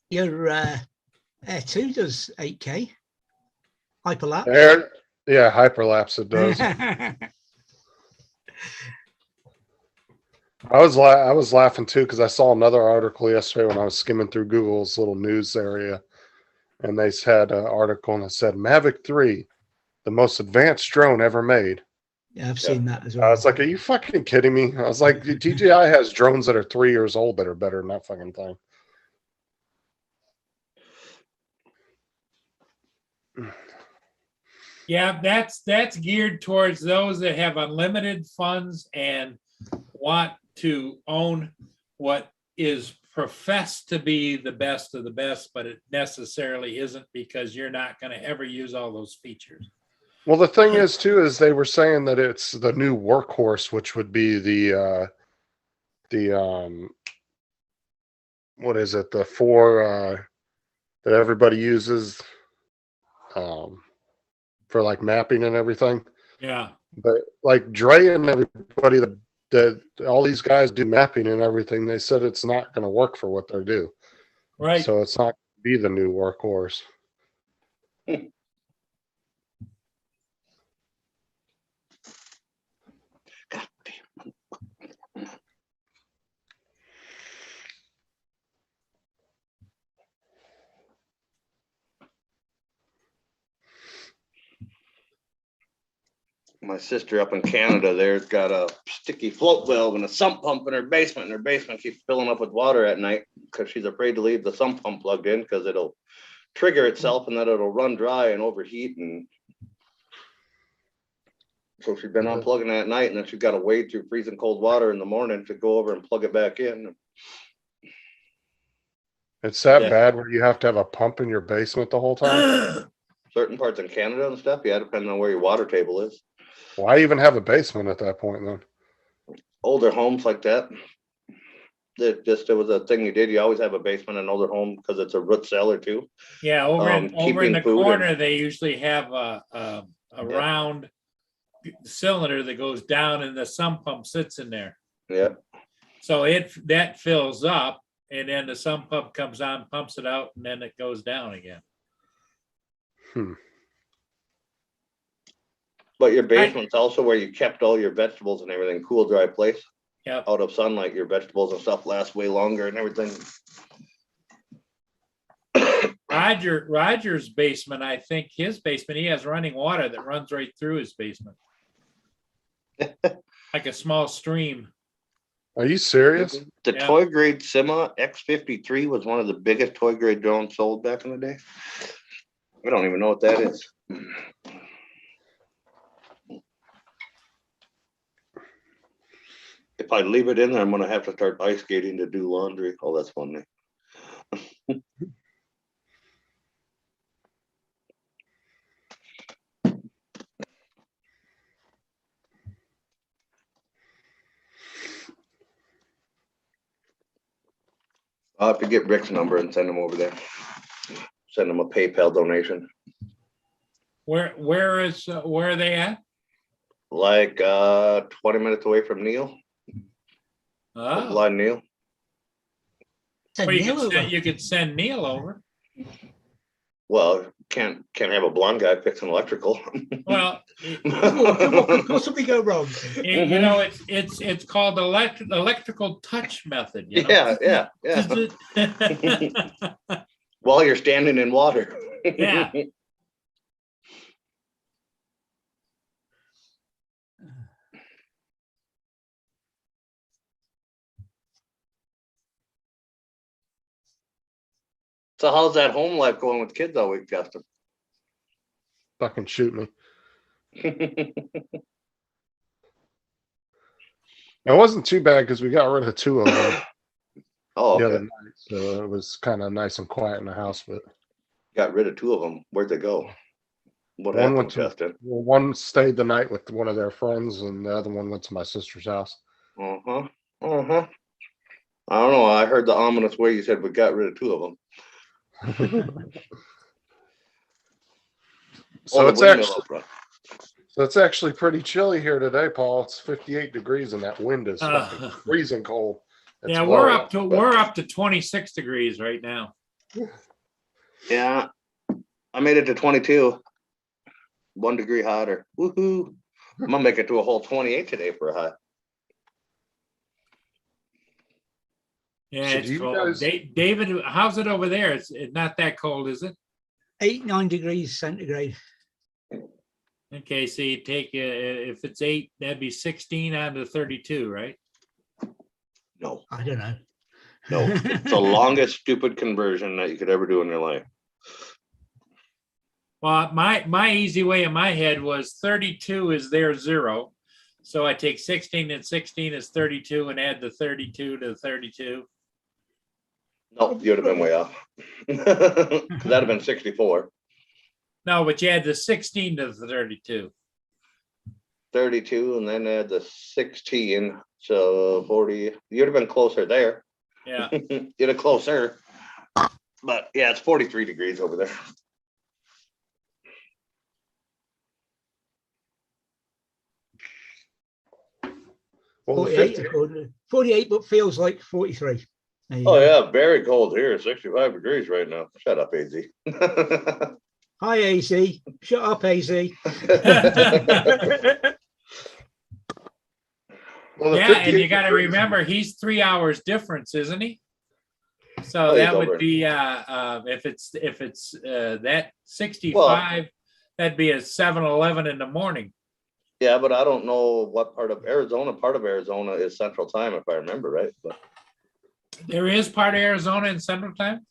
Your Air 2 does 8K. Hyperlapse. There, yeah, hyperlapse it does. I was laughing too because I saw another article yesterday when I was skimming through Google's little news area, and they had an article and it said Mavic 3, the most advanced drone ever made. Yeah, I've seen that as I well. was like, "Are you fucking kidding me?" I was like, "DJI has drones that are 3 years old that are better than that fucking thing." Yeah, that's geared towards those that have unlimited funds and want to own what is professed to be the best of the best, but it necessarily isn't, because you're not going to ever use all those features. Well, the thing is too is they were saying that it's the new workhorse, which would be the what is it, the four that everybody uses for like mapping and everything. Yeah. But like Dre and everybody that all these guys do mapping and everything, they said it's not going to work for what they do. Right. So it's not going to be the new workhorse. My sister up in Canada there's got a sticky float valve and a sump pump in her basement, and her basement keeps filling up with water at night because she's afraid to leave the sump pump plugged in because it'll trigger itself and then it'll run dry and overheat. And so she's been unplugging that at night, and then she's got to wade through freezing cold water in the morning to go over and plug it back in. It's that Yeah. bad where you have to have a pump in your basement the whole time. Certain parts in Canada and stuff, yeah, depending on where your water table is. Why even have a basement at that point then? Older homes like that, it was a thing you did. You always have a basement in an older home because it's a root cellar too. Yeah, over in Keeping the food corner, and- they usually have a round cylinder that goes down and the sump pump sits in there. Yeah. So that fills up and then the sump pump comes on, pumps it out, and then it goes down again. But your basement's also where you kept all your vegetables and everything, cool, dry place. Yep. Out of sunlight, your vegetables and stuff last way longer and everything. Roger's basement, I think his basement, he has running water that runs right through his basement. Like a small stream. Are you serious? The Yeah. toy grade Sima X53 was one of the biggest toy grade drones sold back in the day. I don't even know what that is. If I leave it in there, I'm gonna have to start ice skating to do laundry. Oh, that's funny. I'll have to get Rick's number and send him over there. Send him a PayPal donation. Where are they at? Like 20 minutes away from Neil. Oh, Line Neil. Send well, Neil over. you could send Neil over. Well, can't have a blonde guy fixing electrical. Well, What could possibly go wrong? you know, it's called electrical touch method. You know? Yeah. While you're standing in water. Yeah. So how's that home life going with kids all week, Justin? Fucking shoot me. It wasn't too bad because we got rid of 2 of them Oh, the okay. other night, so it was kind of nice and quiet in the house. But Got rid of 2 of them. Where'd they go? What One happened, went to- Justin? one stayed the night with one of their friends, and the other one went to my sister's house. I don't know. I heard the ominous way you said we got rid of 2 of them. So it's actually pretty chilly here today, Paul. It's 58 degrees, and that wind is fucking freezing cold. It's Yeah, blowing. we're up to 26 degrees right now. Yeah, I made it to 22. 1 degree hotter. Woohoo! I'm gonna make it to a whole 28 today for a high. Yeah, So it's do you cold. guys- David, how's it over there? It's not that cold, is it? 8-9 degrees centigrade. Okay, so you take if it's 8, that'd be 16 out of 32, right? No, I don't know. no, it's the longest stupid conversion that you could ever do in your life. Well, my easy way in my head was 32 is their 0. So I take 16 and 16 is 32 and add the 32 to 32. No, you'd have been way off. That'd have been 64. No, but you add the 16 to the 32. 32 and then add the 16, so 40. You'd have been closer there. Yeah. You'd have closer. But yeah, it's 43 degrees over there. Well, the 48, 50 48, but feels like 43. There you Oh go. yeah, very cold here. 65 degrees right now. Shut up, AZ. Hi, AC. Shut up, AC. well, the Yeah, and 58 you got to degrees- remember he's 3 hours difference, isn't he? So Oh, he's that over. would be if it's that 65, that'd be a 7-11 in the morning. Yeah, but I don't know what part of Arizona. Part of Arizona is Central Time, if I remember right. But There is part of Arizona in Central Time,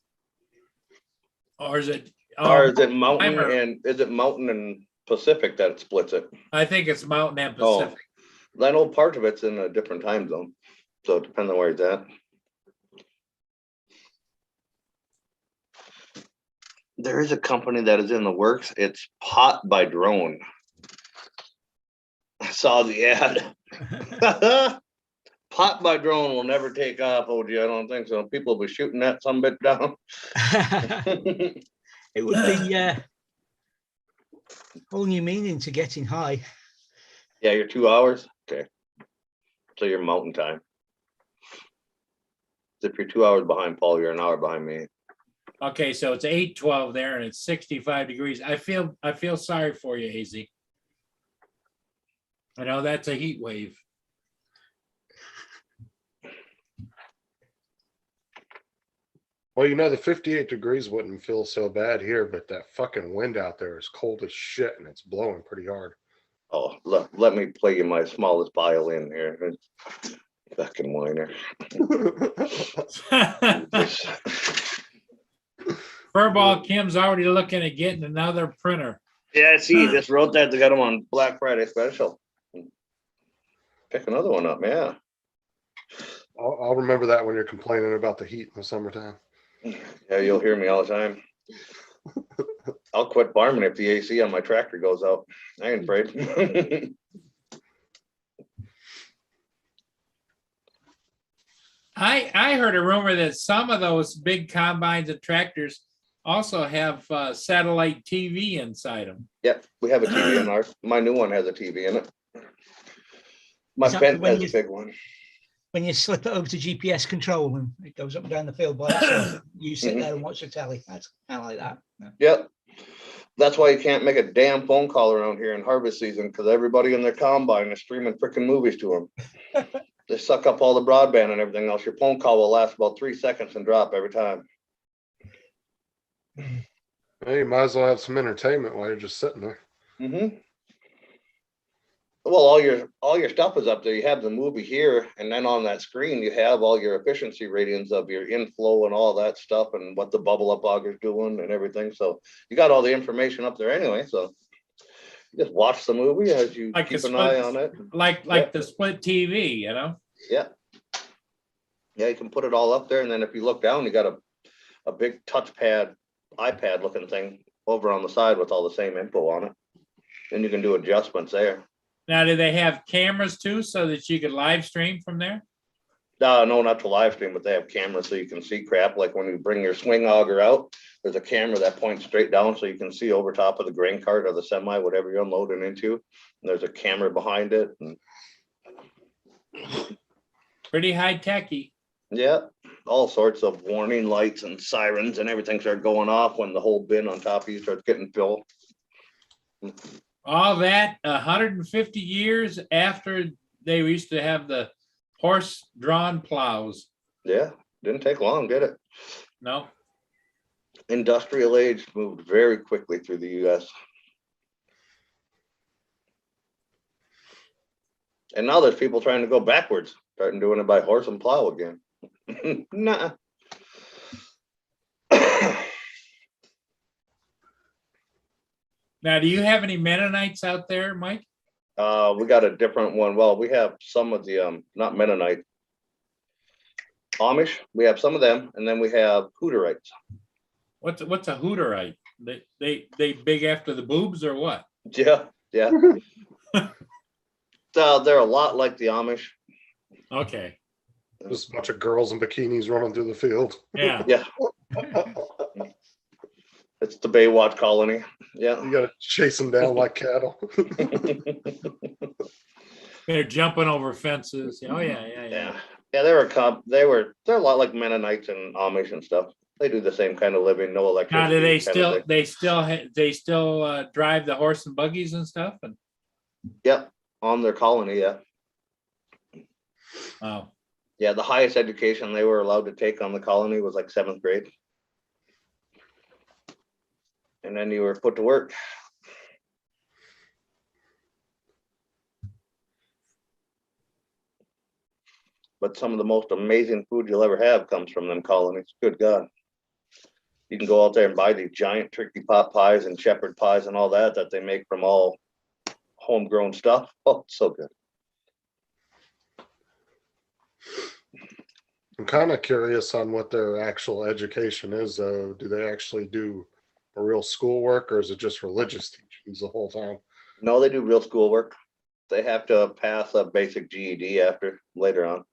or is it? or is it Mountain timer. and is it Mountain and Pacific that splits it? I think it's Mountain and Oh, Pacific. I know part of it's in a different time zone, so it depends on where it's at. There is a company that is in the works. It's Pot by Drone. I saw the ad. Pot by Drone will never take off, OG. I don't think so. People will be shooting that some bit down. It would be whole new meaning to getting high. Yeah, you're 2 hours. Okay. So you're mountain time. If you're 2 hours behind Paul, you're an hour behind me. Okay, so it's 8:12 there and it's 65 degrees. I feel sorry for you, AZ. I know that's a heat wave. Well, you know, the 58 degrees wouldn't feel so bad here, but that fucking wind out there is cold as shit and it's blowing pretty hard. Oh, let me play you my smallest violin here. Fucking whiner. Furball Kim's already looking at getting another printer. Yeah, I see. Just wrote that. They got them on Black Friday special. Pick another one up, yeah. I'll remember that when you're complaining about the heat in the summertime. Yeah, you'll hear me all the time. I'll quit farming if the AC on my tractor goes out. I ain't afraid. I heard a rumor that some of those big combines and tractors also have satellite TV inside them. Yep, we have a TV in ours. My new one has a TV in it. My Is that Fendt when has a big one. When you slip it over to GPS control and it goes up and down the field by itself, you sit there and watch the telly. That's kind of like that. Yeah. Yep. That's why you can't make a damn phone call around here in harvest season, because everybody in their combine is streaming freaking movies to them. They suck up all the broadband and everything else. Your phone call will last about 3 seconds and drop every time. Hey, you might as well have some entertainment while you're just sitting there. Mm-hmm. Well, all your stuff is up there. You have the movie here, and then on that screen you have all your efficiency ratings of your inflow and all that stuff, and what the bubble up auger's doing and everything. So you got all the information up there anyway. So you just watch the movie as you Like keep a an eye split- on it. Like Yeah. the split TV, you know? Yeah. Yeah, you can put it all up there, and then if you look down, you got a big touchpad, iPad looking thing over on the side with all the same info on it. Then you can do adjustments there. Now, do they have cameras too, so that you could live stream from there? No, not to live stream, but they have cameras so you can see crap. Like when you bring your swing auger out, there's a camera that points straight down so you can see over top of the grain cart or the semi, whatever you're unloading into. And there's a camera behind it. And Pretty high techy. yeah, all sorts of warning lights and sirens and everything start going off when the whole bin on top of you starts getting filled. All that 150 years after they used to have the horse-drawn plows. Yeah, didn't take long, did it? No. Industrial age moved very quickly through the US. And now there's people trying to go backwards, starting doing it by horse and plow again. Nah. Now, do you have any Mennonites out there, Mike? We got a different one. Well, we have some of the not Mennonite, Amish. We have some of them, and then we have Hutterites. What's a Hooterite? They big after the boobs or what? Yeah. They're a lot like the Amish. Okay. Just a bunch of girls in bikinis running through the field. Yeah. Yeah. It's the Baywatch colony. Yeah. You gotta chase them down like cattle. They're jumping over fences. Oh yeah. Yeah. They're a lot like Mennonites and Amish and stuff. They do the same kind of living, no electricity. Now, do they kind of still thing. drive the horse and buggies and stuff? And Yep, on their colony, yeah. oh, Yeah, the highest education they were allowed to take on the colony was like 7th grade. And then you were put to work. But some of the most amazing food you'll ever have comes from them colonies. Good God. You can go out there and buy these giant turkey pot pies and shepherd pies and all that they make from all homegrown stuff. Oh, it's so good. I'm kind of curious on what their actual education is, though. Do they actually do a real schoolwork, or is it just religious teachings the whole time? No, they do real schoolwork. They have to pass a basic GED later on.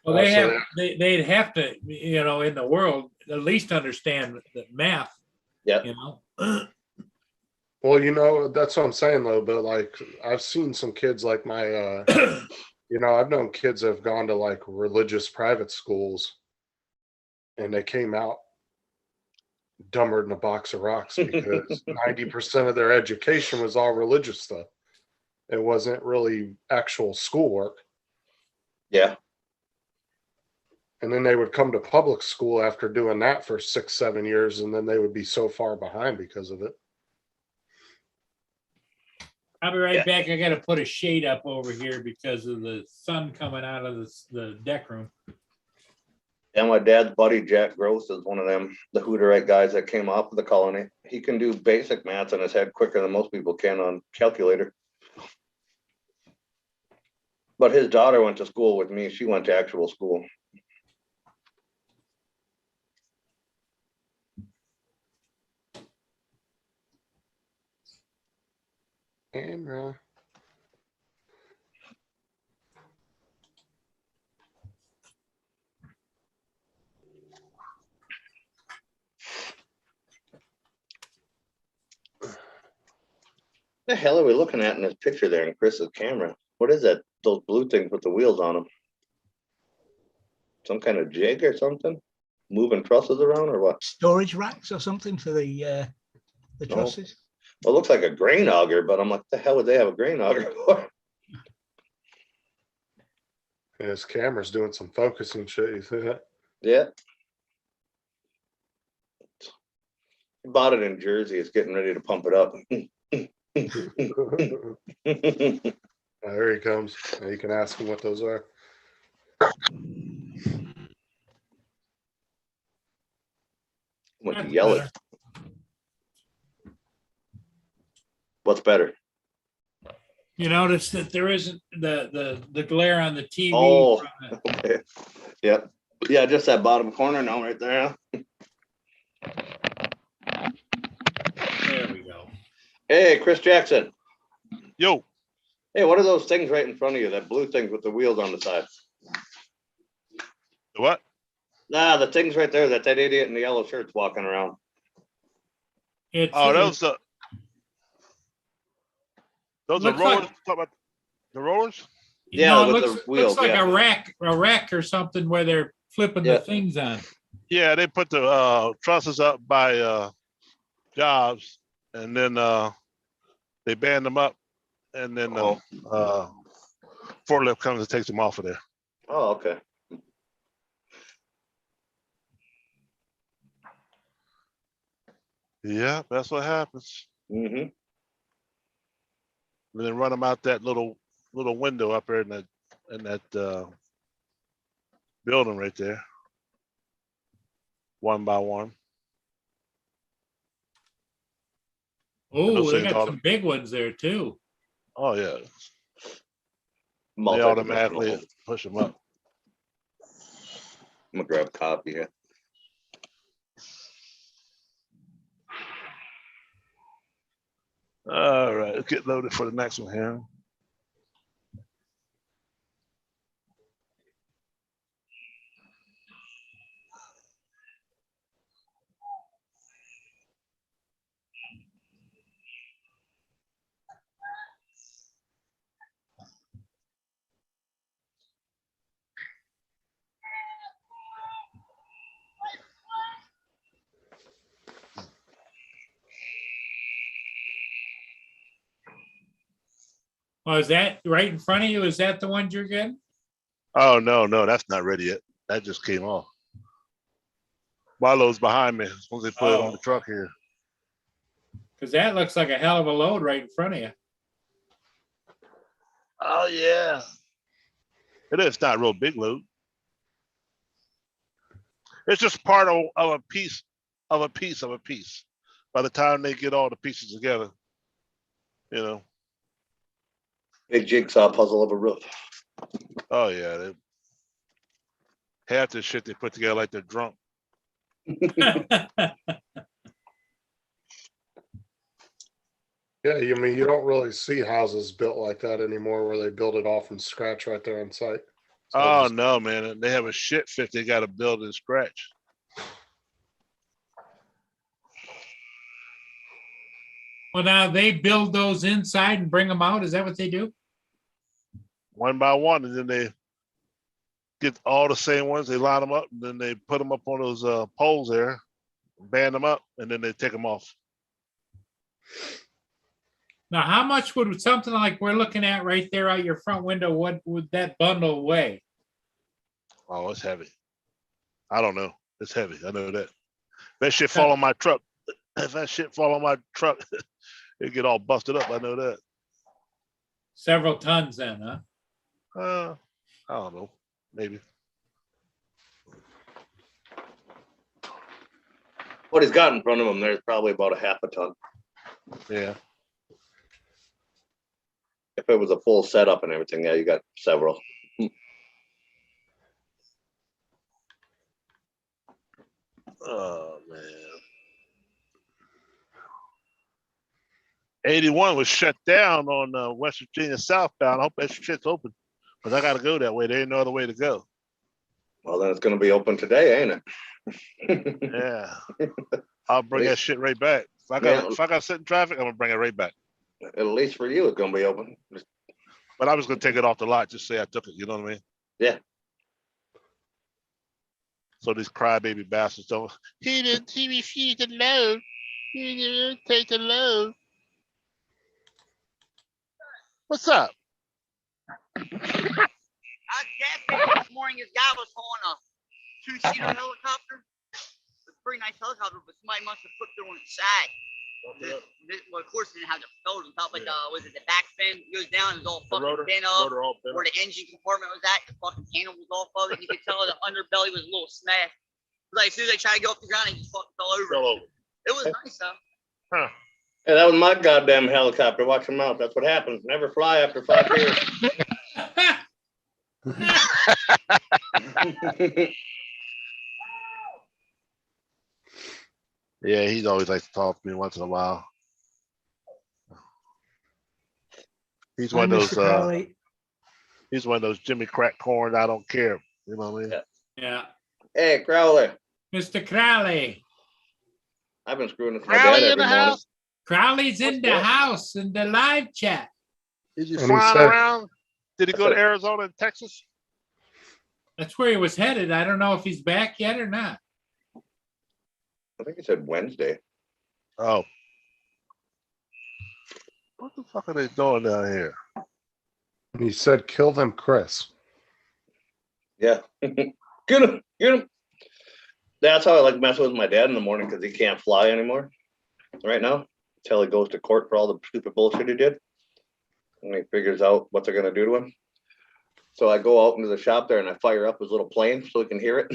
well, they'd have to, in the world, at least understand the math. Yeah. Well, that's what I'm saying though, but like I've seen some kids like my I've known kids that have gone to like religious private schools and they came out dumber than a box of rocks because 90% of their education was all religious stuff. It wasn't really actual schoolwork. Yeah. And then they would come to public school after doing that for 6-7 years, and then they would be so far behind because of it. I'll be right back. I gotta put a shade up over here because of the sun coming out of the deck room. And my dad's buddy, Jack Gross, is one of them, the Hooterite guys that came off of the colony. He can do basic math in his head quicker than most people can on calculator. But his daughter went to school with me. She went to actual school. Camera. The hell are we looking at in this picture there in Chris's camera? What is that? Those blue things with the wheels on them? Some kind of jig or something? Moving trusses around or what? Storage racks or something for the trusses. Well, it looks like a grain auger, but I'm like, the hell would they have a grain auger for? And his camera's doing some focusing shit. You see that? Yeah. He bought it in Jersey. It's getting ready to pump it up. There he comes. Now you can ask him what those are. Went to yell it. What's better? You notice that there isn't the glare on the TV. Oh, from okay. Yep. Yeah, just that bottom corner now right there. There we go. Hey, Chris Jackson. Yo. Hey, what are those things right in front of you? That blue thing with the wheels on the side? The what? Nah, the things right there that idiot in the yellow shirt's walking around. It's, Oh, those are Looks rollers. like- Talk about the rollers? Yeah, no, it with looks, the wheels, looks like yeah. a rack or something where they're flipping Yeah. the things on. Yeah, they put the trusses up by jobs, and then they band them up, and then forklift comes and takes them off of there. Oh, okay. Yeah, that's what happens. Mm-hmm. And then run them out that little window up there in that building right there, one by one. Oh, those they things got auto- some big ones there too. Oh yeah, they Multi-dimensional. automatically push them up. I'm gonna grab a copy here. All right, let's get loaded for the next one here. Oh, is that right in front of you? Is that the ones you're getting? Oh no, that's not ready yet. That just came off. Milo's behind me. As soon as they put it on the truck here. Because that looks like a hell of a load right in front of you. Oh yeah. It is not a real big load. It's just part of a piece of a piece of a piece. By the time they get all the pieces together, you know. Big jigsaw puzzle of a roof. Oh yeah. Half the shit they put together like they're drunk. Yeah, you mean you don't really see houses built like that anymore where they build it all from scratch right there on site. So Oh just- no, man. They have a shit fit they gotta build in scratch. Well, now they build those inside and bring them out. Is that what they do? one by one, and then they get all the same ones. They line them up, and then they put them up on those poles there, band them up, and then they take them off. Now, how much would something like we're looking at right there out your front window, what would that bundle weigh? Oh, it's heavy. I don't know. It's heavy. I know that. That shit fall on my truck. If that shit fall on my truck, it get all busted up. I know that. Several tons then, huh? I don't know. Maybe. What he's got in front of him, there's probably about a half a ton. Yeah. If it was a full setup and everything, yeah, you got several. Oh man. 81 was shut down on West Virginia southbound. I hope that shit's open, because I got to go that way. There ain't no other way to go. Well, then it's going to be open today, ain't it? Yeah. I'll bring that shit right back. If I got to sit in traffic, I'm gonna bring it right back. At least for you, it's going to be open. But I was gonna take it off the lot, just say I took it. You know what I mean? Yeah. So these crybaby bastards don't. He refused to load. He didn't take the load. What's up? I guess this morning this guy was on a two-seater helicopter. It's a pretty nice helicopter, but somebody must have put it on its side. Well, of course, it didn't have the propellers on top, but was it the back fin goes down? It was all fucking bent up. Where the engine compartment was at, the fucking handle was off of it. You could tell the underbelly was a little smashed. Like as soon as they tried to go off the ground, it just fucking fell over. It was nice though. Huh. Yeah, that was my goddamn helicopter. Watch them out. That's what happens. Never fly after 5 years. Yeah, he's always like to talk to me once in a while. He's one of those. He's one of those Jimmy Crack Corn. I don't care. You know what I mean? Yeah. Hey, Crowley. Mr. Crowley. I've been screwing with my dad every morning. Crowley's in the house in the live chat. Is he flying around? Did he go to Arizona and Texas? That's where he was headed. I don't know if he's back yet or not. I think he said Wednesday. Oh. What the fuck are they doing down here? He said, kill them, Chris. Yeah. Get him. Get him. That's how I like messing with my dad in the morning, because he can't fly anymore right now until he goes to court for all the stupid bullshit he did. And he figures out what they're going to do to him. So I go out into the shop there and I fire up his little plane so he can hear it.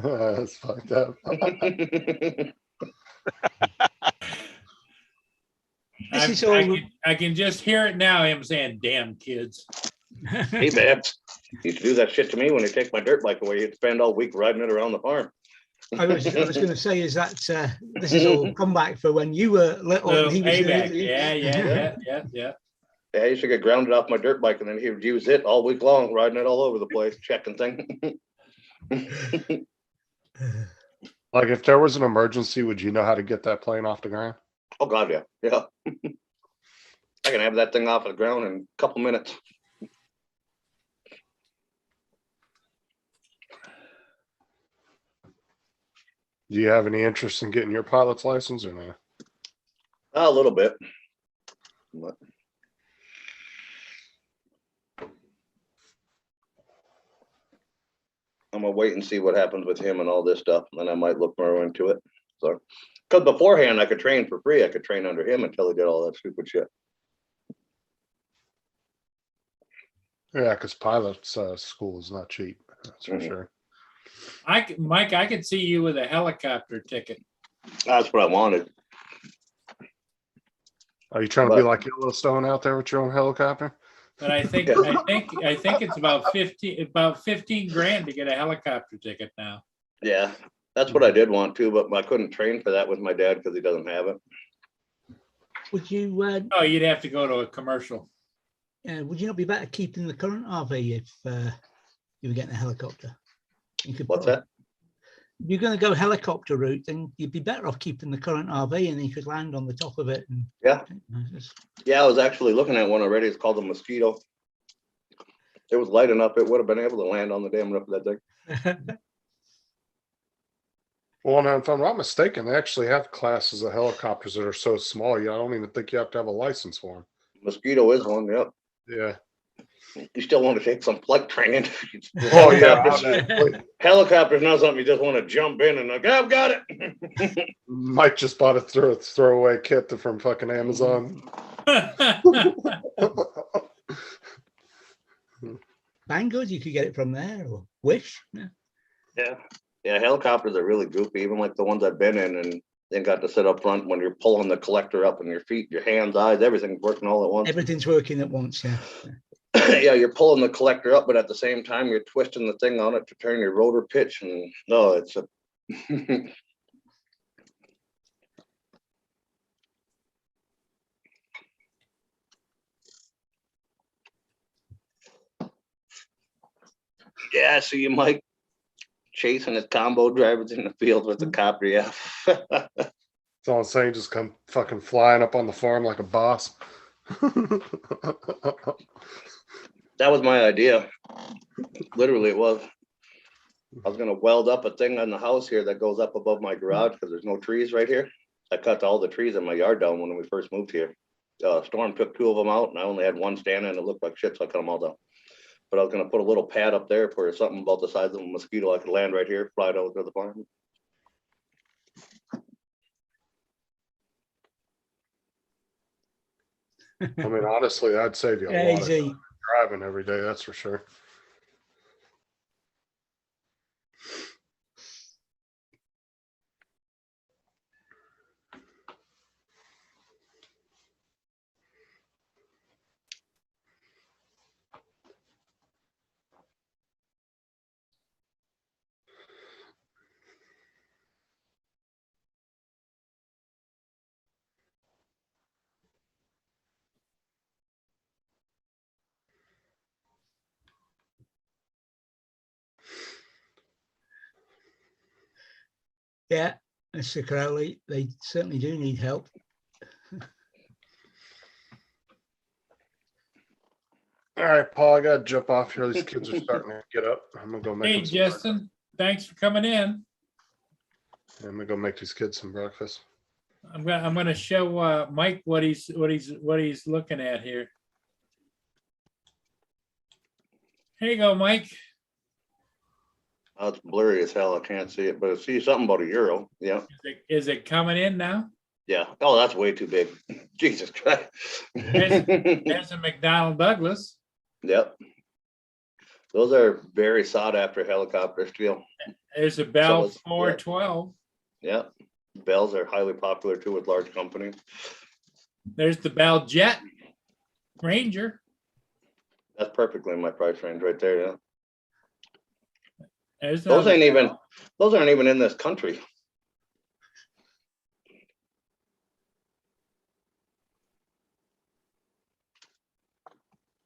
That's fucked up. I can just hear it now. Him saying, "Damn kids." Hey, man. He used to do that shit to me when he take my dirt bike away. He'd spend all week riding it around the farm. I was going to say, is that this is all comeback for when you were little? And he was Yeah. Yeah, I used to get grounded off my dirt bike, and then he would use it all week long, riding it all over the place, checking things. Like, if there was an emergency, would you know how to get that plane off the ground? Oh God, yeah, yeah. I can have that thing off the ground in a couple minutes. Do you have any interest in getting your pilot's license or no? A little bit. But I'm gonna wait and see what happens with him and all this stuff, and then I might look more into it. So, because beforehand I could train for free. I could train under him until he did all that stupid shit. Yeah, because pilot's school is not cheap. That's for sure. Mike, I could see you with a helicopter ticket. That's what I wanted. Are you trying to be like Yellowstone out there with your own helicopter? But I think it's about 15 grand to get a helicopter ticket now. Yeah, that's what I did want to, but I couldn't train for that with my dad because he doesn't have it. Would you? Oh, you'd have to go to a commercial. Would you not be better keeping the current RV if you were getting a helicopter? What's that? you're going to go helicopter route, then you'd be better off keeping the current RV, and you could land on the top of it. And Yeah. just- Yeah, I was actually looking at one already. It's called the Mosquito. It was light enough. It would have been able to land on the damn roof of that thing. Well, now, if I'm not mistaken, they actually have classes of helicopters that are so small, I don't even think you have to have a license for them. Mosquito is one. Yep. Yeah. You still want to take some flight training. Oh, yeah. Helicopters- Helicopter's not something you just want to jump in and like, I've got it. Mike just bought a throwaway kit from fucking Amazon. Banggood, you could get it from there, or Wish. Yeah. Yeah. Yeah, helicopters are really goofy, even like the ones I've been in and then got to sit up front when you're pulling the collector up and your feet, your hands, eyes, everything's working all at once. Everything's working at once, yeah. Yeah, you're pulling the collector up, but at the same time, you're twisting the thing on it to turn your rotor pitch. And no, it's a. Yeah, I see you, Mike, chasing his combo drivers in the field with the copter. Yeah. That's all I'm saying. Just come fucking flying up on the farm like a boss. That was my idea. Literally, it was. I was gonna weld up a thing on the house here that goes up above my garage because there's no trees right here. I cut all the trees in my yard down when we first moved here. Storm took 2 of them out, and I only had one standing, and it looked like shit, so I cut them all down. But I was gonna put a little pad up there for something about the size of a mosquito. I could land right here, fly it over to the farm. I mean, honestly, I'd save you a lot of Easy. time driving every day. That's for sure. Yeah, Mr. Crowley, they certainly do need help. All right, Paul, I gotta jump off here. These kids are starting to get up. I'm gonna go make Hey, them some breakfast. Justin, thanks for coming in. I'm gonna go make these kids some breakfast. I'm gonna show Mike what he's looking at here. Here you go, Mike. Oh, it's blurry as hell. I can't see it, but I see something about a euro. Yeah. Is it coming in now? Yeah. Oh, that's way too big. Jesus Christ. There's a McDonnell Douglas. Yep. Those are very sought after helicopter steel. There's a Bell it's- 412. Yep. Bells are highly popular too with large companies. There's the Bell Jet Ranger. That's perfectly in my price range right there. Yeah. There's Those another- aren't even in this country.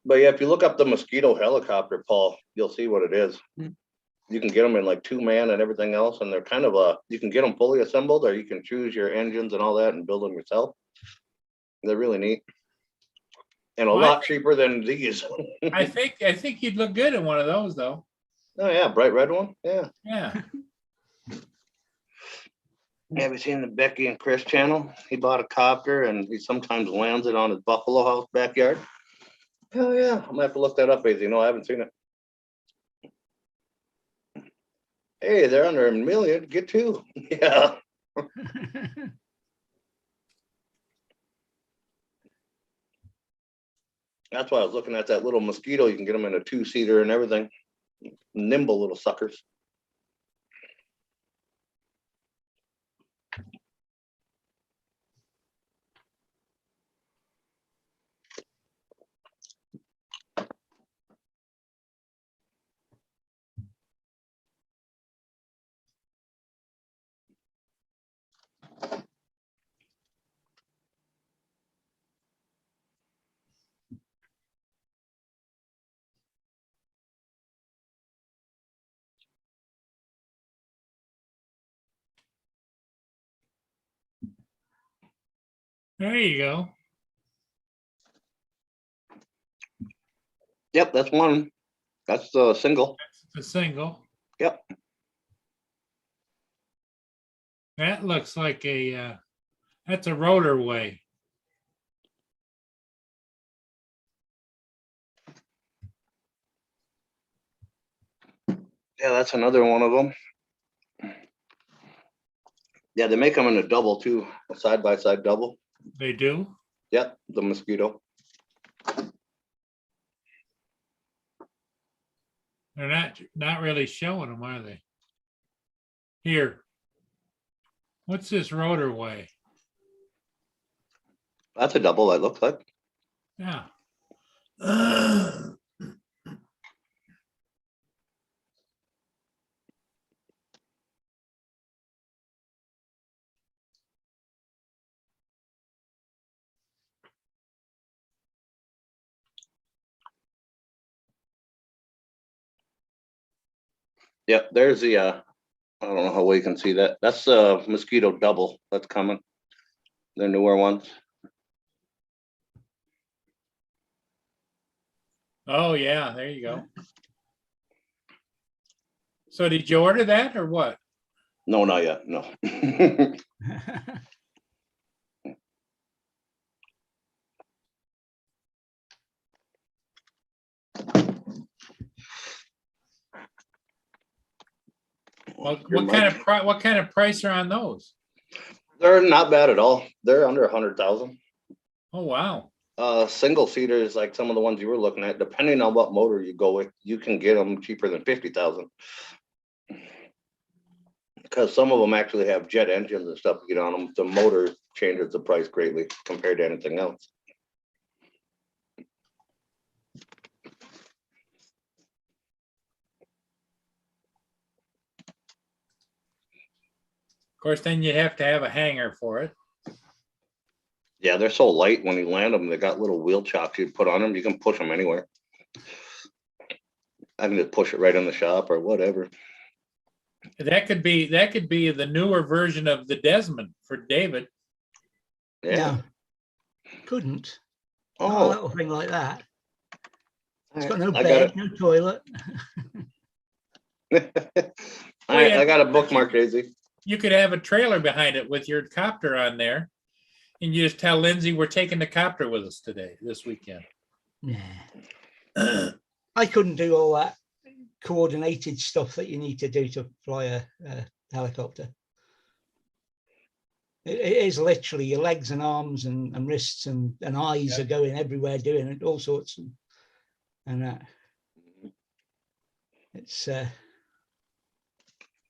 But yeah, if you look up the Mosquito helicopter, Paul, you'll see what it is. You can get them in like 2-man and everything else, and they're kind of you can get them fully assembled, or you can choose your engines and all that and build them yourself. They're really neat. And a Well, I lot cheaper than these. I think you'd look good in one of those, though. Oh yeah, bright red one. Yeah. Yeah. Have you seen the Becky and Chris channel? He bought a copter and he sometimes lands it on his Buffalo House backyard. Hell yeah. I'm gonna have to look that up, Easy. No, I haven't seen it. Hey, they're under $1 million. Get 2. Yeah. That's why I was looking at that little Mosquito. You can get them in a 2-seater and everything. Nimble little suckers. There you go. Yep, that's one. That's the single. The single. Yep. That looks like a, that's a rotorway. Yeah, that's another one of them. Yeah, they make them in a double too, a side by side double. They do? Yep, the Mosquito. They're not really showing them, are they? Here. What's this rotorway? That's a double, that looks like. Yeah. Yep, there's the I don't know how well you can see that. That's the Mosquito double that's coming. The newer ones. Oh, yeah, there you go. So did you order that or what? No, not yet. No. What kind of price are on those? They're not bad at all. They're under 100,000. Oh, wow. Single seaters, like some of the ones you were looking at, depending on what motor you go with, you can get them cheaper than 50,000. Because some of them actually have jet engines and stuff to get on them. The motor changes the price greatly compared to anything else. Of course, then you have to have a hanger for it. Yeah, they're so light when you land them. They got little wheel chocks you put on them. You can push them anywhere. I can just push it right in the shop or whatever. That could be the newer version of the Desmond for David. Yeah. No, couldn't. Oh, Not a little thing like that. It's got no I got bed, it. no toilet. I got a bookmark, Daisy. You could have a trailer behind it with your copter on there. And you just tell Lindsay we're taking the copter with us this weekend. Yeah. I couldn't do all that coordinated stuff that you need to do to fly a helicopter. It is literally your legs and arms and wrists and eyes are going everywhere doing it, all sorts. And it's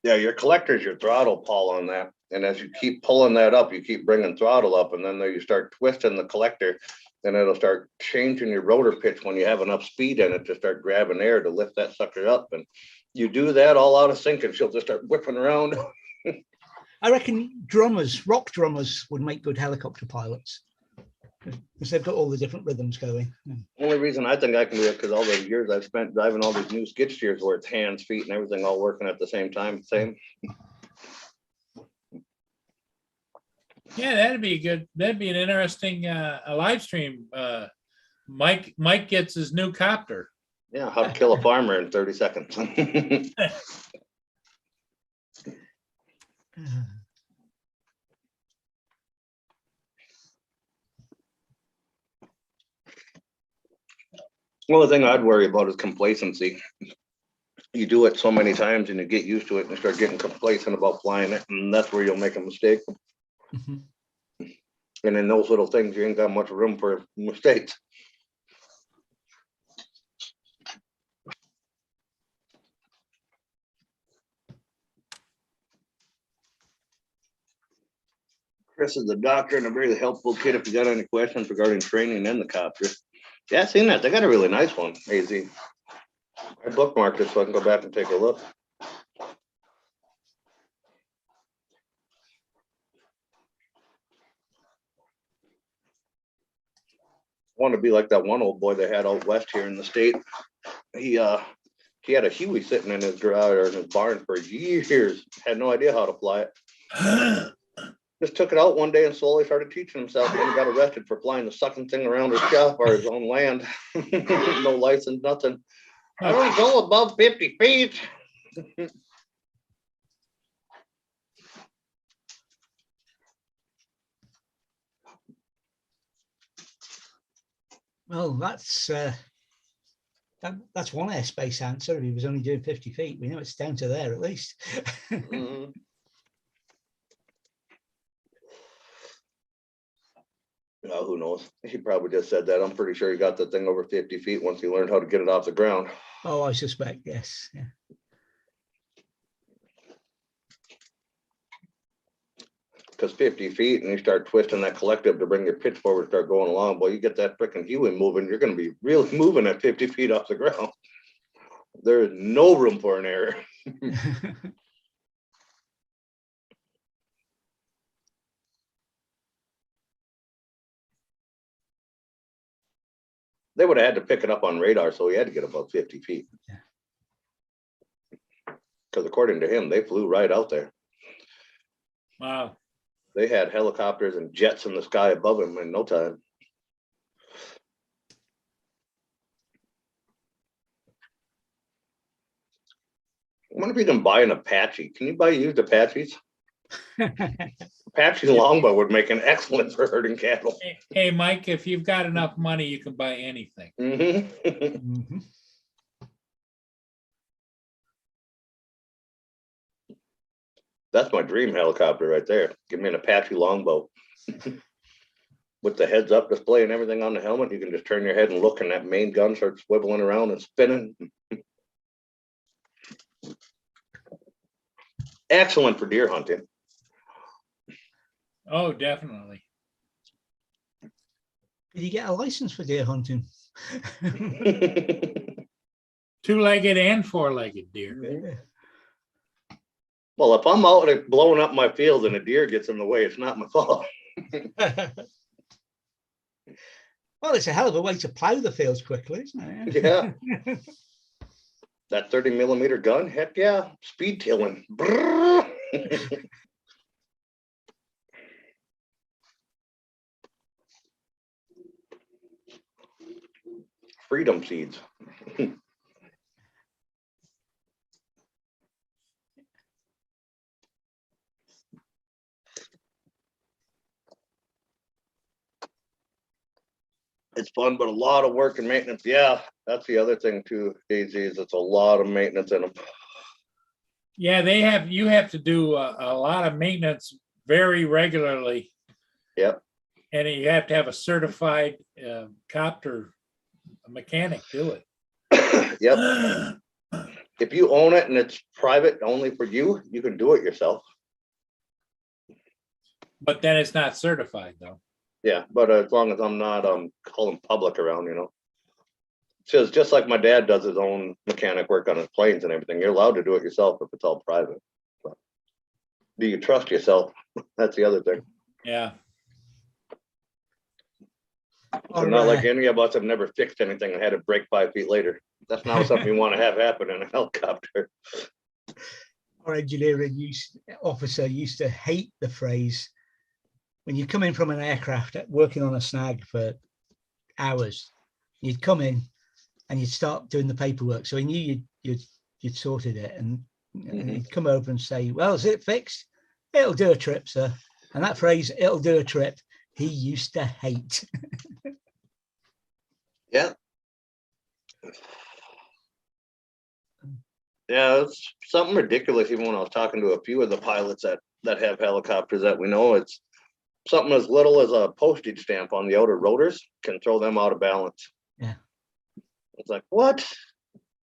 Yeah, your collector's your throttle, Paul, on that. And as you keep pulling that up, you keep bringing throttle up, and then you start twisting the collector, then it'll start changing your rotor pitch when you have enough speed in it to start grabbing air to lift that sucker up. And you do that all out of sync, and she'll just start whipping around. I reckon rock drummers would make good helicopter pilots because they've got all the different rhythms going. Only reason I think I can do it because all the years I've spent driving all these new skid steers where it's hands, feet, and everything all working at the same time. Same. Yeah, that'd be an interesting a live stream. Mike gets his new copter. Yeah, how to kill a farmer in 30 seconds. Well, the thing I'd worry about is complacency. You do it so many times and you get used to it and you start getting complacent about flying it, and that's where you'll make a mistake. Mm-hmm. And in those little things, you ain't got much room for mistakes. Chris is a doctor and a very helpful kid if you got any questions regarding training in the copter. Yeah, I've seen that. They got a really nice one, AZ. I bookmarked it so I can go back and take a look. I want to be like that one old boy they had out west here in the state. He had a Huey sitting in his garage or in his barn for years. Had no idea how to fly it. Just took it out one day and slowly started teaching himself, and then got arrested for flying the sucking thing around his shop or his own land. No license, nothing. I don't go above 50 feet. Well, that's one airspace answer. If he was only doing 50 feet, we know it's down to there at least. Mhm. No, who knows? He probably just said that. I'm pretty sure he got the thing over 50 feet once he learned how to get it off the ground. Oh, I suspect, yes. Yeah. Because 50 feet and you start twisting that collective to bring your pitch forward, start going along. Well, you get that freaking hewing moving, you're going to be really moving at 50 feet off the ground. There is no room for an error. They would have had to pick it up on radar, so he had to get about 50 feet. Because according to him, they flew right out there. Wow. They had helicopters and jets in the sky above him in no time. I wonder if you can buy an Apache. Can you buy used Apaches? Apache longbow would make an excellent for herding cattle. Hey, Mike, if you've got enough money, you can buy anything. Mhm. Mhm. That's my dream helicopter right there. Give me an Apache longbow. With the heads up display and everything on the helmet, you can just turn your head and look, and that main gun starts swiveling around and spinning. Excellent for deer hunting. Oh, definitely. Did you get a license for deer hunting? Two-legged and four-legged deer. Well, if I'm out and blowing up my field and a deer gets in the way, it's not my fault. Well, it's a hell of a way to plow the fields quickly, isn't it? Yeah. That 30mm gun, heck yeah, speed tilling. Brrr. Freedom seeds. It's fun, but a lot of work and maintenance. Yeah, that's the other thing too, Daisy, is it's a lot of maintenance in them. Yeah, you have to do a lot of maintenance very regularly. Yep. And you have to have a certified copter mechanic do it. Yep. If you own it and it's private only for you, you can do it yourself. But then it's not certified though. Yeah, but as long as I'm not calling public around, you know. It's just like my dad does his own mechanic work on his planes and everything. You're allowed to do it yourself if it's all private. But do you trust yourself? That's the other thing. Yeah. So not like any of us have never fixed anything and had it break 5 feet later. That's not something you want to have happen in a helicopter. Our engineering officer used to hate the phrase, when you come in from an aircraft working on a snag for hours, you'd come in and you'd start doing the paperwork. So he knew you'd sorted it, and he'd come over and say, well, is it fixed? It'll do a trip, sir. And that phrase, it'll do a trip, he used to hate. Yeah. Yeah, it's something ridiculous. Even when I was talking to a few of the pilots that have helicopters that we know, it's something as little as a postage stamp on the outer rotors can throw them out of balance. Yeah. It's like, what?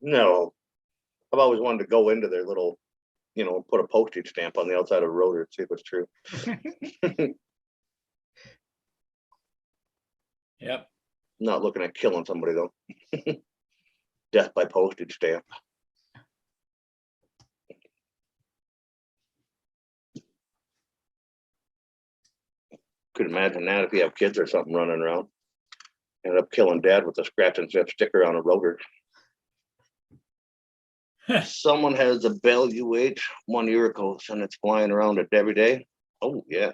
No. I've always wanted to go into their little, put a postage stamp on the outside of a rotor and see if it's true. Yep. Not looking at killing somebody though. Death by postage stamp. Could imagine that if you have kids or something running around. Ended up killing dad with a scratch and sniff sticker on a rotor. Someone has a Bell UH 1 Uricos and it's flying around it every day. Oh yeah.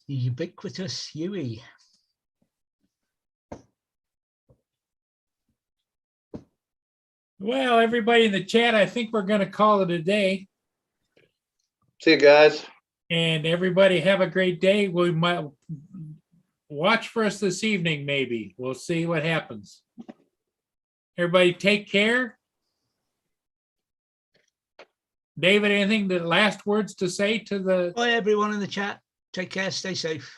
Ubiquitous Huey. Well, everybody in the chat, I think we're gonna call it a day. See you guys. And everybody have a great day. We might watch for us this evening, maybe. We'll see what happens. Everybody take care. David, anything, the last words to say to the Bye, everyone in the chat. Take care. Stay safe.